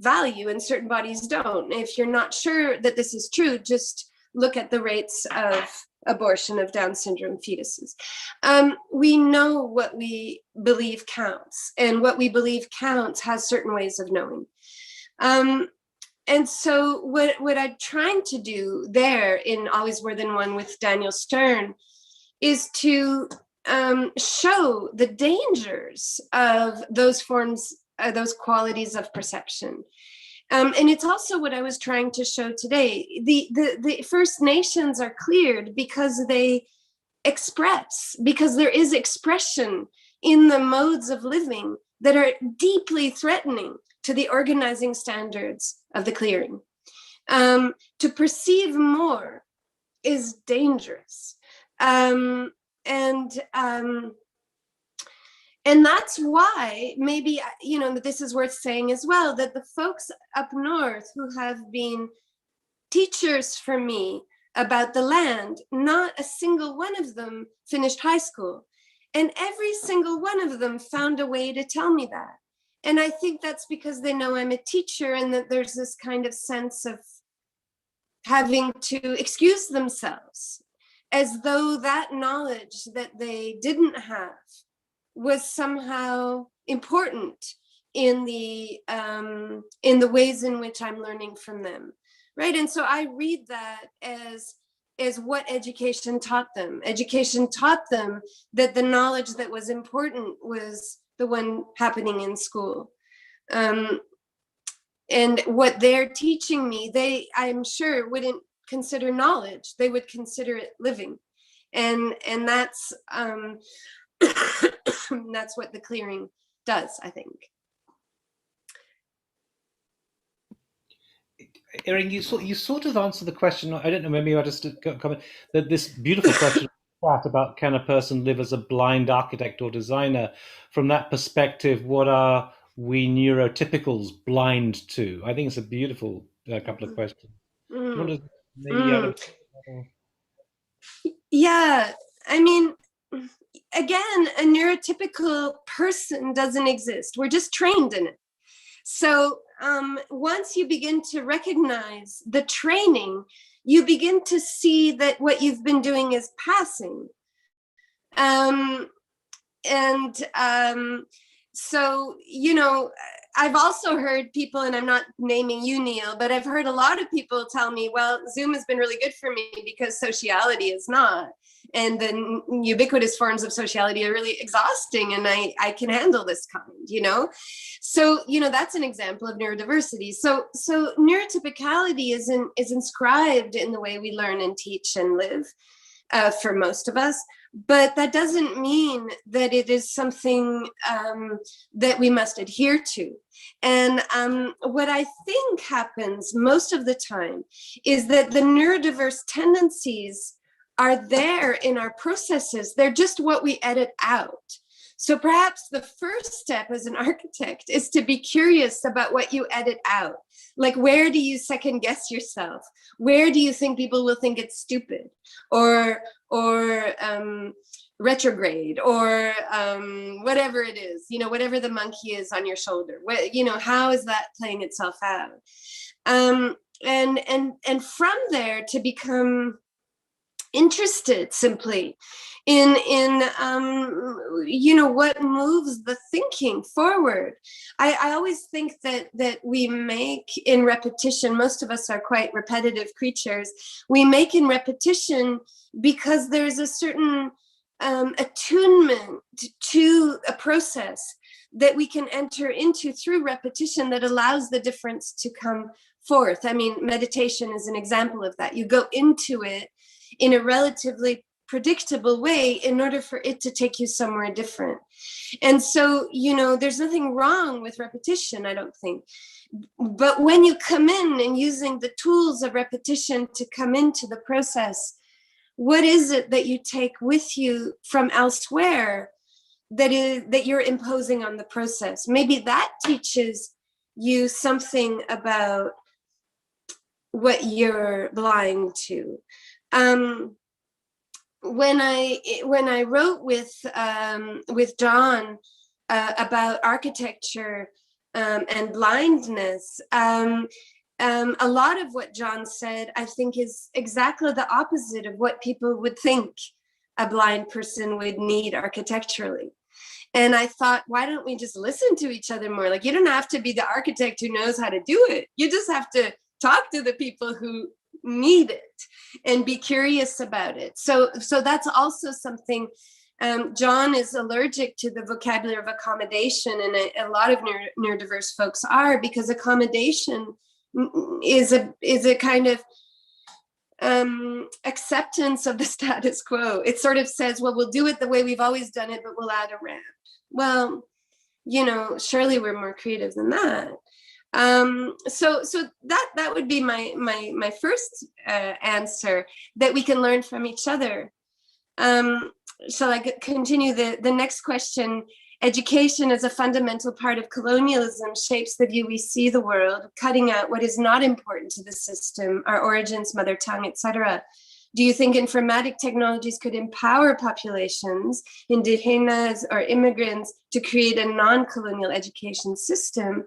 value and certain bodies don't. If you're not sure that this is true, just look at the rates of abortion of Down syndrome fetuses. We know what we believe counts, and what we believe counts has certain ways of knowing. And so what I'm trying to do there in Always More Than One with Daniel Stern is to show the dangers of those forms, those qualities of perception. And it's also what I was trying to show today. The First Nations are cleared because they express, because there is expression in the modes of living that are deeply threatening to the organizing standards of the clearing. To perceive more is dangerous. And that's why maybe, this is worth saying as well, that the folks up north who have been teachers for me about the land, not a single one of them finished high school. And every single one of them found a way to tell me that. And I think that's because they know I'm a teacher, and that there's this kind of sense of having to excuse themselves, as though that knowledge that they didn't have was somehow important in the ways in which I'm learning from them, right? And so I read that as what education taught them. Education taught them that the knowledge that was important was the one happening in school. And what they're teaching me, I'm sure, wouldn't consider knowledge. They would consider it living. And that's that's what the clearing does, I think. Erin, you sort of answered the question. I don't know, maybe I just comment that this beautiful question about can a person live as a blind architect or designer? From that perspective, what are we neurotypicals blind to? I think it's a beautiful couple of questions. Do you want to maybe add Yeah, I mean, again, a neurotypical person doesn't exist. We're just trained in it. So once you begin to recognize the training, you begin to see that what you've been doing is passing. So, I've also heard people, and I'm not naming you, Neil, but I've heard a lot of people tell me, well, Zoom has been really good for me because sociality is not. And the ubiquitous forms of sociality are really exhausting, and I can handle this kind, So, that's an example of neurodiversity. So neurotypicality is inscribed in the way we learn and teach and live for most of us. But that doesn't mean that it is something that we must adhere to. And what I think happens most of the time is that the neurodiverse tendencies are there in our processes. They're just what we edit out. So perhaps the first step as an architect is to be curious about what you edit out. Like, where do you second guess yourself? Where do you think people will think it's stupid or retrograde or whatever it is, whatever the monkey is on your shoulder? How is that playing itself out? And from there to become interested simply in what moves the thinking forward. I always think that we make in repetition, most of us are quite repetitive creatures, we make in repetition because there's a certain attunement to a process that we can enter into through repetition that allows the difference to come forth. I mean, meditation is an example of that. You go into it in a relatively predictable way in order for it to take you somewhere different. And so, there's nothing wrong with repetition, I don't think. But when you come in and using the tools of repetition to come into the process, what is it that you take with you from elsewhere that you're imposing on the process? Maybe that teaches you something about what you're blind to. When I wrote with John about architecture, and blindness. A lot of what John said, I think, is exactly the opposite of what people would think a blind person would need architecturally. And I thought, why don't we just listen to each other more? Like, you don't have to be the architect who knows how to do it. You just have to talk to the people who need it and be curious about it. So that's also something. John is allergic to the vocabulary of accommodation, and a lot of neurodiverse folks are, because accommodation is a kind of acceptance of the status quo. It sort of says, well, we'll do it the way we've always done it, but we'll add a ramp. Well, surely we're more creative than that. So that would be my first answer, that we can learn from each other. Shall I continue the next question? Education as a fundamental part of colonialism shapes the view we see the world, cutting out what is not important to the system, our origins, mother tongue, etc. Do you think informatic technologies could empower populations, indigenous or immigrants, to create a non-colonial education system?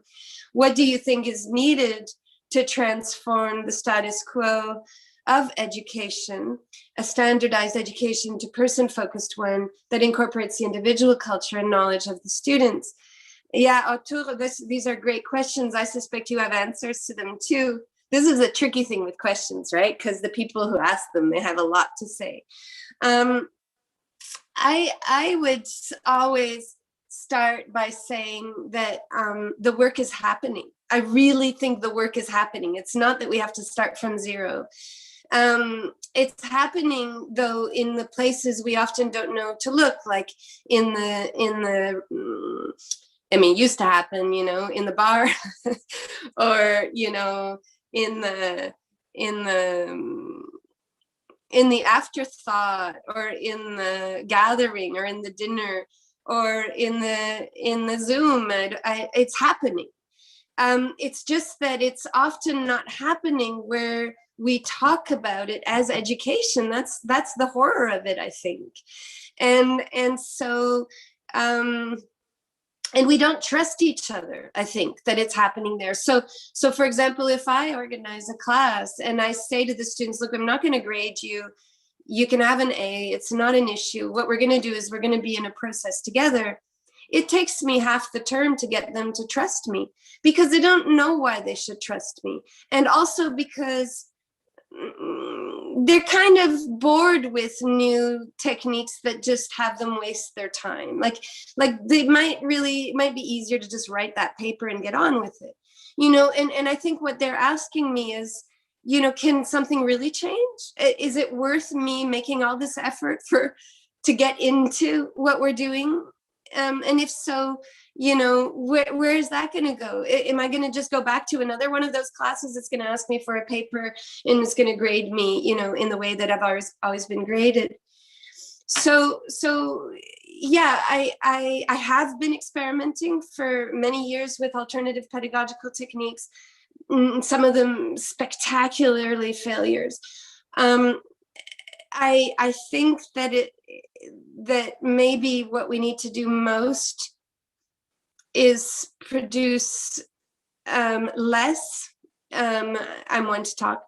What do you think is needed to transform the status quo of education, a standardized education to person-focused one that incorporates the individual culture and knowledge of the students? Yeah, Arturo, these are great questions. I suspect you have answers to them too. This is a tricky thing with questions, right? Because the people who ask them, they have a lot to say. I would always start by saying that the work is happening. I really think the work is happening. It's not that we have to start from zero. It's happening, though, in the places we often don't know to look, like in the it used to happen, in the bar, or, in the afterthought, or in the gathering, or in the dinner, or in the Zoom. It's happening. It's just that it's often not happening where we talk about it as education. That's the horror of it, I think. And so and we don't trust each other, I think, that it's happening there. So for example, if I organize a class and I say to the students, look, I'm not going to grade you. You can have an A. It's not an issue. What we're going to do is we're going to be in a process together. It takes me half the term to get them to trust me, because they don't know why they should trust me. And also because they're kind of bored with new techniques that just have them waste their time. Like they might be easier to just write that paper and get on with it, and I think what they're asking me is, can something really change? Is it worth me making all this effort to get into what we're doing? And if so, where is that going to go? Am I going to just go back to another one of those classes that's going to ask me for a paper and it's going to grade me, in the way that I've always been graded? So yeah, I have been experimenting for many years with alternative pedagogical techniques, some of them spectacularly failures. I think that maybe what we need to do most is produce less. I'm one to talk.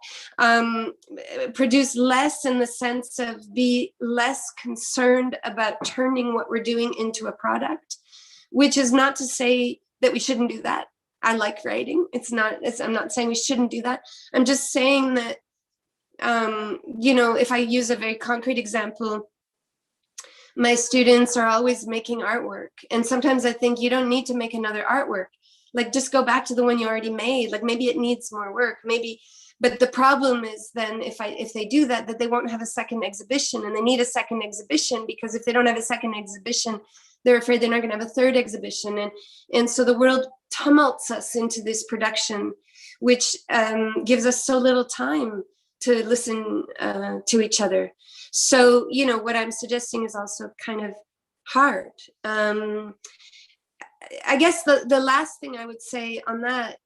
Produce less in the sense of be less concerned about turning what we're doing into a product, which is not to say that we shouldn't do that. I like writing. I'm not saying we shouldn't do that. I'm just saying that, if I use a very concrete example, my students are always making artwork. And sometimes I think you don't need to make another artwork. Like, just go back to the one you already made. Like, maybe it needs more work, maybe. But the problem is then if they do that they won't have a second exhibition, and they need a second exhibition, because if they don't have a second exhibition, they're afraid they're not going to have a third exhibition. And so the world tumults us into this production, which gives us so little time to listen to each other. So, what I'm suggesting is also kind of hard. I guess the last thing I would say on that,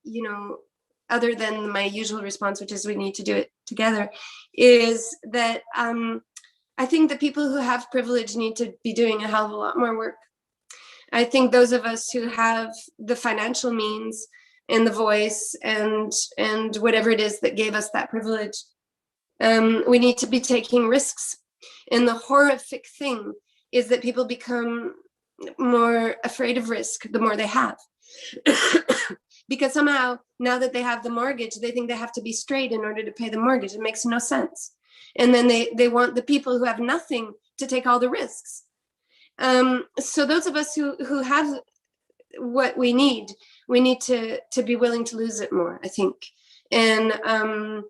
other than my usual response, which is we need to do it together, is that I think the people who have privilege need to be doing a hell of a lot more work. I think those of us who have the financial means and the voice and whatever it is that gave us that privilege, we need to be taking risks. And the horrific thing is that people become more afraid of risk the more they have. Because somehow, now that they have the mortgage, they think they have to be straight in order to pay the mortgage. It makes no sense. And then they want the people who have nothing to take all the risks. So those of us who have what we need to be willing to lose it more, I think. And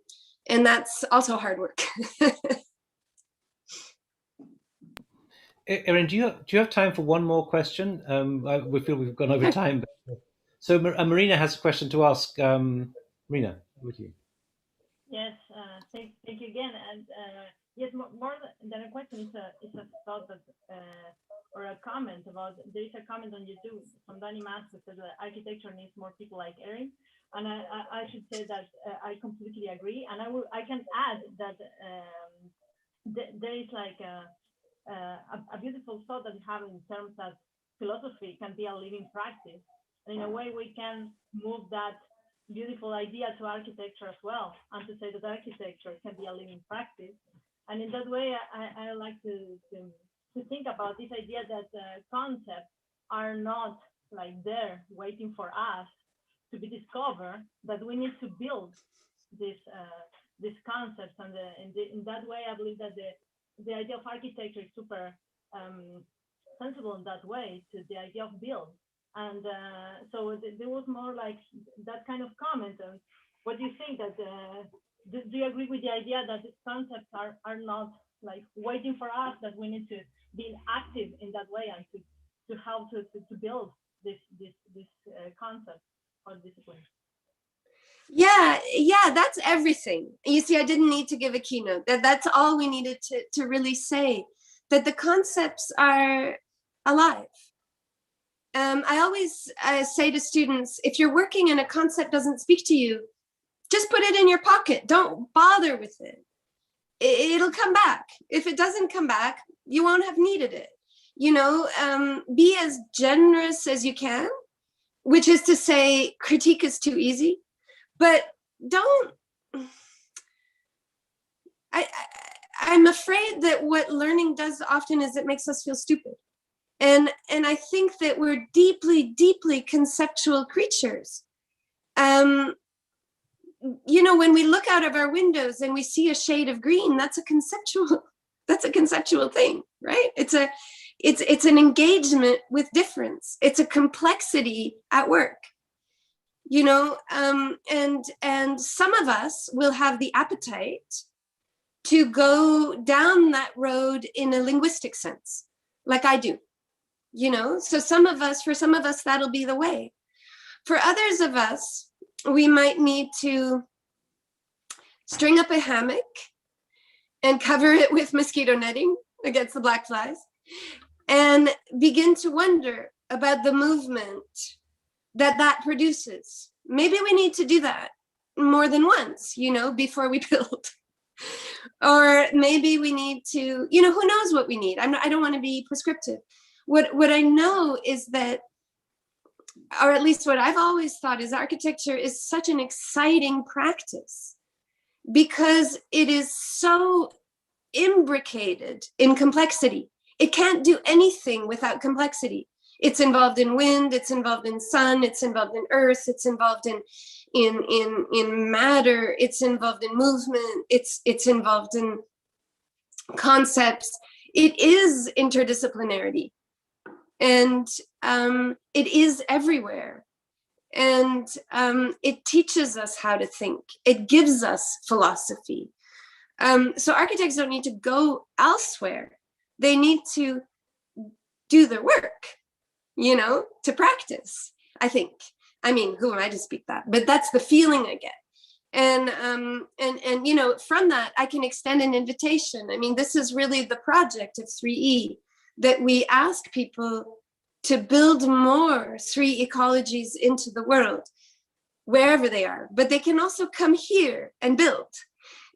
that's also hard work. Erin, do you have time for one more question? We feel we've gone over time. So Marina has a question to ask. Marina, with you. Yes, thank you again. And yes, more than a question, it's a thought that, or a comment about, there is a comment on YouTube from Danny Mas who says that architecture needs more people like Erin. And I should say that I completely agree. And I can add that there is like a beautiful thought that you have in terms that philosophy can be a living practice. And in a way, we can move that beautiful idea to architecture as well, and to say that architecture can be a living practice. And in that way, I like to think about this idea that concepts are not like there waiting for us to be discovered, that we need to build these concepts. And in that way, I believe that the idea of architecture is super sensible in that way, to the idea of build. And so there was more like that kind of comment. And what do you think? That do you agree with the idea that these concepts are not like waiting for us, that we need to be active in that way and to help to build this concept or discipline? Yeah, that's everything. You see, I didn't need to give a keynote. That's all we needed to really say, that the concepts are alive. I always say to students, if you're working and a concept doesn't speak to you, just put it in your pocket. Don't bother with it. It'll come back. If it doesn't come back, you won't have needed it. You know, be as generous as you can, which is to say, critique is too easy, but don't. I'm afraid that what learning does often is it makes us feel stupid. And I think that we're deeply, deeply conceptual creatures. You know, when we look out of our windows and we see a shade of green, that's a conceptual thing, right? It's an engagement with difference. It's a complexity at work, you know, and some of us will have the appetite to go down that road in a linguistic sense, like I do. You know, so for some of us, that'll be the way. For others of us, we might need to string up a hammock and cover it with mosquito netting against the black flies and begin to wonder about the movement that produces. Maybe we need to do that more than once, you know, before we build. Or maybe we need to, you know, who knows what we need? I don't want to be prescriptive. What I know is that, or at least what I've always thought, is architecture is such an exciting practice because it is so imbricated in complexity. It can't do anything without complexity. It's involved in wind, it's involved in sun, it's involved in earth, it's involved in matter, it's involved in movement, it's involved in concepts. It is interdisciplinarity. And it is everywhere. And it teaches us how to think. It gives us philosophy. So architects don't need to go elsewhere. They need to do their work, you know, to practice, I think. I mean, who am I to speak that? But that's the feeling I get. And you know, from that, I can extend an invitation. I mean, this is really the project of 3E, that we ask people to build more 3 ecologies into the world, wherever they are, but they can also come here and build.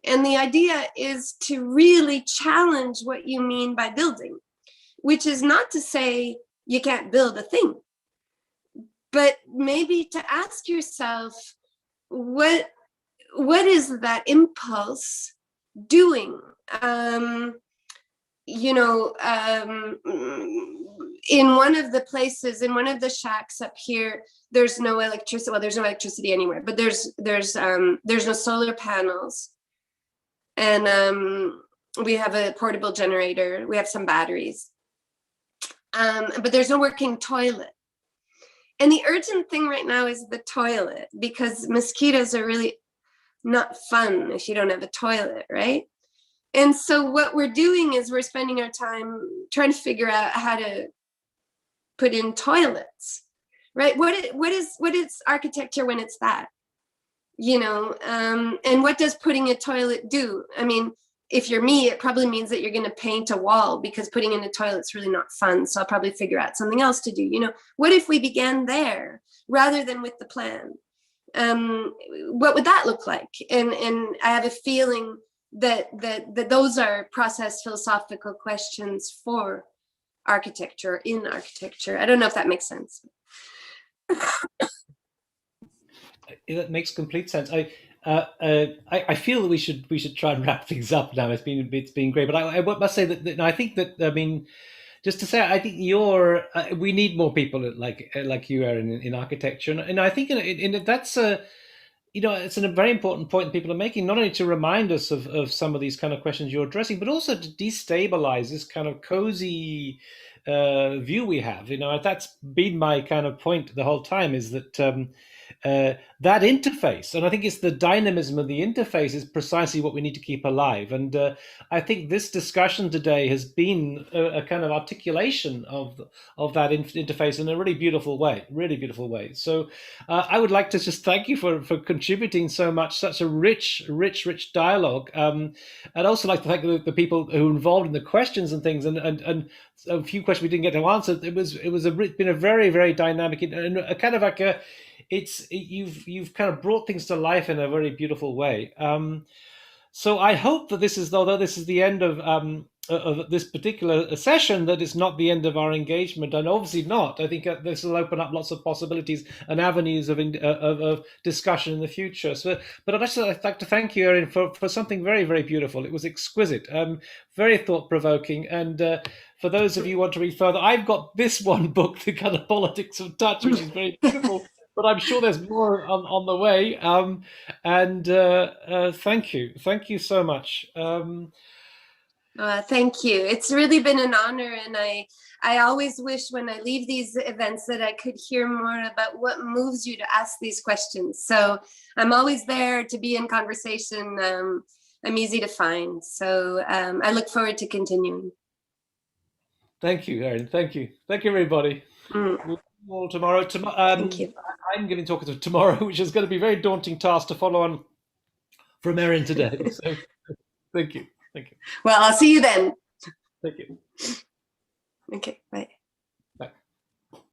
And the idea is to really challenge what you mean by building, which is not to say you can't build a thing. But maybe to ask yourself, what is that impulse doing? You know, in one of the places, in one of the shacks up here, there's no electricity. Well, there's no electricity anywhere, but there's no solar panels, and we have a portable generator. We have some batteries, but there's no working toilet. And the urgent thing right now is the toilet, because mosquitoes are really not fun if you don't have a toilet, right? And so what we're doing is we're spending our time trying to figure out how to put in toilets, right? What is architecture when it's that, you know? And what does putting a toilet do? I mean, if you're me, it probably means that you're going to paint a wall, because putting in a toilet's really not fun. So I'll probably figure out something else to do. You know, what if we began there rather than with the plan? What would that look like? And I have a feeling that those are process philosophical questions for architecture, in architecture. I don't know if that makes sense. That makes complete sense. I feel that we should try and wrap things up now. It's been great, but I must say that I think that, I mean, just to say, I think we need more people like you, Erin, in architecture, and I think that's a, you know, it's a very important point that people are making, not only to remind us of some of these kind of questions you're addressing, but also to destabilize this kind of cozy view we have. You know, that's been my kind of point the whole time, is that that interface, and I think it's the dynamism of the interface, is precisely what we need to keep alive. And I think this discussion today has been a kind of articulation of that interface in a really beautiful way. So I would like to just thank you for contributing so much, such a rich dialogue. I'd also like to thank the people who were involved in the questions and things, and a few questions we didn't get to answer. It's been a very, very dynamic, and a kind of like a, you've kind of brought things to life in a very beautiful way. So I hope that this is, although this is the end of this particular session, that it's not the end of our engagement, and obviously not. I think this will open up lots of possibilities and avenues of discussion in the future. So, but I'd like to thank you, Erin, for something very, very beautiful. It was exquisite, very thought-provoking, and for those of you who want to read further, I've got this one book, The Kind of Politics of Touch, which is very beautiful. But I'm sure there's more on the way. Thank you so much. Thank you. It's really been an honor, and I always wish when I leave these events that I could hear more about what moves you to ask these questions. So I'm always there to be in conversation. I'm easy to find. So I look forward to continuing. Thank you, Erin. Thank you, everybody. We'll see you all tomorrow. Thank you. I'm giving talk tomorrow, which is going to be a very daunting task to follow on from Erin today. So thank you. Well, I'll see you then. Thank you. Okay, bye.